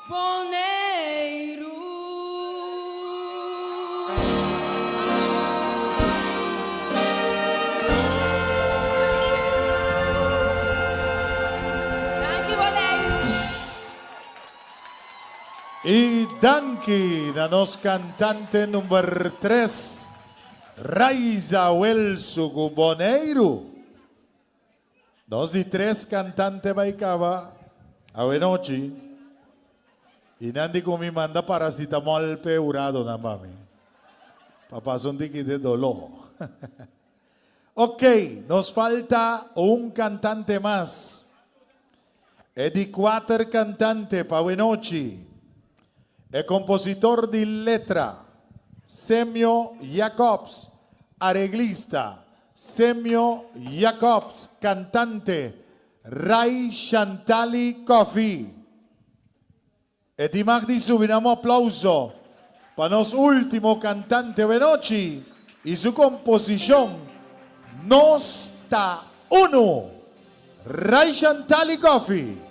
Boneiro. Danke, Boneiro. Y danke na nos cantante number 3, Raiza Welso Boneiro. Nos di 3 cantante baikaba, awenochi. Y nandi ko mi manda paracetamol peurado na mami. Papason di de dolor. Ok, nos falta un cantante más. E di 4 cantante pawenochi. El compositor de letra, Semio Jacobs, arreglista, Semio Jacobs, cantante, Ray Chantali Coffee. E di magdi subinamos aplauso para nos último cantante Benochi y su composición, Nos ta uno, Ray Chantali Coffee.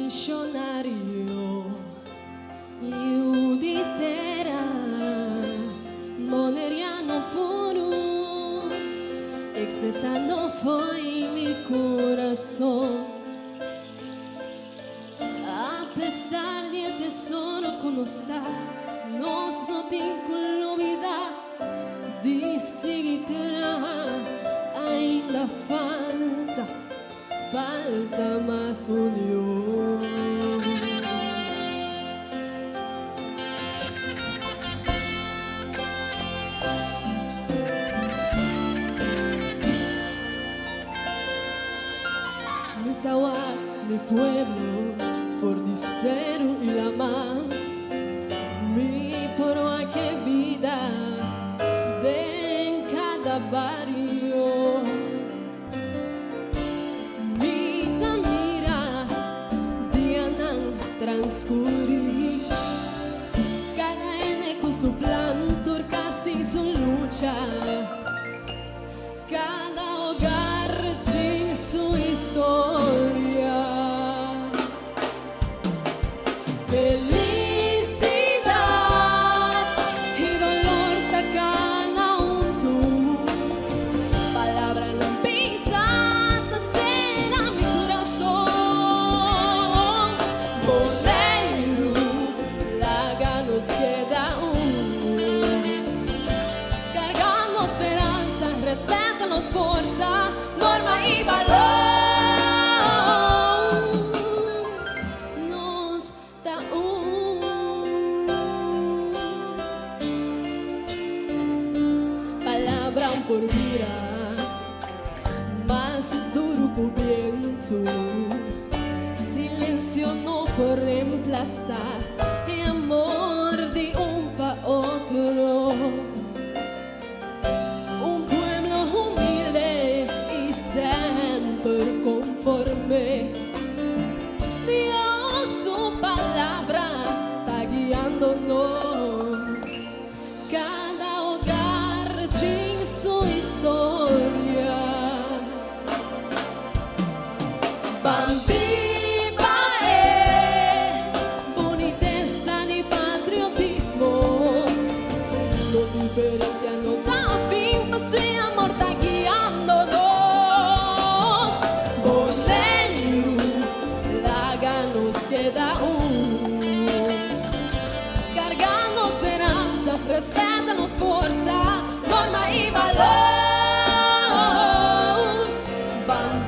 Visionario Iuditera Boneriano puro expresando foi mi corazón a pesar de tesoro conosca nos no tenho vida de seguirá ainda falta más unión. Mi tawa, mi pueblo, fornicero y la mar, mi proa que vida de en cada barrio. Transcurrir cada ene con su plan, turca sin su lucha. Cada hogar tiene su historia. Felicidad y dolor tacan aún tú. Palabra lampiza será mi corazón. Boneiro, laga nos queda cargando esperanza, respétanos fuerza, norma y valor. Nos da palabra por vida, más duro que o viento. Silencio no por reemplazar el amor de pa otro. Un pueblo humilde y siempre conforme. Dios su palabra está guiándonos. Cada hogar tiene su historia. Bambi. Diferencia no da fin, pues el amor está guiándonos. Boneiro, laga nos queda cargando esperanza, respétanos fuerza, norma y valor.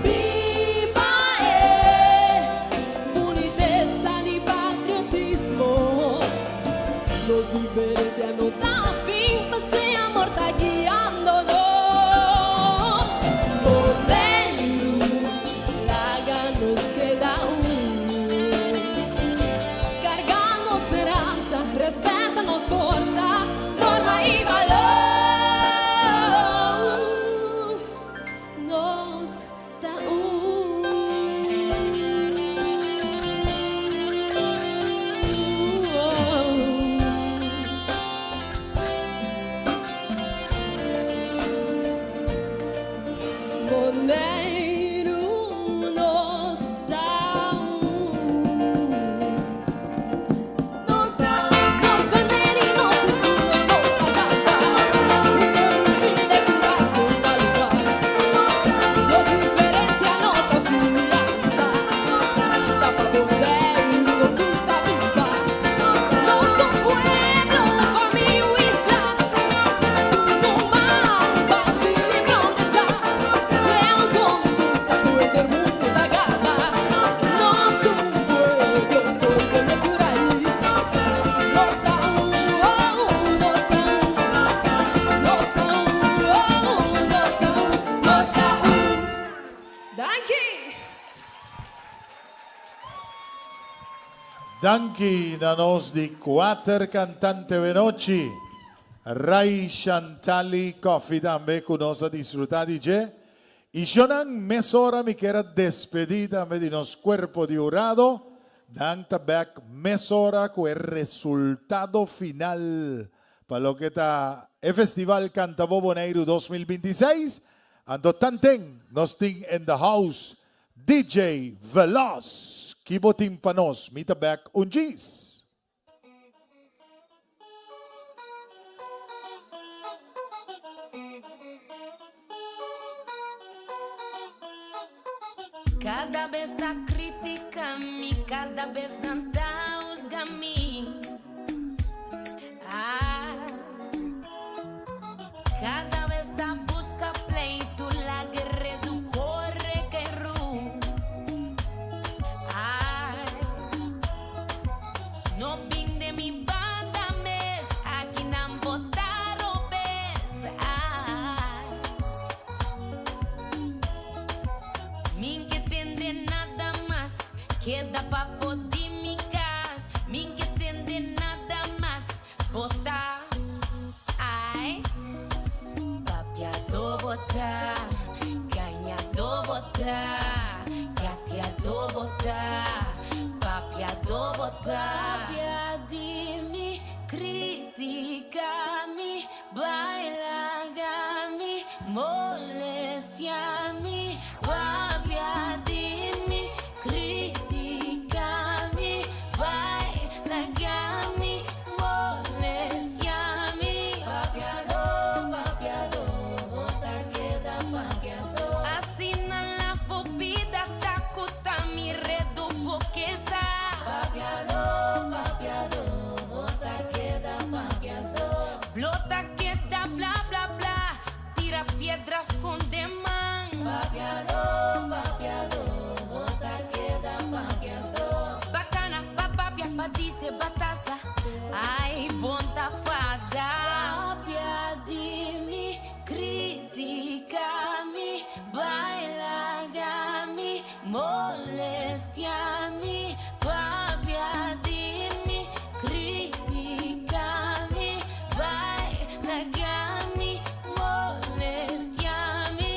Viva boniteza y patriotismo. No diferencia no da fin, pues el amor está guiándonos. Boneiro, laga nos queda cargando esperanza, respétanos fuerza, norma y valor. Nos da Tanki na nos di 4 cantante venoci. Rai Chantali Coffee tambe conosa disfrutati je. Y Shonan mesora mi quera despedida me di nos cuerpo de urado. Dan tabak mesora con el resultado final. Para lo que está el Festival Cantabobo Neiru 2026. Ando tanten nos ting in the house. DJ Veloz. Kibo timpanos. Mita back unjis. Cada vez da crítica a mí, cada vez da juzga a mí. Cada vez da busca pleito, la guerra do corre que ru. No vim de mi banda mes, aquí não botaram bes. Min que tende nada mais, queda pra foder mi casa. Min que tende nada mais, botar. Papiado botar, ganhado botar, gateado botar, papiado botar. Papiadimi, critica-me, bailaga-me, molestia-me. Papiadimi, critica-me, bailaga-me, molestia-me. Papiado, papiado, bota queda papiado. Assina la popida, tacuta mi redu poqueza. Papiado, papiado, bota queda papiado. Blota queda bla bla bla, tira piedras con demán. Papiado, papiado, bota queda papiado. Bacana, papapia, patice, batasa. Ai, bonta fada. Papiadimi, critica-me, bailaga-me, molestia-me. Papiadimi, critica-me, bailaga-me, molestia-me.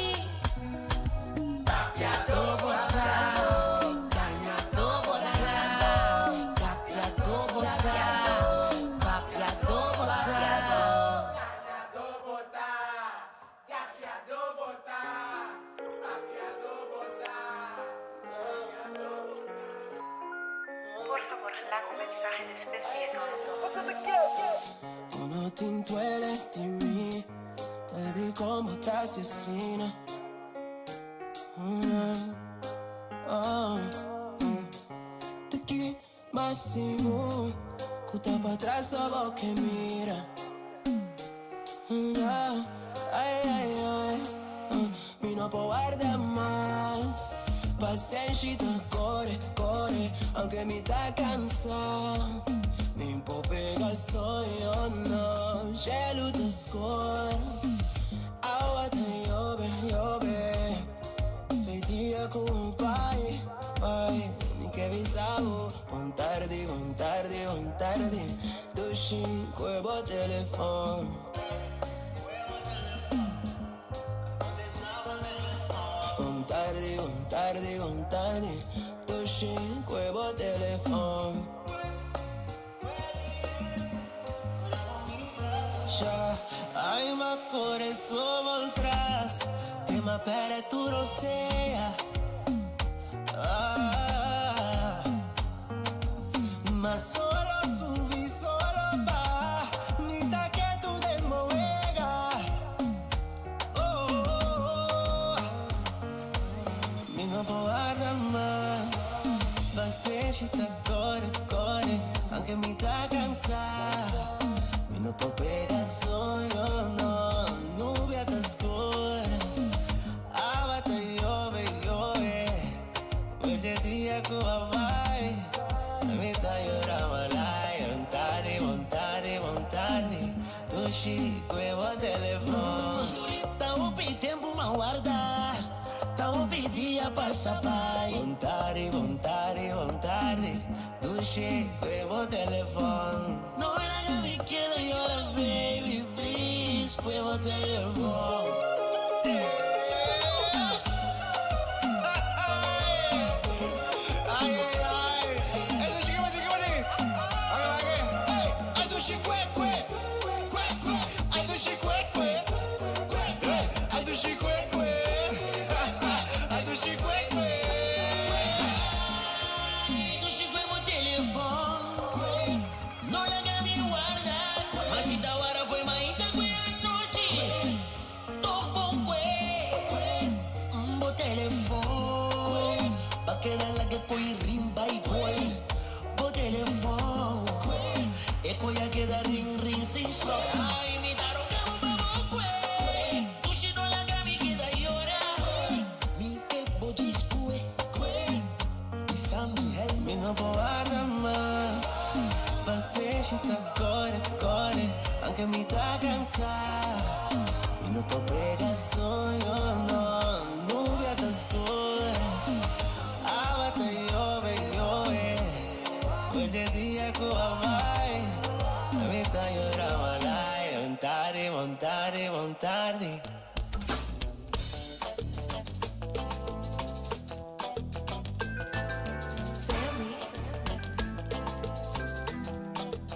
Papiado botado, ganhado botado, gateado botado, papiado botado. Por favor, lago mensaje despedido. Como te duele de mí, te digo como te asesina. Te quiero máximo, cuta para atrás solo que mira. Ay, ay, ay, mi no puedo guardar más. Paciencia corre, corre, aunque me está cansado. Mi popega soy yo, no, gelo te score. Agua te llove, llove. Pedia com o pai, pai. Me quer visavo, bom tarde, bom tarde, bom tarde. Do 5 eu vou telefone. Bom tarde, bom tarde, bom tarde. Do 5 eu vou telefone. Já, ai, uma coração atrás. Tem uma pele tu não sei. Mas solo subí, solo va. Mi taqueto de moega. Mi no puedo guardar más. Paciencia corre, corre. Aunque me está cansada. Mi no puedo pegar, soy yo, no. Nubia te escura. Agua te llove, llove. Hoje dia com a vai. Me tá llorando lá. Vontade, vontade, vontade. Do Chico eu vou telefone. Tá um tempo mal guardar. Tá um dia passa pai. Vontade, vontade, vontade. Do Chico por teléfono. Ay, ay, ay. Ay, do chiquimati, chiquimati. Ay, do chicuecue. Ay, do chicuecue. Ay, do chicuecue. Ay, do chicuecue. Ay, do chicuecue por telefone. Não larga me guarda. Mas se da hora foi mais itaque a noite. Tô bom por telefone. Pa quedar la que coi rimba y cuel. Por telefone. E coi a quedar ring sin stop. Ay, mi daron cabo pa boque. Tu si no la gabi queda llora. Mi que bojiscue. E San Miguel me no puedo guardar más. Passei tá core, anche mi tá cansada. E não puedo pegar sonho, não, nuvem das cores. Agua te llove. Hoje é dia com a mãe. A mim tá llorando lá. Montare.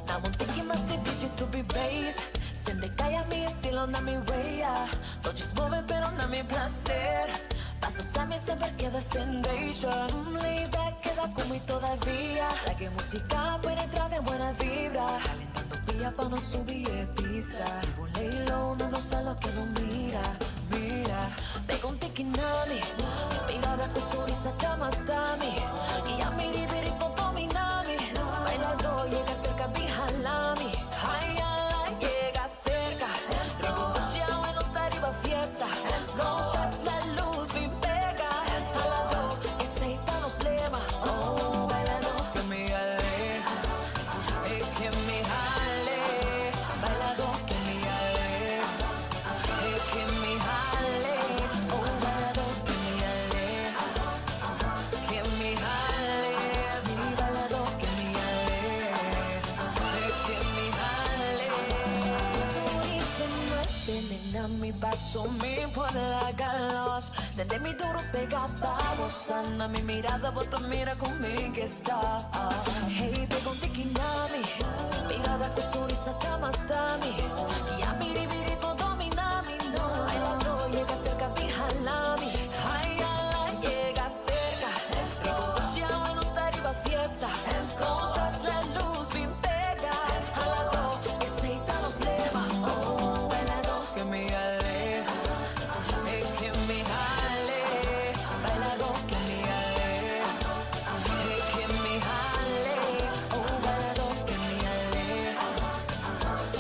Na montanha mas te pedi subir bass. Sem decaia mi estilo na mi huella. Tô desmove pero na mi placer. Pasos a mí siempre queda sensation. Layback queda como y todavía. La que música penetra de buena vibra. Calentando pilla pa' no subir de pista. Vivo un lay low, no nos a lo que no mira. Pega un tiquinami. Mirada con sonrisa te matami. Y a mi ribiri con dominami. Bailando llega cerca mi jalami. Ay, ala, llega cerca. Rico cocheado en nuestra arriba fiesta. No shots, la luz bien pega. Jalando, ese nos lema. Oh, bailando, que me jale. Que me jale. Bailando, que me jale. Que me jale. Oh, bailando, que me jale. Que me jale. Mi bailando, que me jale. Que me jale. Sonrisa más de nena, mi paso me por la galos. Desde mi duro pega pavo sana. Mi mirada bota mira conmigo que está. Hey, pega un tiquinami. Mirada con sonrisa te matami. Y a mi ribiri con dominami. No, bailando llega cerca mi jalami. Ay, ala, llega cerca. Rico cocheado en nuestra arriba fiesta. No shots, la luz bien pega. Jalando, ese nos lema. Oh, bailando, que me jale. Que me jale. Bailando, que me jale. Que me jale. Oh, bailando, que me jale.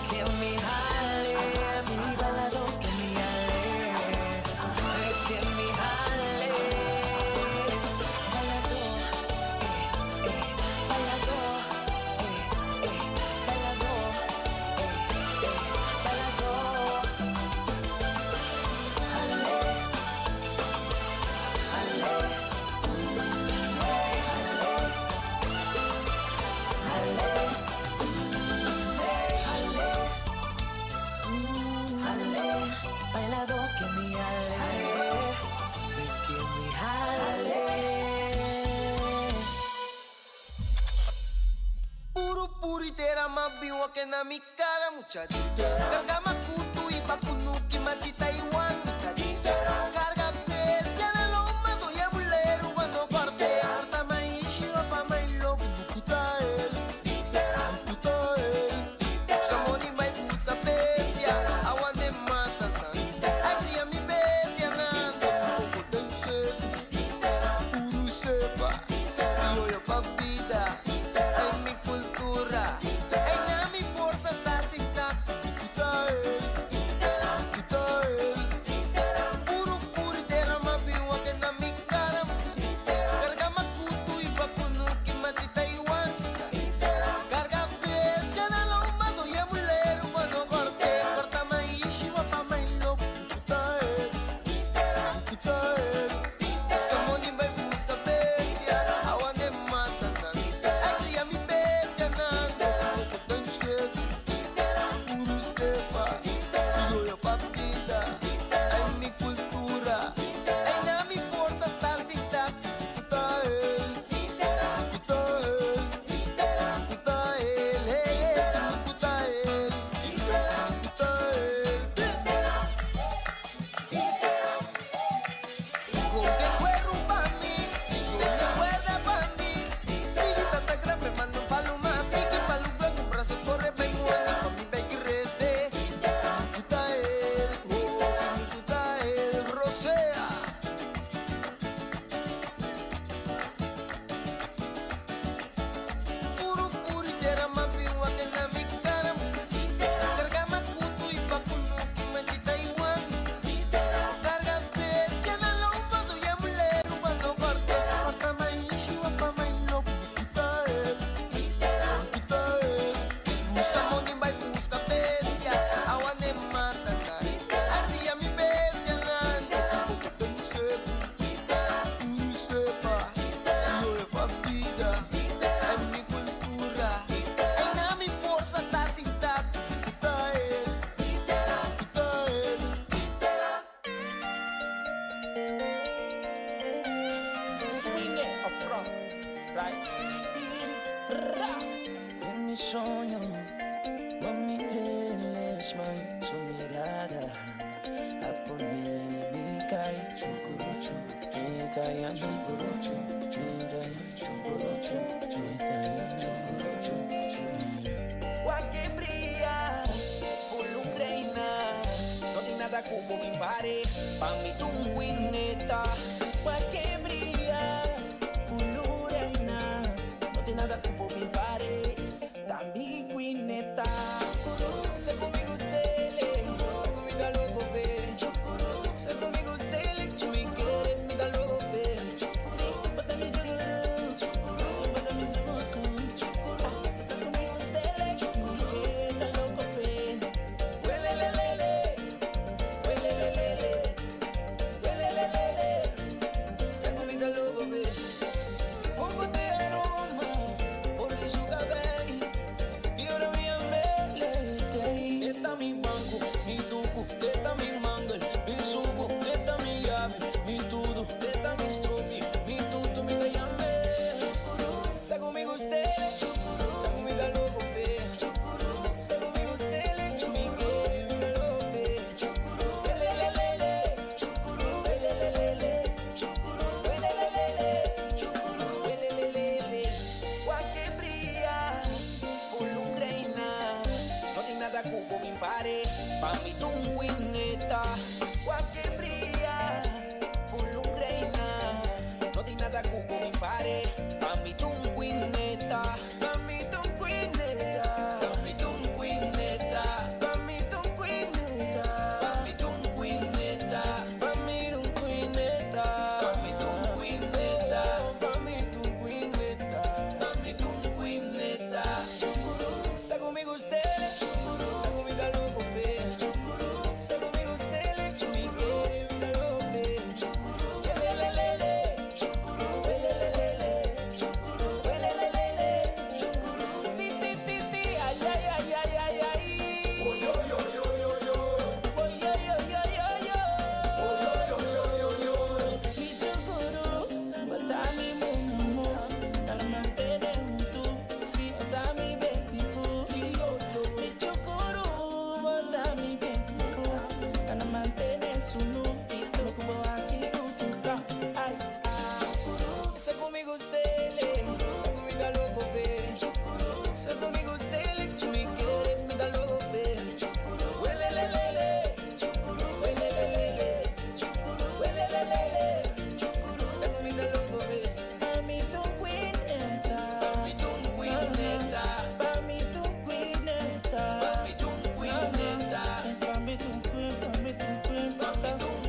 Que me jale. Mi bailando, que me jale. Que me jale. Bailando, bailando, bailado que me jale, que me jale. Puritera mabiwa que na mi cara muchachita. Carga makutu y bakunuki matita Taiwan muchachita. Carga bestia de loma doya bulero cuando parte. Harta maishiro pa mai loco bukuta el. Bukuta el. Samoni mai puta bestia. Agua de mata. Agria mi bestia nando. Potense. Puru sepa. Yo yo papita. En mi cultura. En mi fuerza está sin sueño, mami, relesman su mirada, a polémica y chucurucho, chitayan chucurucho, chitayan chucurucho, chitayan chucurucho. Guaque brilla, fulum reina, no tiene nada como mi pare, pa' mi tunguineta. Guaque brilla, fulum reina, no tiene nada como mi pare. Tambi quineta, se conmigo usted le, se conmigo luego ve, se conmigo usted le, chui quiere me da luego ve, sí, bata mi chukuru, bata mi sumoso, se conmigo usted le, chui quiere da luego ve, huele le le le, huele le le le, huele le le le, se conmigo luego ve, poco de aroma, por su cabello. Y ahora mi amele, esta mi banco, mi tuco, esta mi mangle, mi subo, esta mi llave, mi tudo, esta mi stroke, mi tuto, mi te llame. Se conmigo usted, se conmigo loco, ve. Se conmigo usted, mi que loco, ve. Lelelelele, lelelelele, lelelelele, lelelelele. Guaque brilla. No tiene nada cubo mi pare, pa' mi tunguineta, guaque brilla, fulum reina. No tiene nada cubo mi pare, pa' mi tunguineta, pa' mi tunguineta, pa' mi tunguineta, pa' mi tunguineta, pa' mi tunguineta, pa' mi tunguineta, pa' mi tunguineta, pa' mi tunguineta, pa' mi tunguineta. Se conmigo usted, se conmigo loco, ve. Se conmigo usted, mi que me loco, ve. Lelelelele, lelelelele, lelelelele, ti ti ti ti, ay ay ay ay ay ay. Oy yo yo yo yo yo, oy yo yo yo yo yo, oy yo yo yo yo yo. Mi chukuru, bata mi amor, almante de tu, si bata mi baby boo. Mi chukuru, bata mi baby boo, almante de su nubito, como así tu tita, ay ay. Se conmigo usted le, se conmigo loco ve. Se conmigo usted le, chui quiere me da loco ve. Huele le le le, huele le le le, huele le le le, se conmigo loco ve. Pa' mi tunguineta, pa' mi tunguineta, pa' mi tunguineta, pa' mi tunguineta, pa' mi tunguineta, pa' mi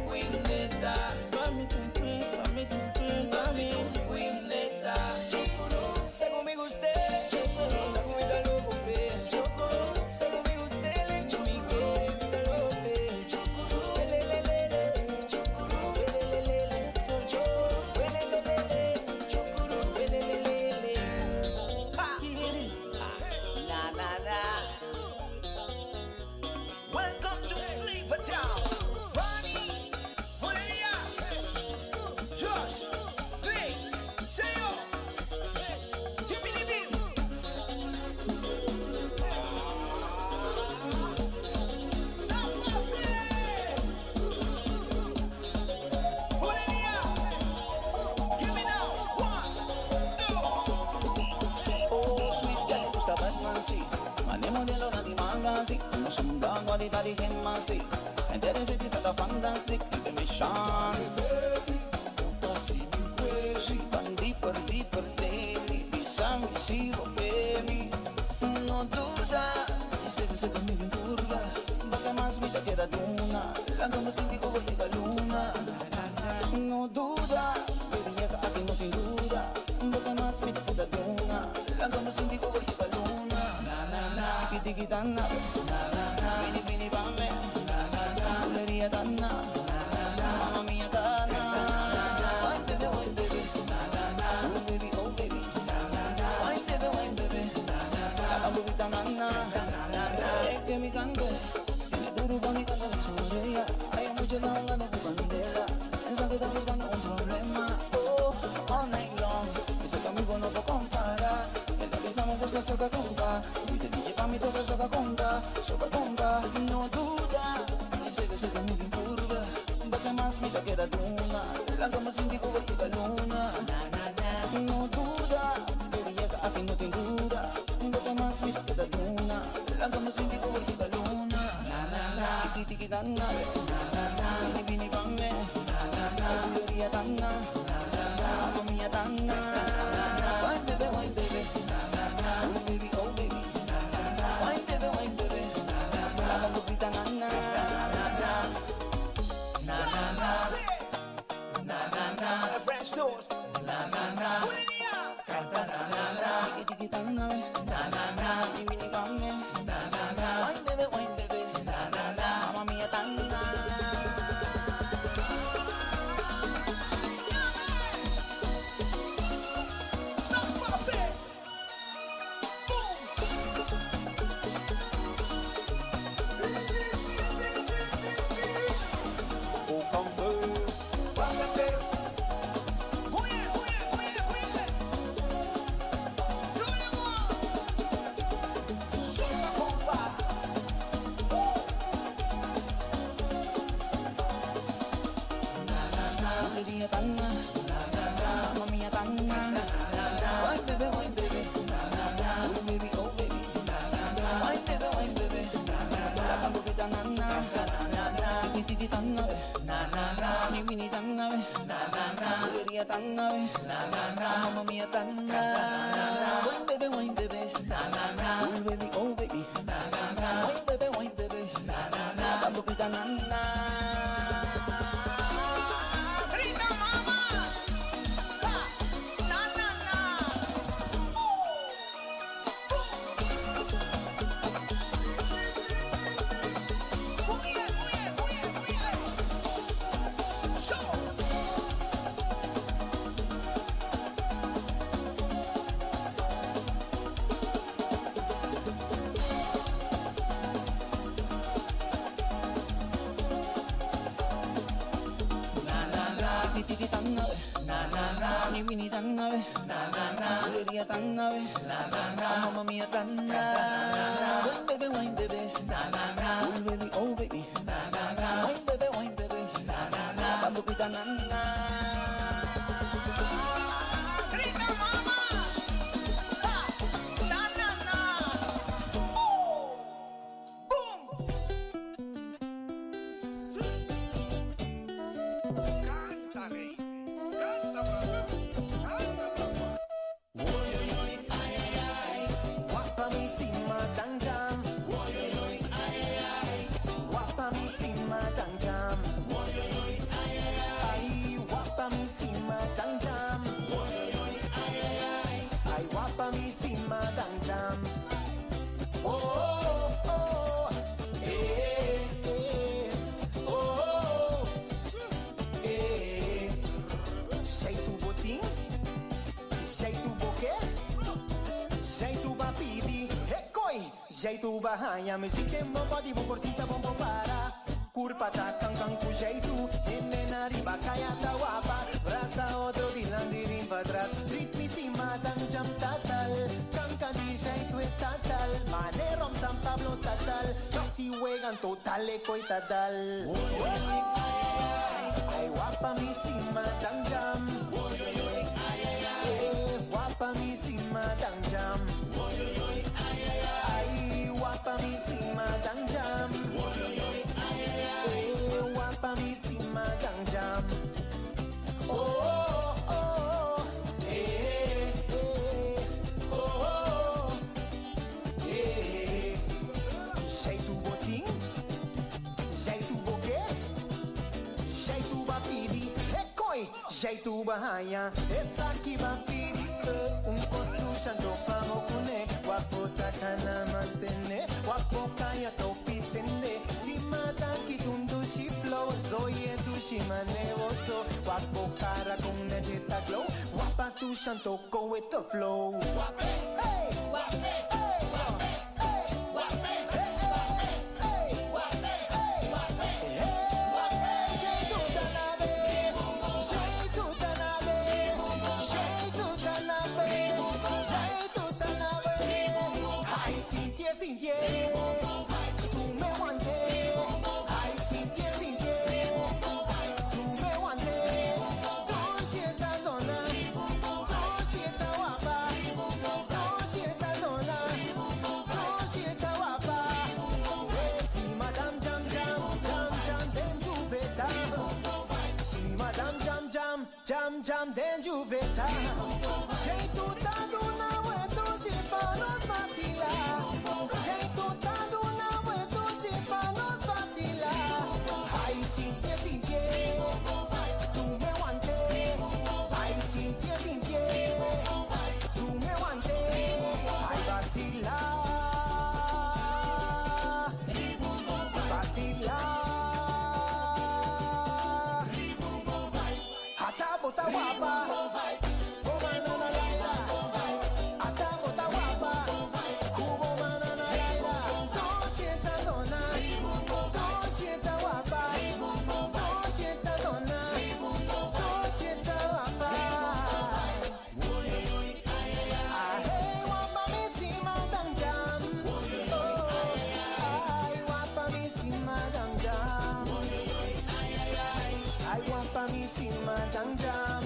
tunguineta, pa' mi tunguineta, pa' mi tunguineta, pa' mi tunguineta, pa' mi tunguineta. Se conmigo usted, se conmigo loco ve. Se conmigo usted le, chui quiere me da loco ve. Huele le le le, huele le le le, huele le le le, huele le le le. Na na na. Welcome to Flavor Town. Ronnie, Valeria, Josh, Greg, Teo. Give me the beat. Sapase. Valeria, give me now. 1, 2. Oh, sweet girl, gusta Batman, sí. Mani modelo na di magazine. Ano sumba, qualità di gemasi. Mentre se ti tratta fantastic, information. Tutto si di questi. Van deeper, deeper, daily. Bisang isiro, baby. No duda, dice que se conmigo en turba. Baka más mi te queda duna. La como si digo voy a luna. No duda, baby, llega a ti no sin duda. Baka más mi te queda duna. La como si digo voy a luna. Piti kitana, pini pini pame, bulería tana, mamma mia tana. Wine baby, wine baby, oh baby, oh baby. Wine baby, la burrita nana. Es que mi canto, tiene duro con mi canto de sobería. Hay mucho la gana de bandera, piensa que está buscando un problema. Oh, all night long, ese conmigo no puedo comparar. El que me gusta hacer soca conga. Dice DJ pa' mí toca soca conga. No duda, y sé que se te mueve en curva. Bate más, mira que era luna. La cama sin digo, voy a la luna. No duda, baby, llega a fin, no te duda. Bate más, mira que era luna. La cama sin digo, voy a la luna. Tiki tiki dana, bini bini bame. Gloria dana, mamma mia dana. Wine baby, wine baby. Oh baby, oh baby. Wine baby. La copita nana. French toast. Canta tiki tiki dana, bini bini bame. Wine baby. Mamma mia dana. Mamma mia tanna. Wine baby. Oh baby, oh baby. Wine baby. La copita nana. Grita mama. Na na na. Ni tan nave, Gloria tan nave, mamma mia tan nave. Wine baby, oh baby, oh baby. Wine baby, la copita nana. Grita mama, na na na. Boom. Cántale. Sima tanjam, wapa mi sima tanjam, ay wapa mi sima tanjam, ay wapa mi sima tanjam. Oh oh, oh, sei tu botim, sei tu boquê, sei tu bapidi. Jeito bahaya, me sinte bomba di por cinta bomba para. Curpa ta kang ku jeito, ene nari bakaya tawapa. Brasa otro dilandirin pa atrás. Ritmi si matang jam tatal, kang di jeito tatal. Manerom San Pablo tatal, kasi juegan total ekoy tatal. Ay wapa mi si matang jam. Wapa mi si matang jam. Wapa mi sima dang jam. Wapa mi sima dang jam. Oh oh, oh, jeito botim, jeito boquê, jeito bapidi, recoi, jeito bahaya, essa aqui bapidi, construção pa mokune, wapo takana mantene, wapo kaya topi sende, si mata kitundu si flow, zoye tu si manevoso, wapo cara con nejeta glow, wapa tu shanto go with the flow. Wape, hey, wape, hey. sintié, tú me aguanté, ay, sintié, tú me aguanté, toda esta zona, toda esta guapa, toda esta zona, toda esta guapa, si madame jam jam, jam jam, den juveta, si madame jam jam, jam jam, den juveta, jeito dado na uedo, se pa nos vacilar, jeito dado na uedo, se pa nos vacilar, ay, sintié, tú me aguanté, ay, sintié, tú me aguanté, ay, vacilar, hata bota guapa, como Nana Laila, hata bota guapa, como Nana Laila, toda esta zona, toda esta guapa, toda esta zona, toda esta guapa. Ay, guapa mi si madam jam, ay, guapa mi si madam jam, ay, guapa mi si madam jam,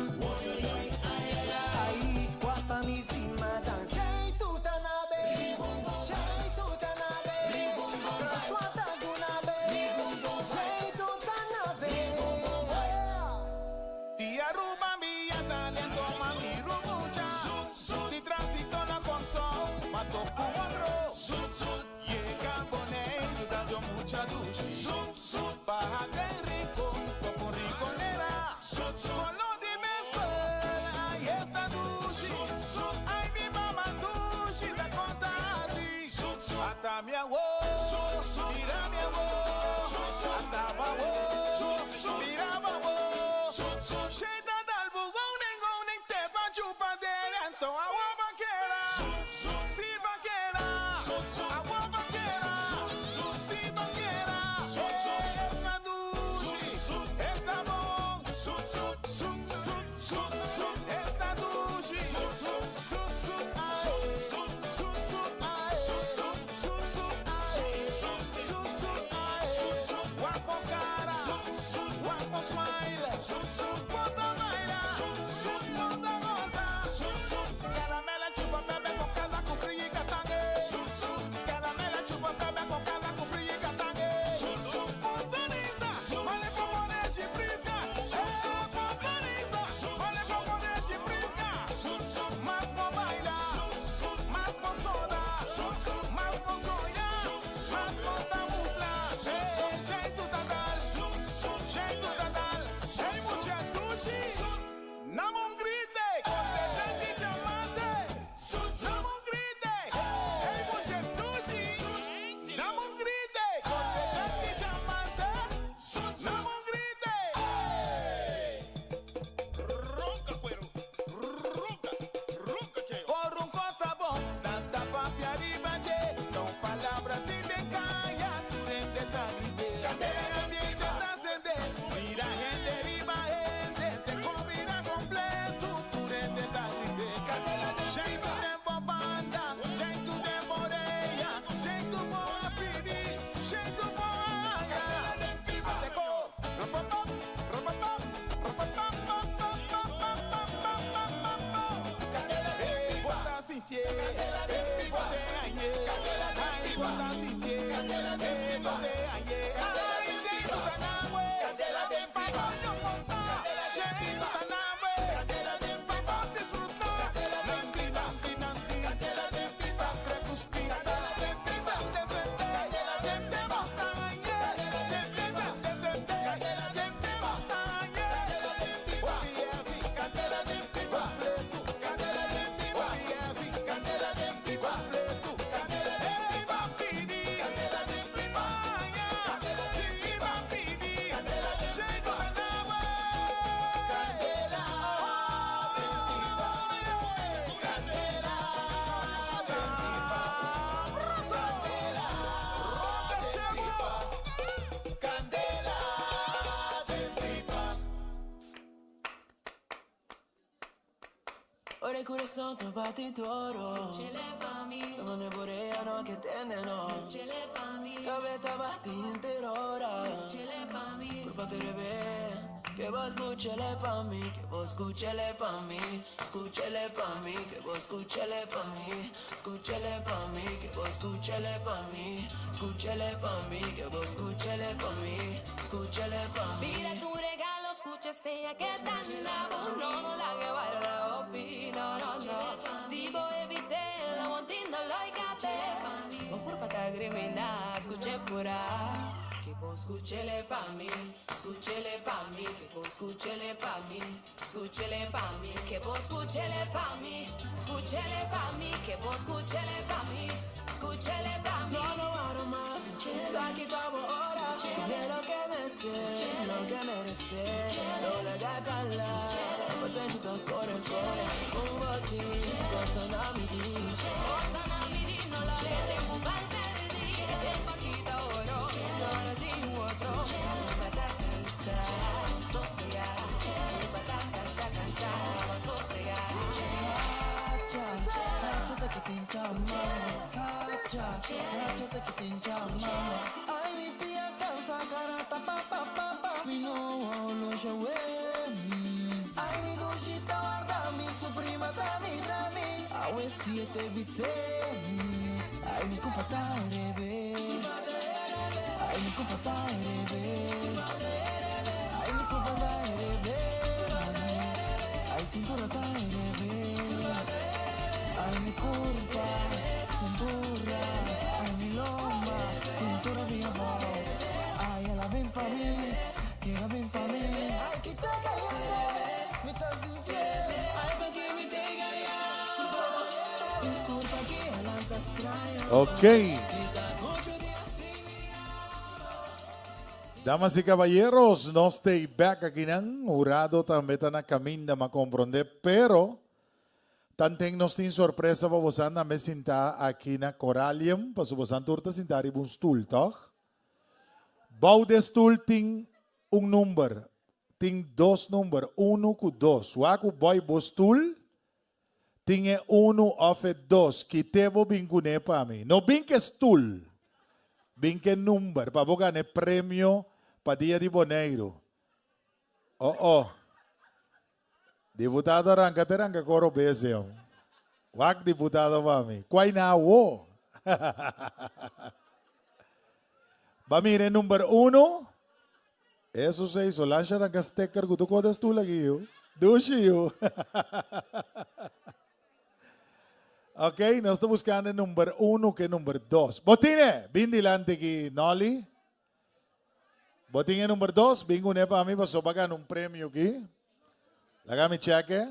ay, guapa mi si madam. Jeito tanabe, François Tagunabe, jeito tanabe. Y arruba mi saliendo mami rubucha, di tránsito na conso, mato cuatro, llega boneiro dando mucha luz, baja de rico, como riconera, con lo de mesma, ahí está dushi, ay mi mamá dushi da conta así, hasta mi agua, mira mi agua, hasta bajo, mira bajo. Cheita dal bugão, negão, nem te pra chupa dele. Então agua vaqueira, si vaqueira, agua vaqueira, si vaqueira. Esta duche, esta bom, esta duche, guapo cara, guapo smile, bota baila, bota goza, caramela chupa bebé con cada con frío y catangue, caramela chupa bebé con cada con frío y catangue, Pozoniza, vale poner chiprisca, Pozoniza, vale poner chiprisca, más por baila, más por soda, más por soya, más por tabusla, jeito tatal, hey mucha tushi, namon grite, cosecha di chamate, namon grite, hey mucha tushi, namon grite, cosecha di chamate, namon grite, ronca cuero, ronca che, por un cotabón, tanta papi arriba che, no palabras ni te callan, tu gente está grite, el ambiente está encender, mira gente viva gente, te combina completo, tu gente está grite, jeito tempo banda, jeito tempo orelha, jeito boa pidi, jeito boa ateco, ropopop, ropopop, ropopop, hey, bota sentir, hey, bota aie, ai, bota sentir, hey, bota aie, ai, jeito tá na ue, papai, jeito tá na ue, papai, desfrutar, nanti, nanti, nanti, pa crepuspi, sente, bota aie, sente, bota aie, obievi, candela de pipa, pletu, candela de pipa, obievi, candela de pipa, pletu, candela de pipa, pidi, candela de pipa, il corazón tu battitoro. Non ne vorreano che tendeno. Cabeza batti interora. Culpa te rebe. Que vos escúchele pa' mí, que vos escúchele pa' mí, escúchele pa' mí, que vos escúchele pa' mí, escúchele pa' mí, que vos escúchele pa' mí, escúchele pa' mí, que vos escúchele pa' mí, escúchele pa' mí. Mira tu regalo, escucha sea que tan lavo, no la que guarda opino, no. Si voy a evitar la montina lo hay que o por pata grimina, escuche pura. Que vos escúchele pa' mí, escúchele pa' mí, que vos escúchele pa' mí, escúchele pa' mí, que vos escúchele pa' mí, escúchele pa' mí, que vos escúchele pa' mí, escúchele pa' mí. No aro más, aquí como ahora, de lo que me esté, lo que merece, lo la gata la, pues en tu core, un botín, cosa na mi di, No la vete muy mal perdí, el paquita oro, ahora di otro, para cansar, sosear, para cansar, sosear. Hacha que te hincha mama, hacha que te hincha mama. Ay, mi tía cansa, carata, pa, mi no lo llevé. Ay, mi dulcita guarda, mi su prima, mi rami, awe 7 bise. Ay, mi compa ta rebe. Ay, mi compa ta rebe. Ay, mi compa ta rebe. Ay, cintura ta rebe. Ay, mi curva, cintura. Ay, mi loma, cintura mi amor. Ay, ella ven pa' mí, ella ven pa' mí. Ay, que te callate, me estás sintiendo. Ay, pa' que me te callas. Curva que adelante extraño. Ok. Damas y caballeros, no stay back aquí nang urado también na kamin na makomprende, pero tanteng nos tin sorpresa pa bosan na mesinta aquí na Coralium, pasubosan turta sintari bun stool, toch? Bau de stool ting un number, ting 2 number, 1 ku 2. Waku boy bo stool, ting e 1 of e 2, kitebo bingune pa mi. No binke stool, binke number, pabogane premio pa Dia de Boneiro. Oh. Deputado arranca coro bezeo. Wak deputado mami. Kwai na wo. Bamire number 1. Eso se hizo. Lancha na gasteker gusto ko das tu lagi yo. Dushi yo. Ok, nós estamos buscando number 1 que number 2. Botine, bindilante ki Noli. Botinha number 2, bingo ne pa mim para sobagan um prêmio aqui. Lagami cheque.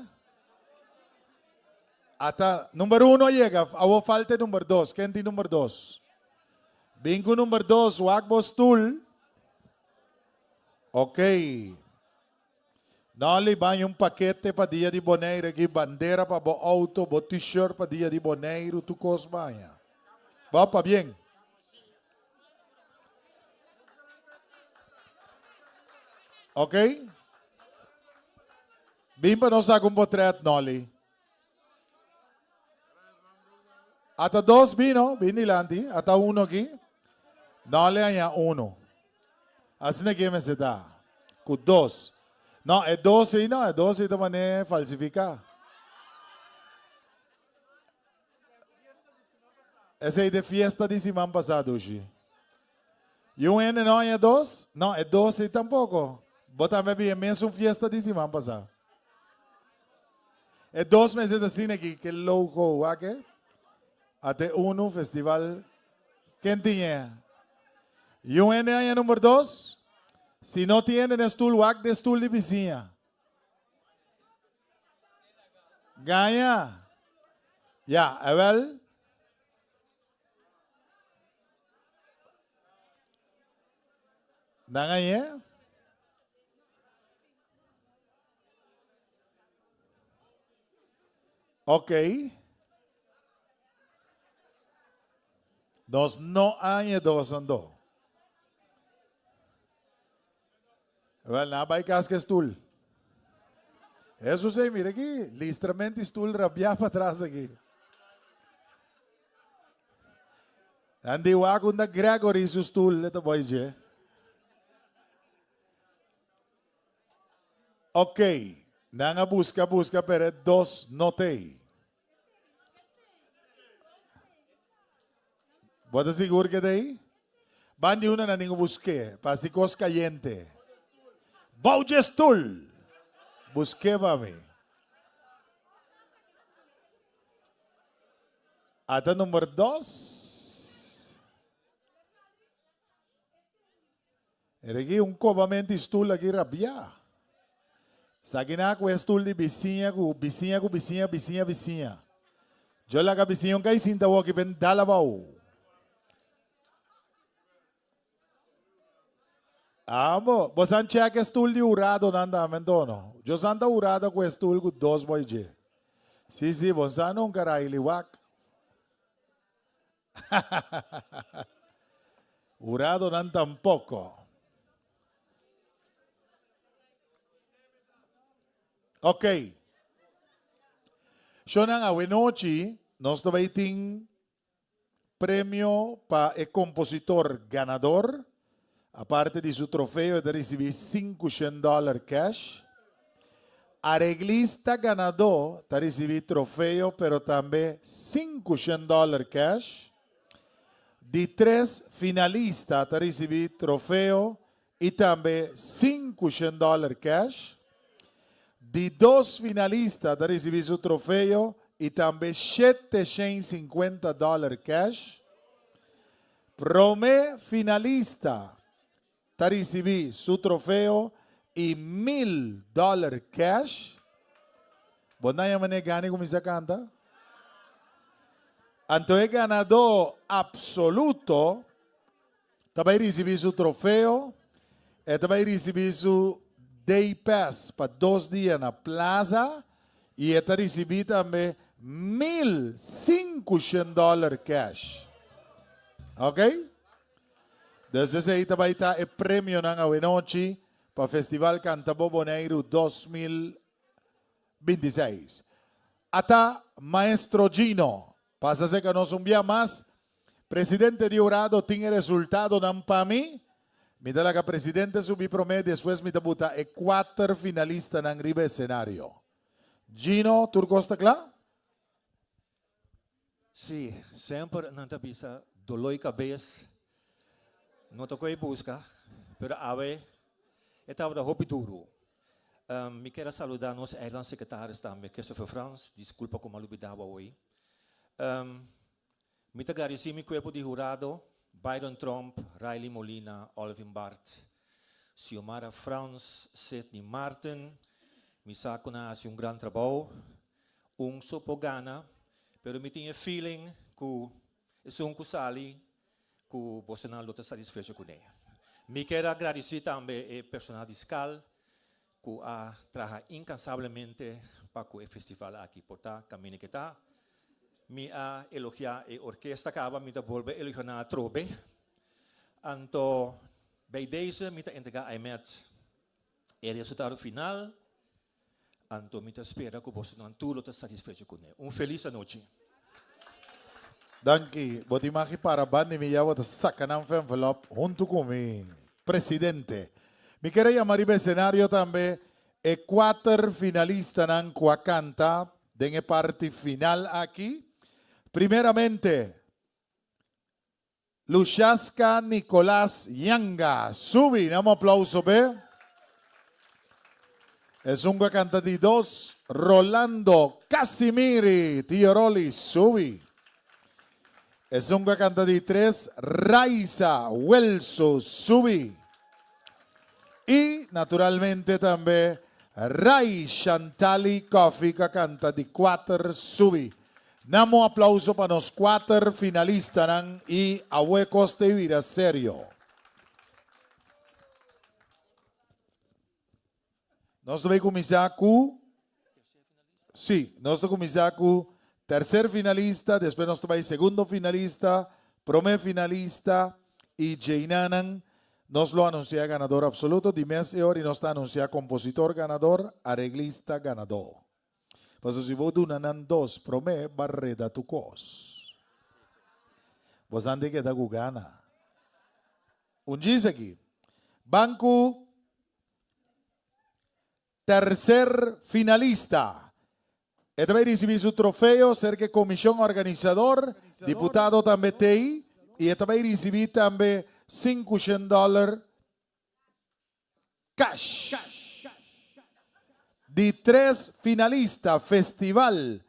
Ata number 1 chega, awo falta number 2. Quem tem number 2? Bingo number 2, wag bostul. Ok. Noli ba yung paquete pa Dia de Boneiro aqui, bandeira pa bo auto, bo t-shirt pa Dia de Boneiro, tu cos banha. Ba pa bien. Ok? Bimpa no sa kung potret, Noli. Ata 2 bino, binilanti. Ata 1 aqui. Noli anya 1. Assim na game se dá. Com 2. Não, é 12 não, é 12 também é falsificar. Essa é de fiesta de semana passada hoje. E um N não é 2? Não, é 12 tampouco. Botame bem, mesmo fiesta de semana passada. É 2 meses assim aqui, que louco, ok? Até 1 festival. Quem tinha? E um N é número 2? Se não tiene stool, wag de stool de vizinha. Ganha. Ya, well. Nangaye? Ok. Nós não há dos ando. Well, na bay kas ke stool. Eso sí, mire aquí, listramente estul rabia para atrás aqui. Andi wakun da Gregory sustul ito boy je. Ok, nanga busca pero dos notei. Bota seguro que daí? Bandi una na ninguém busque, pasikos caliente. Baugestul. Busque para mim. Ata número 2. Era aqui cobamento estul aqui rabia. Sabe na com estul de vizinha. Eu lá com vizinha que sinta o que pen dalabau. Amo, bosan check estul de urado nanda mendono. Eu santa urado com estul com 2 boy. Sim, bosan não carai liwak. Urado nan tampoco. Ok. Shonang awenochi, nós também tem prêmio para o compositor ganador. A parte de seu troféu, ele recebeu $500 cash. Arreglista ganador, está recebendo troféu, pero também $500 cash. De 3 finalistas, está recebendo troféu e também $500 cash. De 2 finalistas, está recebendo seu troféu e também $750 cash. Promé finalista, está recebendo seu troféu e $1,000 cash. Bonaya manegani como se canta. Anto é ganador absoluto, também recebeu seu troféu e também recebeu seu day pass para 2 dias na plaza e está recebendo também $1,500 cash. Ok? Desde aí também está o prêmio na Awenochi para o Festival Cantaboboneiro 2026. Ata Maestro Gino. Pasa a que nos envia mais. Presidente de Urado tem resultado não para mim. Me dá que presidente subi promedio, depois me debuta e 4 finalistas na riba cenário. Gino, tu gosta claro? Sim, sempre não te bisa dolor cabeça. Não te coi busca, pero ave estava da hobby duro. Me quero saludar nos eiland secretários também, Christopher Frans, desculpa como alubidava hoje. Me agradeci mi cuerpo de jurado, Byron Trump, Riley Molina, Olvin Bart, Xiomara Frans, Sidney Martin, mi saco na hace gran trabalho, sopo gana, pero me tinha feeling que é kusali que você não está satisfeito com ele. Me quero agradecer também ao personal de escala que ha trabalhado incansavelmente para o festival aqui, portar caminho que está. Me ha elogiado a orquestra que acaba me volver elogiar na trobe. Anto, bij deze me entregar a met o resultado final. Anto, me espera que você não está satisfeito com ele. Feliz noite. Danke. Botimaki para bani mi yawa ta sacanam envelope junto com mi presidente. Me quero chamar o cenário também e 4 finalistas na Cuacanta de parte final aqui. Primeiramente, Luchaska Nicolás Yanga. Subi, damos aplauso, ¿ve? Es un canta de 2, Rolando Casimiri, Tioroli, subi. Es un canta de 3, Raiza Welso, subi. Y naturalmente también Rai Chantali Coffee, que canta de 4, subi. Damos aplauso para los 4 finalistas y a huecos de vida serio. Nós vamos começar com... Sim, nós vamos começar com o 3º finalista, depois nós vamos 2º finalista, primeiro finalista e Jainanan. nos lo anuncia ganador absoluto de mes y hora y nos está anunciado compositor ganador, arreglista ganador. Pues si vos donan dos, promé barreda tu cos. Vos ande que da gana. Un dice aquí. Banco tercer finalista. Este va a recibir su trofeo, ser que comisión organizador, diputado también TI, y este va a recibir también $500 cash. De tres finalistas, Festival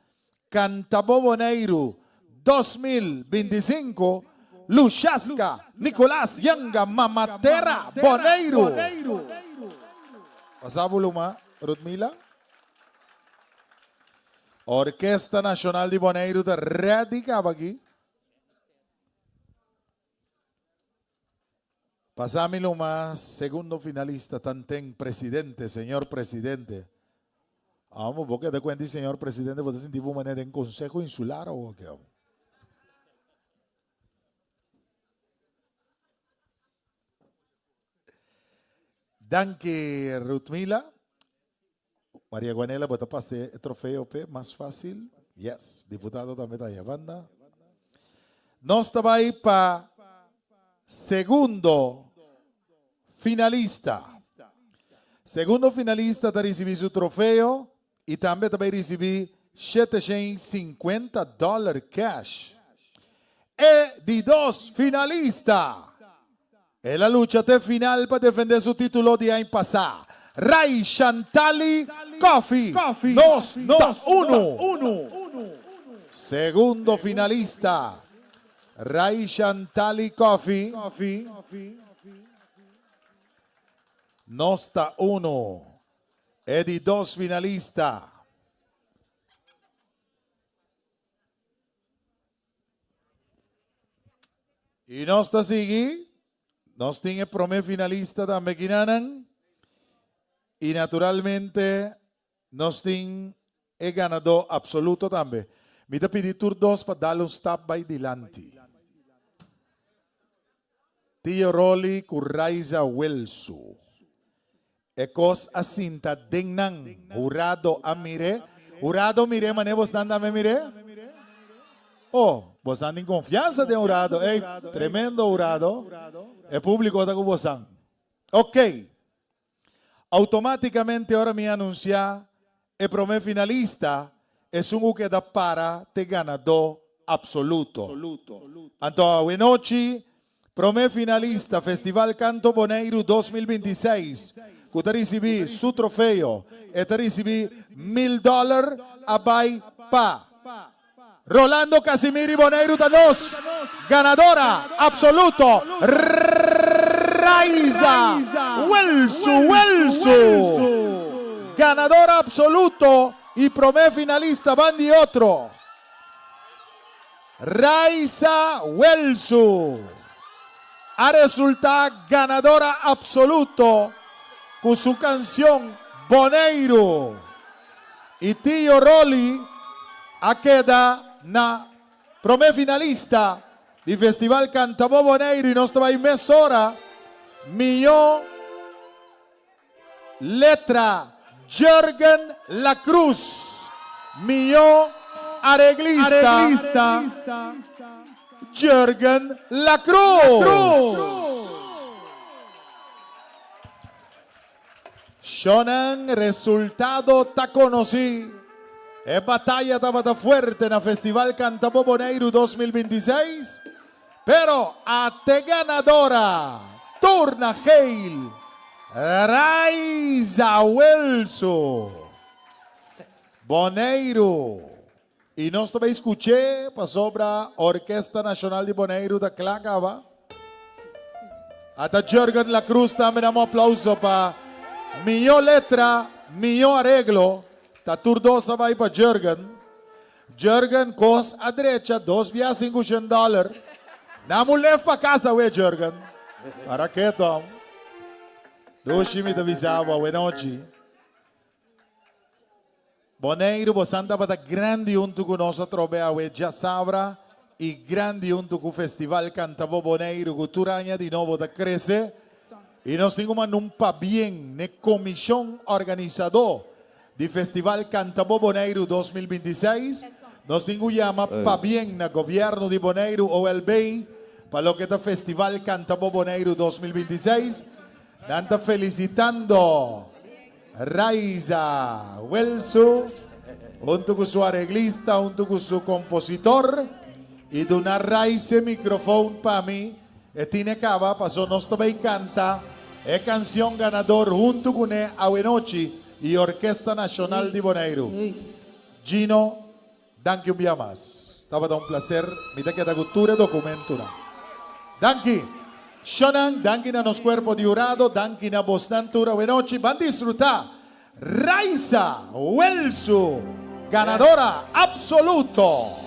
Cantaboboneiro 2025, Luchasca, Nicolás Yanga, Mamatera, Boneiro. Pasamos Luma, Rudmila. Orquesta Nacional de Boneiro está radicada aquí. Pasamos Luma, segundo finalista, Tantén, presidente, señor presidente. Vamos, porque te cuenta, señor presidente, ¿vos te sentís manera en consejo insular o qué? Danke, Rutmila. María Guanela, ¿vos te pasé el trofeo más fácil? Yes, diputado también está llevando. Nos estaba ahí para segundo finalista. Segundo finalista te recibí su trofeo y también te va a recibir $750 cash. Y de dos finalistas. En la lucha de final para defender su título de año pasado. Ray Chantali Coffee. Nos da uno. Segundo finalista. Ray Chantali Coffee. Nos da uno. E di dos finalistas. Y nos da sigue. Nos tiene primer finalista también Guinanan. Y naturalmente nos tiene el ganador absoluto también. Me te pedí tur dos para darle un stop by delante. Tío Rolly Curraiza Welsu. Ecos asinta dingnan. Jurado a mire. Jurado mire, mané vos me mire. Oh, vos andan en confianza de jurado. Hey, tremendo jurado. El público está con vos. Ok. Automáticamente ahora me anuncia el primer finalista es un que da para te ganador absoluto. Entonces, buenas noches. Primer finalista, Festival Canto Boneiro 2026. Que te recibí su trofeo. Te recibí $1000 a bay pa. Rolando Casimiri Boneiro Danos. Ganadora absoluto. Raiza Welsu. Ganadora absoluto y primer finalista van de otro. Raiza Welsu. A resultar ganadora absoluto con su canción Boneiro. Y Tío Rolly a queda na primer finalista del Festival Cantabó Boneiro y nos estaba en mesora. Millón letra Jürgen La Cruz. Millón arreglista. Jürgen La Cruz. Shonan resultado ta conocí. La batalla estaba fuerte en el Festival Cantabó Boneiro 2026. Pero a te ganadora. Turna Heil. Raiza Welsu. Boneiro. Y nos também escuché para sobre a Orquesta Nacional de Boneiro da Clacaba. Hasta Jürgen La Cruz também damos aplauso para minha letra, minha arreglo. Tá turdosa vai para Jürgen. Jürgen cos a direita, $2,500. Namo leva para casa, ué, Jürgen. Para que, Tom? Doce me avisava, ué, noite. Boneiro, você anda para grande junto com nossa trobea, já sabra, e grande junto com o Festival Cantabó Boneiro, que turanha de novo da cresce. E nós temos um bien na comissão organizador do Festival Cantabo Bonaire 2026. Nós temos chama pa bien na governo de Bonaire OLB para lo que é Festival Cantabo Bonaire 2026. Nanta felicitando Raiza Welso, junto con su arreglista, junto con su compositor, y donar Raiza micrófono para mí. E tiene cava, pasó nos também canta, é canción ganador junto con Awenochi y Orquesta Nacional de Bonaire. Gino, danke un día más. Estaba un placer, mira que da cultura documento. Danke. Shonan, danke na nos cuerpo de jurado, danke na bostantura Awenochi. Van a disfrutar. Raiza Welsu, ganadora absoluto.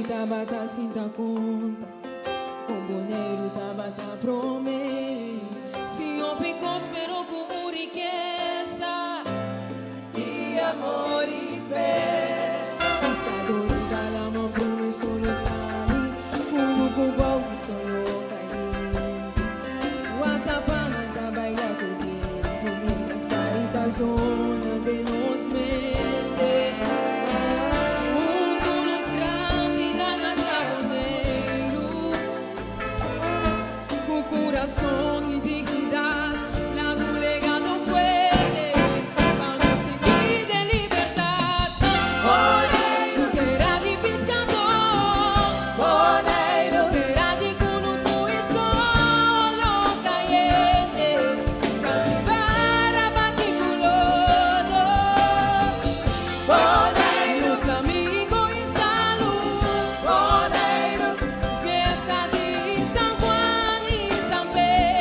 Tabata sinta conta, com boneiro tabata prome. Senhor picos pero com riqueza y amor y fe. Pescador da lama prome solo sali, como cubal que solo caliente. Guatapana da baila coqueto, mientras carita zona de nos mente. Corazón y dignidad, la legado fuerte, para nos sentir de libertad. Bonaire, Terra de pescador, Bonaire, terra de cunucu e solo caliente, mas libera baticulodo. Bonaire, Los flamingos y salud, Bonaire, fiesta de San Juan y San Pedro.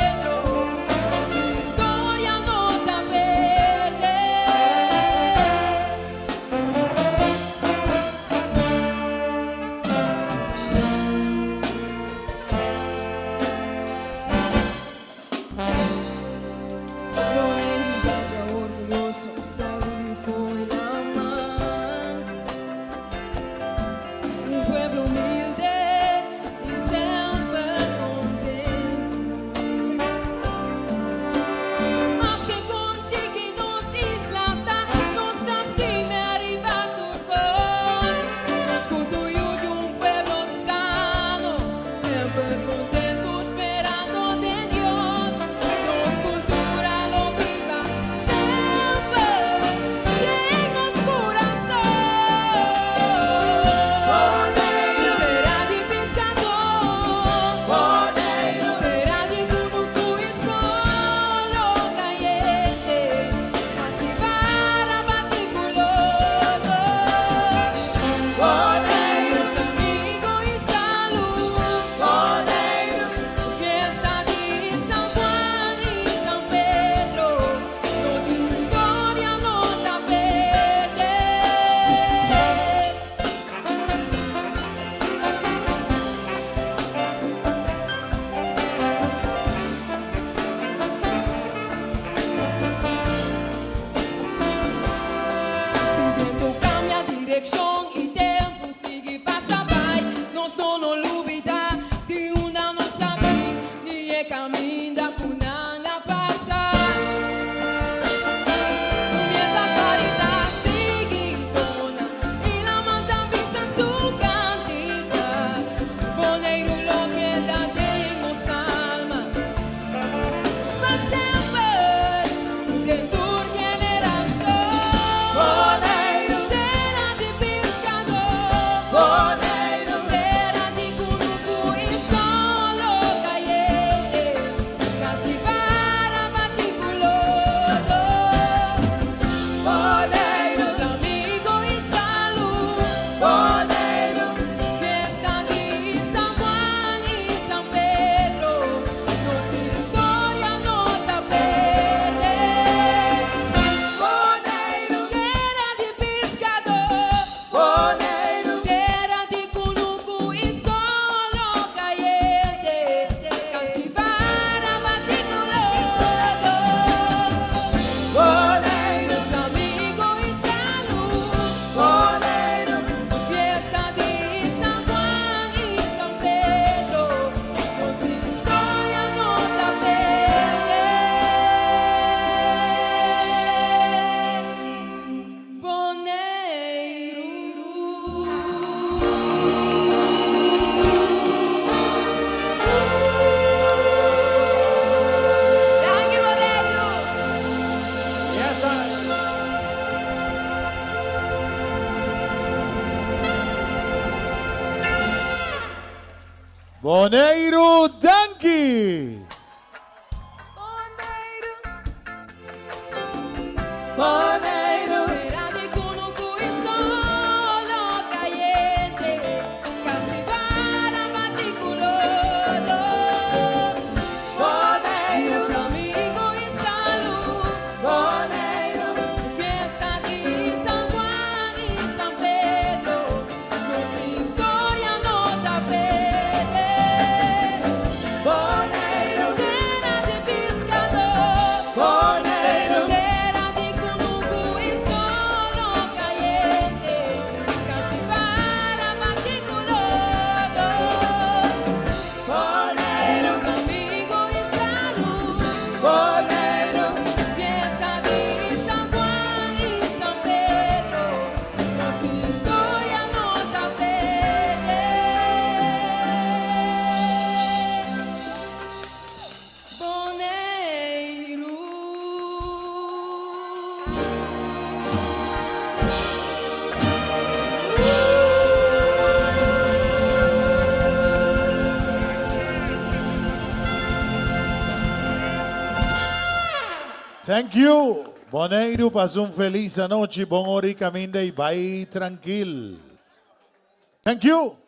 Bonaire Donkey. Bonaire, Era de Cunucu y solo caliente, castigara maticuloso. Nuestro amigo y salud, Bonaire, fiesta de San Juan y San Pedro, nuestra historia no tapete. Bonaire, Era de pescador, Bonaire, era de Cunucu y solo caliente, castigara maticuloso. Bonaire, Nuestro amigo y salud, Bonaire, fiesta de San Juan y San Pedro, nuestra historia no tapete. Bonaire. Thank you. Bonaire, pasó un feliz anoche. Bon hora y caminde y bye tranquil. Thank you.